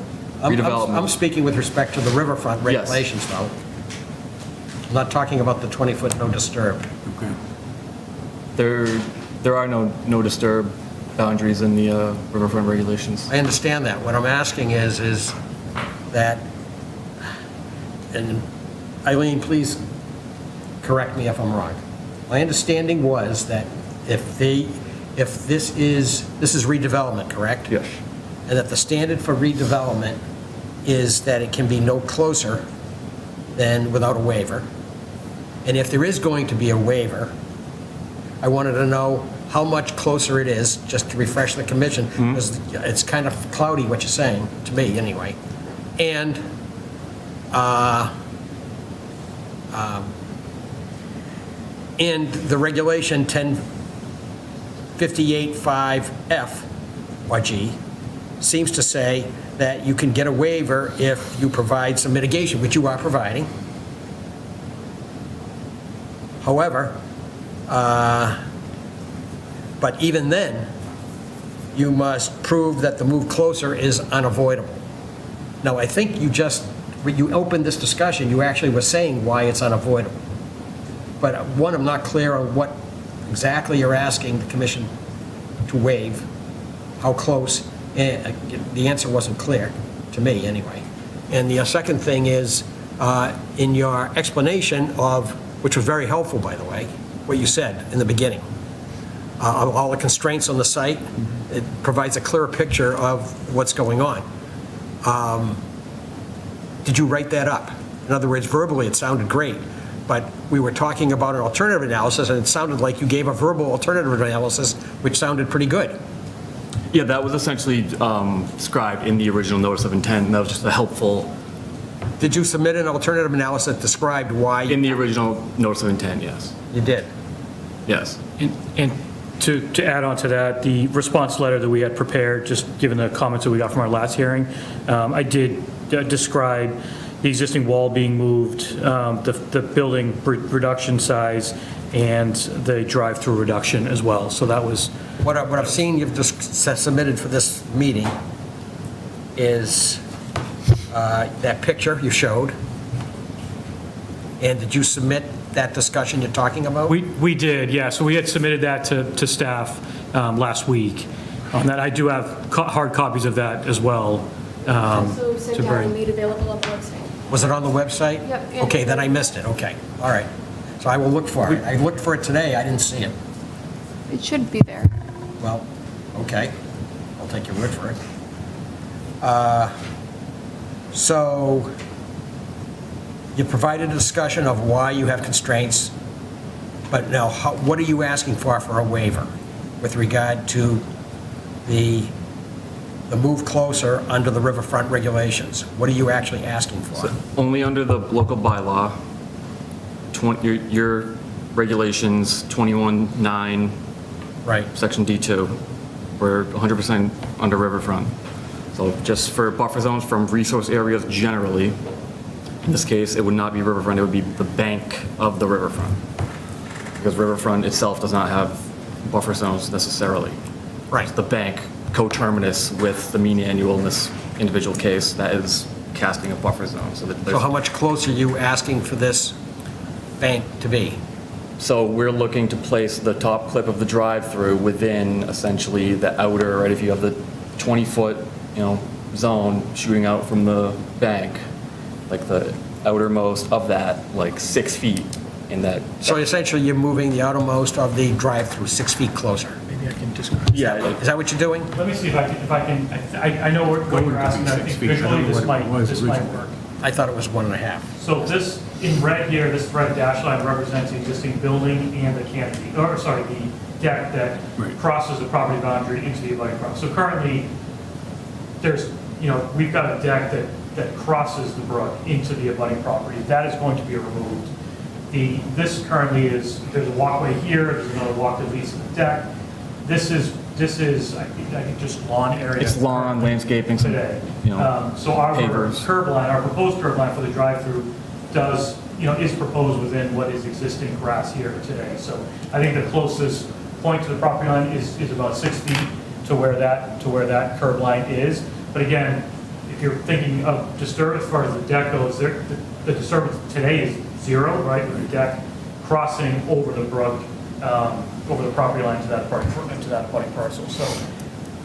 I'm redevelopment. speaking with respect to the riverfront Yes. regulations, though. I'm not talking about the 20-foot no disturb. Okay. There are no disturb boundaries in the riverfront regulations. I understand that. What I'm asking is that, and Eileen, please correct me if I'm wrong. My understanding was that if this is redevelopment, correct? Yes. And that the standard for redevelopment is that it can be no closer than without a waiver. And if there is going to be a waiver, I wanted to know how much closer it is, just to refresh the commission, because it's kind of cloudy what you're saying, to me anyway. And the regulation 1058.5F or G seems to say that you can get a waiver if you provide some mitigation, which you are providing. However, but even then, you must prove that the move closer is unavoidable. Now, I think when you opened this discussion, you actually were saying why it's unavoidable. But one, I'm not clear on what exactly you're asking the commission to waive, how close. The answer wasn't clear, to me anyway. And the second thing is, in your explanation of, which was very helpful, by the way, what you said in the beginning, all the constraints on the site, it provides a clearer picture of what's going on. Did you write that up? In other words, verbally, it sounded great, but we were talking about an alternative analysis, and it sounded like you gave a verbal alternative analysis, which sounded pretty good. Yeah, that was essentially described in the original notice of intent, and that was just a helpful. Did you submit an alternative analysis that described why? In the original notice of intent, yes. You did. Yes. And to add on to that, the response letter that we had prepared, just given the comments that we got from our last hearing, I did describe the existing wall being moved, the building reduction size, and the drive-through reduction as well. So that was... What I've seen you've just submitted for this meeting is that picture you showed. And did you submit that discussion you're talking about? We did, yeah. So we had submitted that to staff last week. On that, I do have hard copies of that as well. So sent to out bring. and made available on the website. Was it on the website? Yep, and- Okay, then I missed it, okay, all right. So I will look for it. I looked for it today, I didn't see it. It should be there. Well, okay, I'll take your word for it. So you provided a discussion of why you have constraints, but now, what are you asking for a waiver with regard to the move closer under the riverfront regulations? What are you actually asking for? Only under the local bylaw, your regulations 21-9, Right. section D2, we're 100% under riverfront. So just for buffer zones from resource areas generally, in this case, it would not be riverfront, it would be the bank of the riverfront. Because riverfront itself does not have buffer zones necessarily. Right. It's the bank coterminous with the mean annual in this individual case that is casting a buffer zone. So So how much closer are you asking for this bank to be? So we're looking to place the top clip of the drive-through within essentially the outer, right, if you have the 20-foot, zone shooting out from the bank, like the outermost of that, like 6 feet in that. So essentially, you're moving the outermost of the drive-through 6 feet closer. Maybe I can describe. Yeah, Is that what you're doing? Let me see if I can, I know what you're asking, I think 6 feet. I don't visually know this what it might, was this might originally. work. I thought it was 1.5. So this, in red here, this red dash line represents the existing building and the canopy, or sorry, the deck that Right. crosses the property boundary into the abutting property. So currently, there's, we've got a deck that crosses the brook into the abutting property. That is going to be removed. This currently is, there's a walkway here, there's another walk that leads to the deck. This is, I think just lawn area. It's lawn, landscaping, some, Today. you So our pavers. curb line, our proposed curb line for the drive-through does, is proposed within what is existing grass here today. So I think the closest point to the property line is about 6 feet to where that curb line is. But again, if you're thinking of disturbance as far as the deck goes, the disturbance today is 0, right? With the deck crossing over the brook, over the property line to that abutting parcel. So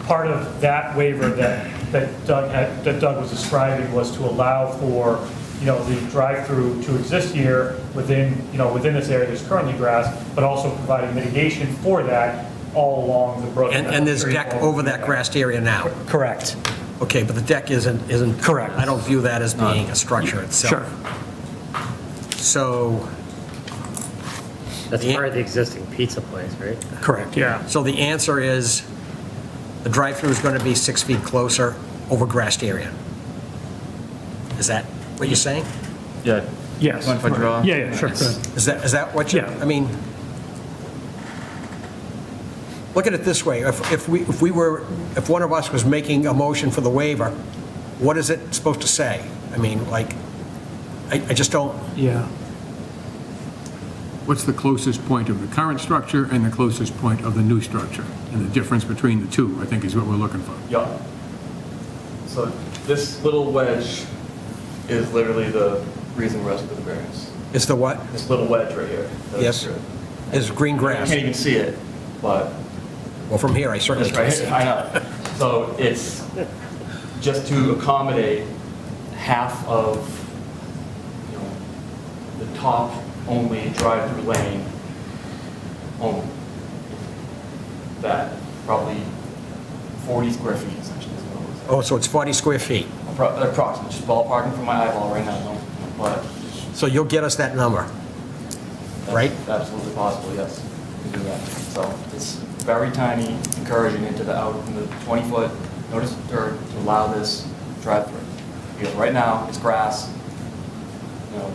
part of that waiver that Doug was describing was to allow for, the drive-through to exist here within this area. There's currently grass, but also providing mitigation for that all along the brook. And there's deck over that grassed area now? Correct. Okay, but the deck isn't... Correct. I don't view that as being a structure itself. Sure. So, That's part of the existing pizza place, right? Correct, yeah. so the answer is, the drive-through is going to be 6 feet closer over grassed area. Is that what you're saying? Yeah. Yes. Mind if I draw? Yeah, sure. Go ahead. Is that what you... Yeah. I mean, look at it this way. If one of us was making a motion for the waiver, what is it supposed to say? I mean, like, I just don't... Yeah. What's the closest point of the current structure and the closest point of the new structure? And the difference between the two, I think, is what we're looking for. Yeah. So this little wedge is literally the reason we're asking for the variance. Is the what? This little wedge right here. Yes. Is green You grass. can't even see it, but Well, from here, I certainly it's can't right see here. it. I know. So it's just to accommodate half of, the top only drive-through lane only. That probably 40 square feet essentially. is what it was. Oh, so it's 40 square feet. Approximately, just ballparking from my eyeball right now, but So you'll get us that number, that's right? absolutely possible, yes, we can do that. So it's very tiny, encouraging into the 20-foot notice of dirt to allow this drive-through. Because right now, it's grass,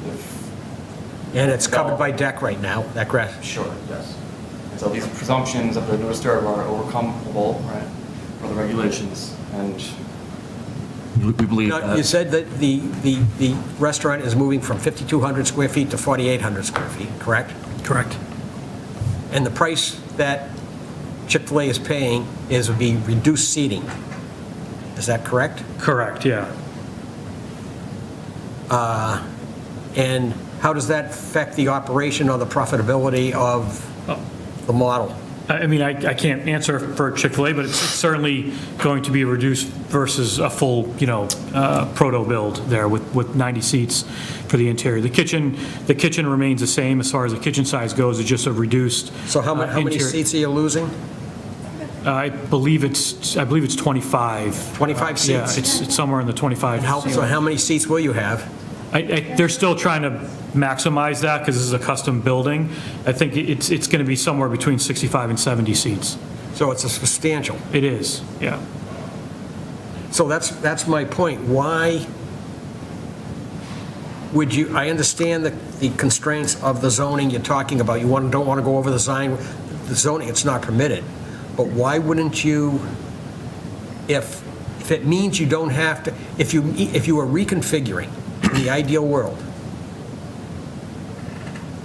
if, And it's covered by deck right now, that grass. sure, yes. And so these presumptions of the notice of dirt are overcomable, right, for the regulations, and we believe Now, that. you said that the restaurant is moving from 5,200 square feet to 4,800 square feet, correct? Correct. And the price that Chick-fil-A is paying would be reduced seating. Is that correct? Correct, yeah. And how does that affect the operation or the profitability of the model? I mean, I can't answer for Chick-fil-A, but it's certainly going to be reduced versus a full, proto build there with 90 seats for the interior. The kitchen remains the same as far as the kitchen size goes, it's just a reduced. So how many interior. seats are you losing? I believe it's 25. 25 Yeah, seats? it's somewhere in the 25. So how many seats will you have? They're still trying to maximize that because this is a custom building. I think it's going to be somewhere between 65 and 70 seats. So it's a substantial. It is, yeah. So that's my point. Why would you, I understand the constraints of the zoning you're talking about. You don't want to go over the zoning, it's not permitted. But why wouldn't you, if it means you don't have to, if you were reconfiguring in the ideal world,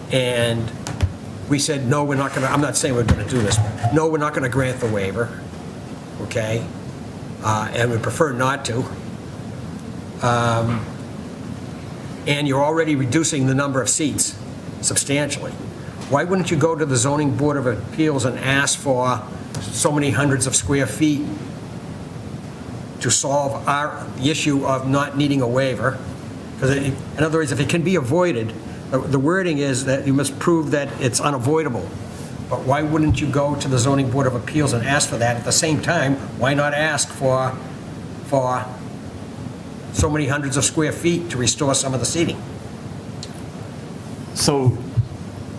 and we said, no, we're not going to, I'm not saying we're going to do this, no, we're not going to grant the waiver, okay? And we prefer not to. And you're already reducing the number of seats substantially. Why wouldn't you go to the zoning board of appeals and ask for so many hundreds of square feet to solve the issue of not needing a waiver? Because in other words, if it can be avoided, The wording is that you must prove that it's unavoidable. But why wouldn't you go to the zoning board of appeals and ask for that? At the same time, why not ask for so many hundreds of square feet to restore some of the seating? So,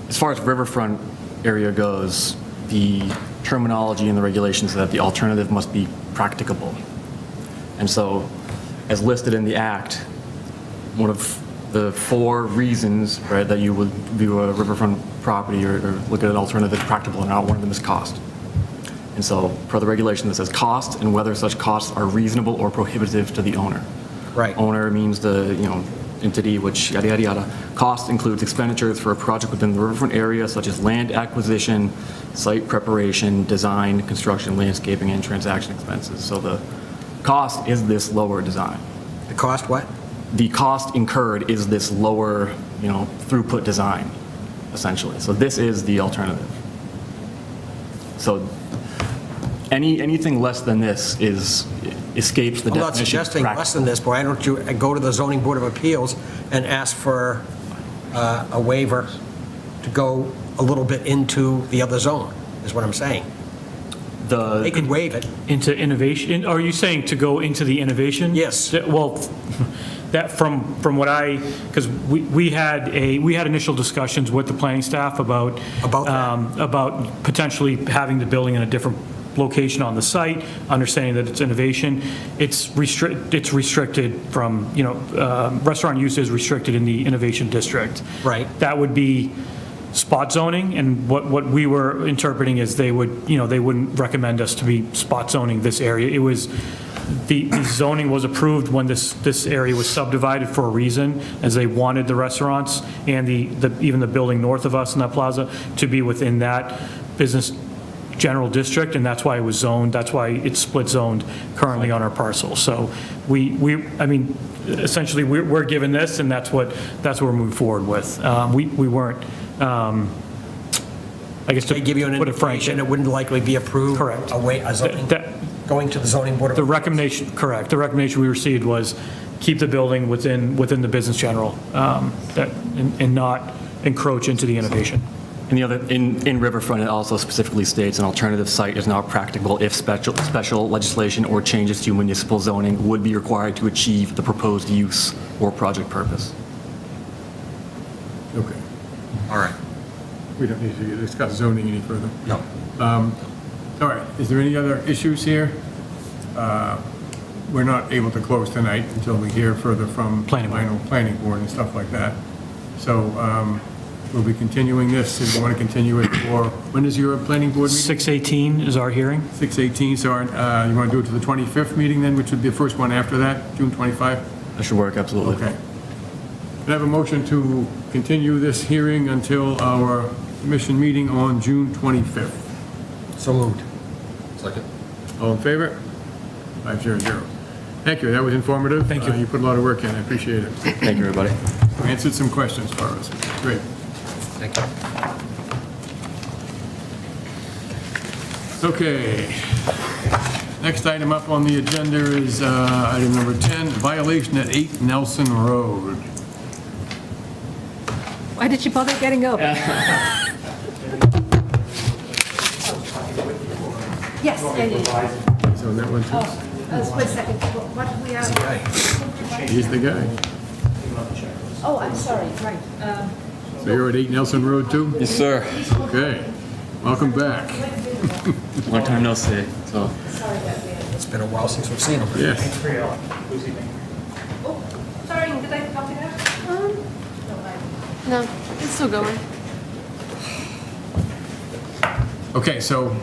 as far as riverfront area goes, the terminology and the regulations that the alternative must be practicable. And so, as listed in the Act, one of the 4 reasons, right, that you would view a riverfront property or look at an alternative practical or not, one of them is cost. And so, per the regulation that says cost and whether such costs are reasonable or prohibitive to the owner. Right. Owner means the, entity, which yada, yada, yada. Cost includes expenditures for a project within the riverfront area, such as land acquisition, site preparation, design, construction, landscaping, and transaction expenses. So the cost is this lower design. The cost what? The cost incurred is this lower, throughput design, essentially. So this is the alternative. So anything less than this escapes the I'm not definition. suggesting less than this, but why don't you go to the zoning board of appeals and ask for a waiver to go a little bit into the other zone, is what I'm saying. They could waive it. Into innovation, are you saying to go into the innovation? Yes. Well, that from what because we had initial discussions with the planning staff about potentially having the building in a different location on the site, understanding that it's innovation. It's restricted from, restaurant use is restricted in the innovation district. Right. That would be spot zoning, and what we were interpreting is they wouldn't recommend us to be spot zoning this area. It was, the zoning was approved when this area was subdivided for a reason, as they wanted the restaurants and even the building north of us in that plaza to be within that business general district, and that's why it was zoned, that's why it's split zoned currently on our parcel. So essentially we're given this, and that's what we're moving forward with. We weren't, I guess to They give you an put it frank. indication, it wouldn't likely be approved. Correct. Going to the zoning board of The appeals. recommendation, correct, the recommendation we received was keep the building within the business general, and not encroach into the innovation. And in Riverfront, it also specifically states an alternative site is not practicable if special legislation or changes to municipal zoning would be required to achieve the proposed use or project purpose. Okay. All right. We don't need to discuss zoning any further. No. All right, is there any other issues here? We're not able to close tonight until we hear further from planning board and stuff like that. So we'll be continuing this, if you want to continue it for, when is your planning board meeting? 6/18 is our hearing. 6/18, so you want to do it to the 25th meeting then, which would be the first one after that, June 25? That should work, absolutely. Okay. Can I have a motion to continue this hearing until our commission meeting on June 25th? So moved. Second. All in favor? 500. Thank you, that was informative. Thank you. You put a lot of work in, I appreciate it. Thank you, everybody. Answered some questions for us. Great. Thank you. Okay. Next item up on the agenda is item number 10, violation at 8 Nelson Road. Why did you bother getting up? Yes, yeah. So that one too? Wait a second, what do we have? He's the guy. Oh, I'm sorry, right. So you're at 8 Nelson Road too? Yes, sir. Okay. Welcome back. Long time no see. So. It's been a while since we've seen them. Yes. Oh, sorry, did I copy that? No, it's still going. Okay, so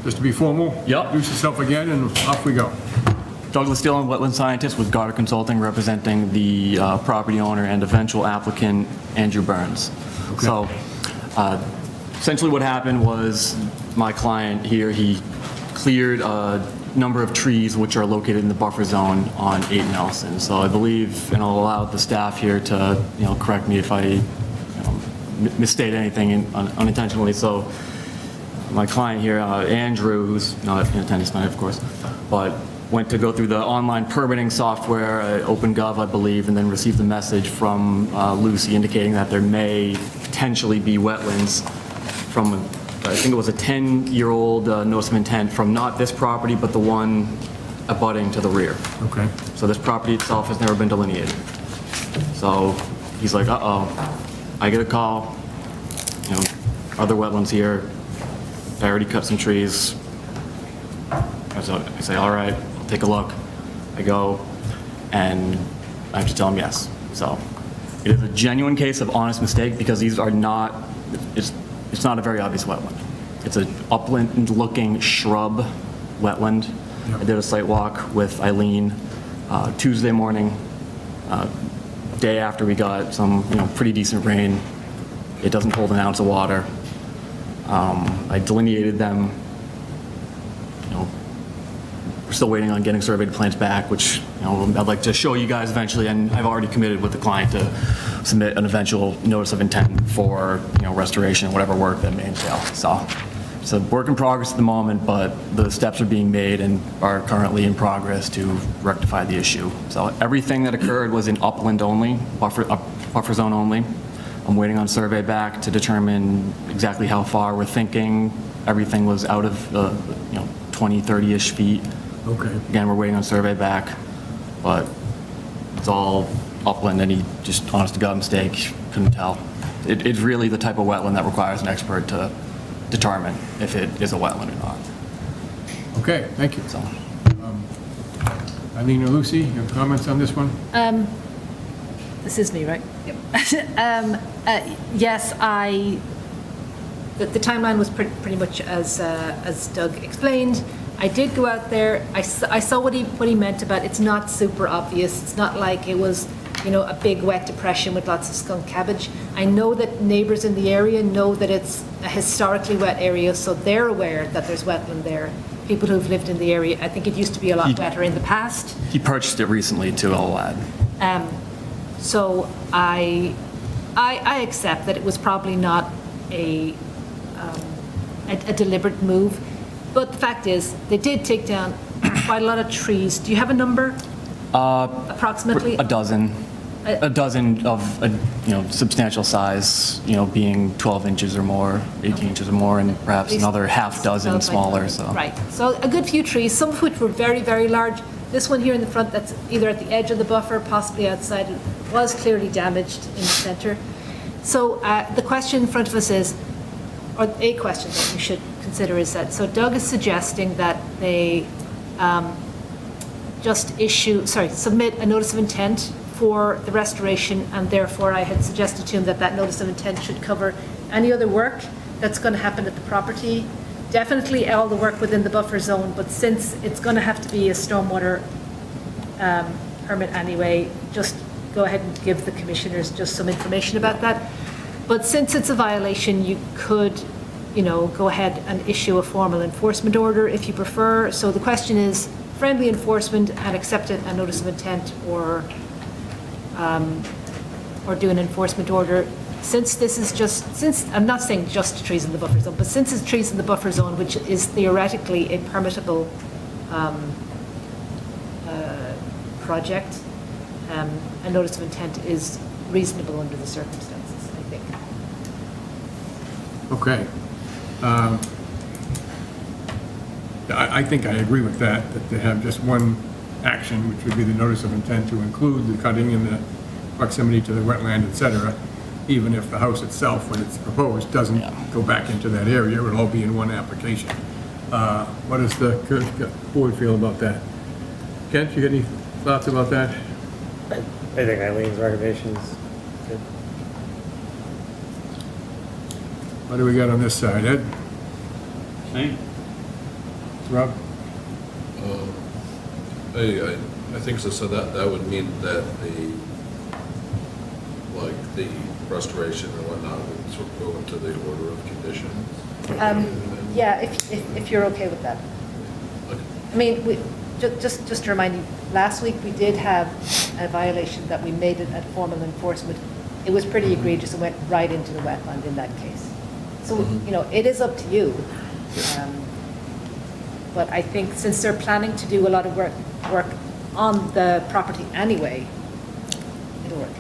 just to be formal. Yep. Introduce yourself again and off we go. Douglas Dillon, wetland scientist with Goddard Consulting, representing the property owner and eventual applicant, Andrew Burns. Okay. So essentially what happened was my client here, he cleared a number of trees which are located in the buffer zone on 8 Nelson. So I believe, and I'll allow the staff here to correct me if I misstate anything unintentionally. So my client here, Andrew, who's not in attendance tonight, of course, but went to go through the online permitting software, OpenGov, I believe, and then received a message from Lucy indicating that there may potentially be wetlands from, I think it was a 10-year-old notice of intent from not this property, but the one abutting to the rear. Okay. So this property itself has never been delineated. So he's like, uh-oh, I get a call, you know, are there wetlands here? I already cut some trees. I say, all right, I'll take a look. I go, and I have to tell him yes. So it is a genuine case of honest mistake because these are not, it's not a very obvious wetland. It's an upland-looking shrub wetland. Yep. I did a site walk with Eileen Tuesday morning, day after we got some, pretty decent rain. It doesn't hold an ounce of water. I delineated them. We're still waiting on getting surveyed plans back, which I'd like to show you guys eventually, and I've already committed with the client to submit an eventual notice of intent for restoration, whatever work that may entail. So it's a work in progress at the moment, but the steps are being made and are currently in progress to rectify the issue. So everything that occurred was in upland only, buffer zone only. I'm waiting on survey back to determine exactly how far we're thinking. Everything was out of 20, 30-ish feet. Okay. Again, we're waiting on survey back, but it's all upland, and he just, honest to God mistake, couldn't tell. It's really the type of wetland that requires an expert to determine if it is a wetland or not. Okay, thank you. So, Eileen or Lucy, you have comments on this one? This is me, right? Yep. Yes, the timeline was pretty much as Doug explained. I did go out there. I saw what he meant about it's not super obvious. It's not like it was, a big wet depression with lots of skunk cabbage. I know that neighbors in the area know that it's a historically wet area, so they're aware that there's wetland there. People who've lived in the area, I think it used to be a lot wetter in the past. he purchased it recently too, I'll add. So I accept that it was probably not a deliberate move, but the fact is they did take down quite a lot of trees. Do you have a number? Approximately? A dozen. A dozen of substantial size, being 12 inches or more, 18 inches or more, and perhaps another half dozen smaller. So right. So a good few trees, some of which were very, very large. This one here in the front, that's either at the edge of the buffer, possibly outside, was clearly damaged in the center. So the question in front of us is, or a question that we should consider is that, so Doug is suggesting that they submit a notice of intent for the restoration, and therefore I had suggested to him that that notice of intent should cover any other work that's going to happen at the property, definitely all the work within the buffer zone, but since it's going to have to be a stormwater permit anyway, just go ahead and give the commissioners just some information about that. But since it's a violation, you could, go ahead and issue a formal enforcement order if you prefer. So the question is friendly enforcement and accept a notice of intent, or do an enforcement order. Since this is I'm not saying just trees in the buffer zone, but since it's trees in the buffer zone, which is theoretically a permittable project, a notice of intent is reasonable under the circumstances, I think. Okay. I think I agree with that they have just one action, which would be the notice of intent to include the cutting in the proximity to the wetland, et cetera, even if the house itself, when it's proposed, doesn't go back into that area. It would all be in one application. What does the board feel about that? Kent, you got any thoughts about that? I think Eileen's recommendation is good. What do we got on this side, Ed? Same. Rob? I think so that would mean that the restoration and whatnot would sort of go into the order of conditions. Yeah, if you're okay with that. Okay. I mean, just to remind you, last week we did have a violation that we made it at formal enforcement. It was pretty egregious and went right into the wetland in that case. So, it is up to you. But I think since they're planning to do a lot of work on the property anyway, it'll work.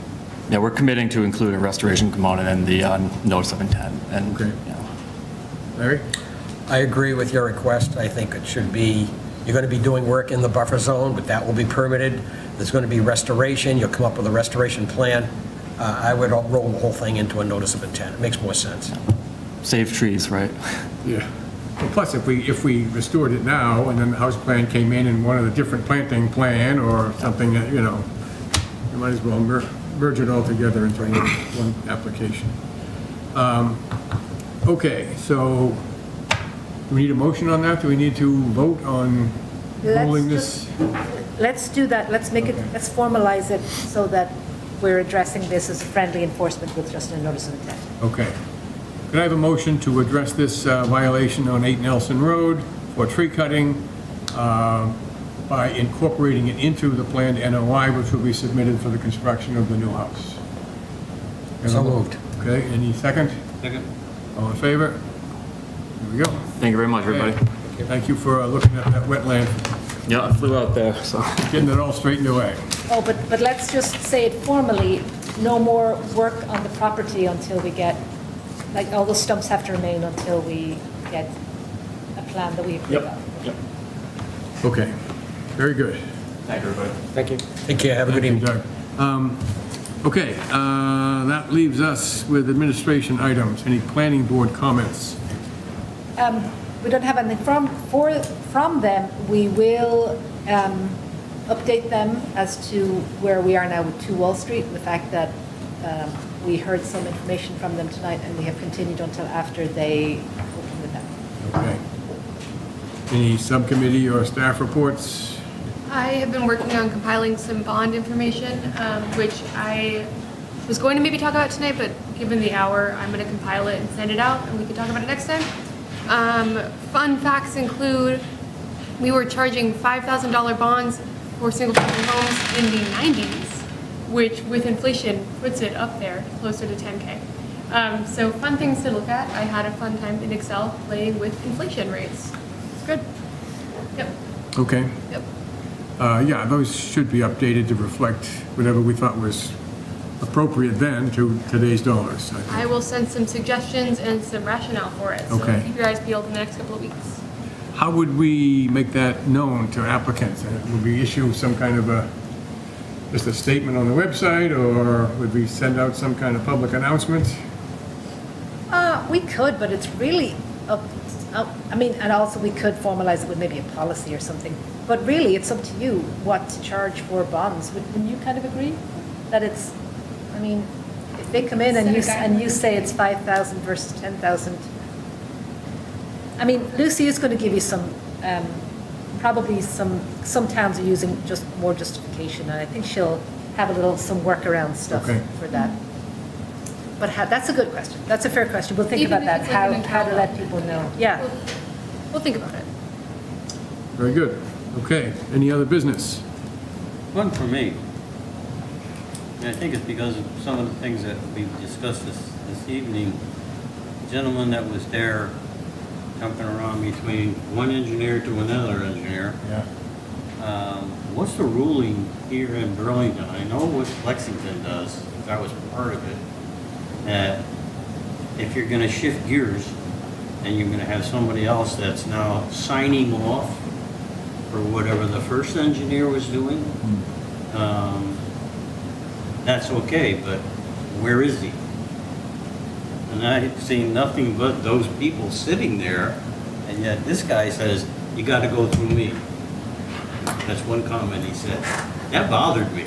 Yeah, we're committing to include a restoration component in the notice of intent, and, Okay. you know, Larry? I agree with your request. I think it should be, you're going to be doing work in the buffer zone, but that will be permitted. There's going to be restoration, you'll come up with a restoration plan. I would roll the whole thing into a notice of intent. It makes more sense. save trees, right? Yeah. Well, plus, if we restored it now, and then the house plan came in and wanted a different planting plan or something, that, you know, you might as well merge it all together into one application. Okay, so, do we need a motion on that? Do we need to vote on rolling this? Let's do that, let's formalize it so that we're addressing this as a friendly enforcement with just a notice of intent. Okay. Could I have a motion to address this violation on 8 Nelson Road for tree cutting by incorporating it into the planned NOI, which will be submitted for the construction of the new house? So moved. Okay, any second? Second. All in favor? Here we go. Thank you very much, everybody. Okay. Thank you for looking at that wetland, Yeah, I flew out there, so. getting it all straightened away. Oh, but let's just say it formally, no more work on the property until we get, like, all the stumps have to remain until we get a plan that we agree on. Yep. Okay, very good. Thank you, everybody. Thank you. Take care, have a good Thank you, evening. Doug. Okay, that leaves us with administration items. Any planning board comments? We don't have anything from them. We will update them as to where we are now with 2 Wall Street, and the fact that we heard some information from them tonight, and we have continued until after they open with them. Okay. Any subcommittee or staff reports? I have been working on compiling some bond information, which I was going to maybe talk about tonight, but given the hour, I'm going to compile it and send it out, and we can talk about it next time. Fun facts include, we were charging $5,000 bonds for single-family homes in the 90s, which with inflation puts it up there closer to 10K. So fun things to look at. I had a fun time in Excel playing with inflation rates. It's good. Yep, Okay. yep. Yeah, those should be updated to reflect whatever we thought was appropriate then to today's dollars. I think. I will send some suggestions and some rationale for it. So Okay. keep your eyes peeled in the next couple of weeks. How would we make that known to applicants? Would we issue some kind of just a statement on the website, or would we send out some kind of public announcement? We could, but it's really I mean, and also we could formalize it with maybe a policy or something. But really, it's up to you what to charge for bonds. Wouldn't you kind of agree that it's, I mean, if they come in and you say it's 5,000 versus 10,000, I mean, Lucy is going to give you some, probably some towns are using just more justification, and I think she'll have some workaround stuff Okay. for that. But that's a good question. That's a fair question. We'll think Even about if that, it's like an how to internal let people know. Yeah. We'll think about it. Very good. Okay, any other business? One for me. And I think it's because of some of the things that we've discussed this evening. The gentleman that was there jumping around between one engineer to another engineer. Yeah. What's the ruling here in Burlington? I know what Lexington does, because I was part of it, that if you're gonna shift gears and you're gonna have somebody else that's now signing off for whatever the first engineer was doing, that's okay, but where is he? And I've seen nothing but those people sitting there, and yet this guy says, you gotta go through me. That's one comment he said. That bothered me.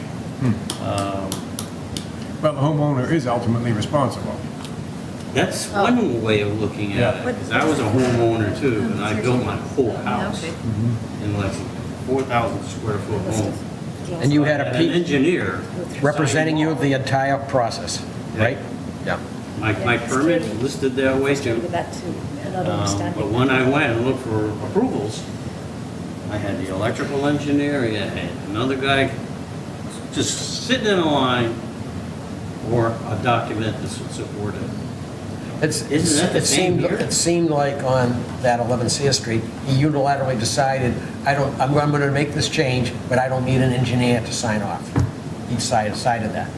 Well, the homeowner is ultimately responsible. That's one way of looking at it, because I was a homeowner too, and I built my whole house Okay. in Lexington, 4,000 square foot home. And you had An a engineer. representing you signed the entire process, right? Yeah. My permit listed that way too. With that too, not But understanding. when I went and looked for approvals, I had the electrical engineer, I had another guy just sitting in a line for a document to support it. Isn't that the same here? It seemed like on that 11 Sear Street, he unilaterally decided, I'm going to make this change, but I don't need an engineer to sign off. He decided that.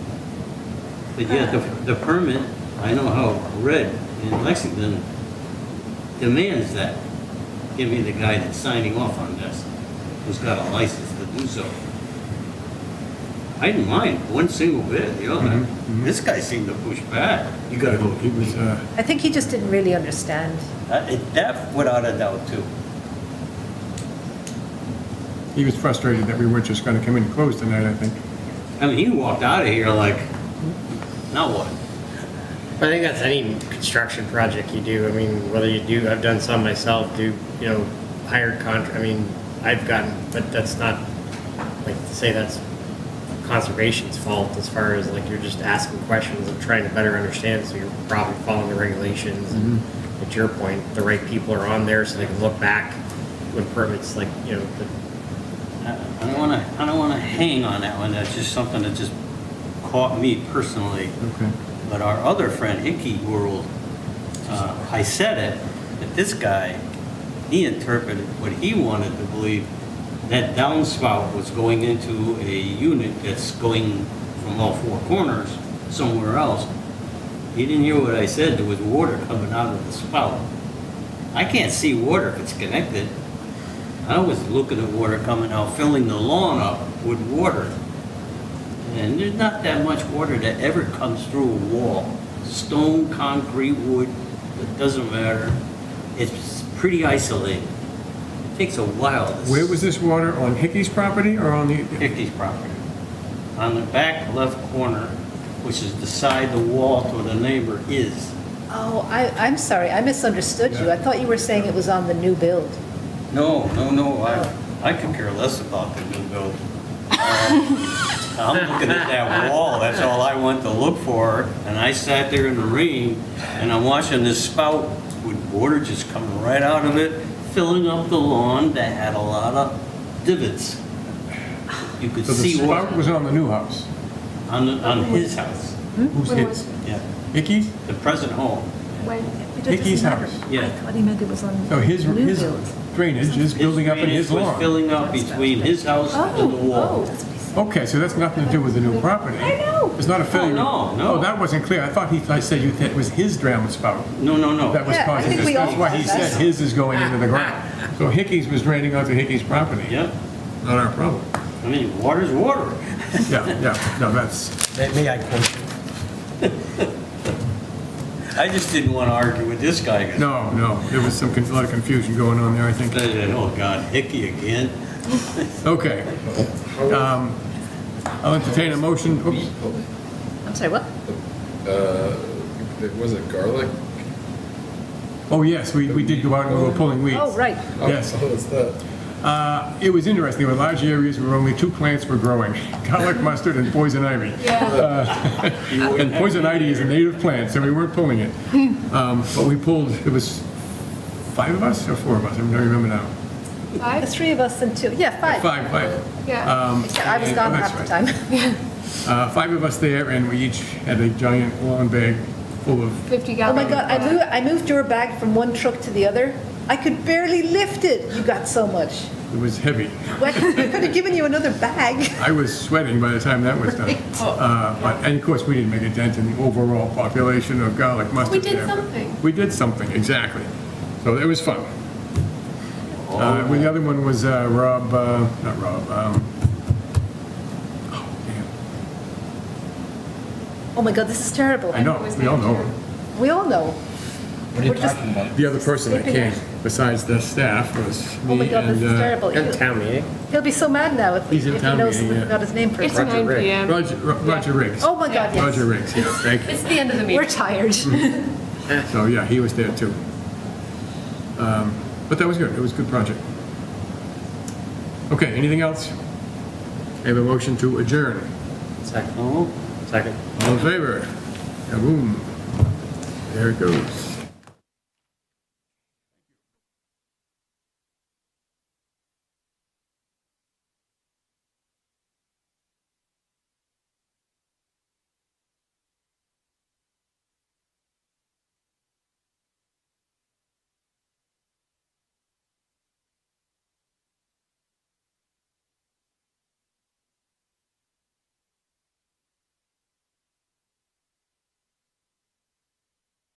But yet, the permit, I know how Red in Lexington demands that. Give me the guy that's signing off on this, who's got a license to do so. I didn't mind one single bit, you know, this guy seemed to push back. You gotta go. He was, I think he just didn't really understand. That without a doubt too. he was frustrated that we weren't just gonna come in and close tonight, I think. I mean, he walked out of here like, now what? I think that's any construction project you do. I mean, whether you do, I've done some myself, hired contract, I mean, I've gotten, but that's not, like, to say that's conservation's fault as far as, like, you're just asking questions and trying to better understand, so you're probably following the regulations. And at your point, the right people are on there so they can look back when permits, like, I don't wanna hang on that one, that's just something that just caught me personally. Okay. But our other friend, Hickey World, I said it, but this guy, he interpreted what he wanted to believe, that downspout was going into a unit that's going from all four corners somewhere else. He didn't hear what I said, there was water coming out of the spout. I can't see water if it's connected. I was looking at water coming out, filling the lawn up with water. And there's not that much water that ever comes through a wall. Stone, concrete, wood, it doesn't matter. It's pretty isolated. It takes a while. Where was this water, on Hickey's property or on the? Hickey's property. On the back left corner, which is the side the wall to the neighbor is. Oh, I'm sorry, I misunderstood you. I thought you were saying it was on the new build. No, I could care less about the new building. I'm looking at that wall, that's all I went to look for, and I sat there in the rain, and I'm watching this spout with water just coming right out of it, filling up the lawn that had a lot of divots. You could So the see spout water was on the new house? on his house. Who's his? Yeah, Hickey's? the present home. Hickey's house. Yeah. I thought he meant it was on So his new build. drainage is building up in his drainage was lawn. filling up between his house and the wall. that's what he said. Okay, so that's nothing to do with the new property. I know. It's not a failure. no. Oh, that wasn't clear. I thought I said it was his downspout No. that was Yeah, I causing think this. we all That's why he thought that. said his is going into the ground. So Hickey's was draining onto Hickey's property. Yep. Not our problem. I mean, water's water. Yeah, no, that's, May I quote you? I just didn't want to argue with this guy. 'Cause no, there was a lot of confusion going on there, I think. I said, oh God, Hickey again. Okay. I'll entertain a motion. Oops. I'm sorry, what? Was it garlic? Oh, yes, we did go out and we were pulling weeds. Oh, right. Yes. What was that? It was interesting. There were large areas where only two plants were growing, garlic mustard and poison ivy. And poison ivy is a native plant, so we weren't pulling it. But we pulled, it was 5 of us or 4 of us, I don't remember now. The 3 of us and 2, yeah, 5. 5. Yeah. Except I was gone That's half the right. time. 5 of us there, and we each had a giant lawn bag full of, 50 Oh gallon. my God, I moved your bag from one truck to the other. I could barely lift it. You got so much. it was heavy. Well, I could have given you another bag. I was sweating by the time that was done. And of course, we didn't make a dent in the overall population of garlic mustard. We did there. something. We did something, exactly. So it was fun. Well, the other one was Rob, not Rob, oh, damn. Oh my God, this is terrible. I know, we all know him. We all know. What are you We're just- talking about? The other person that Skipping came, it. besides the staff, was Oh my me God, this and is terrible. At town meeting. He'll be so mad now if He's in he town knows meeting, we yeah. forgot his name It's first. 9 Rick. PM. Roger Riggs. Oh my God, yes. Roger Riggs, yes, thank you. It's the end of the We're meeting. tired. So, yeah, he was there too. But that was good, it was a good project. Okay, anything else? I have a motion to adjourn. Second. Oh, Second. All in favor? Boom. There it goes.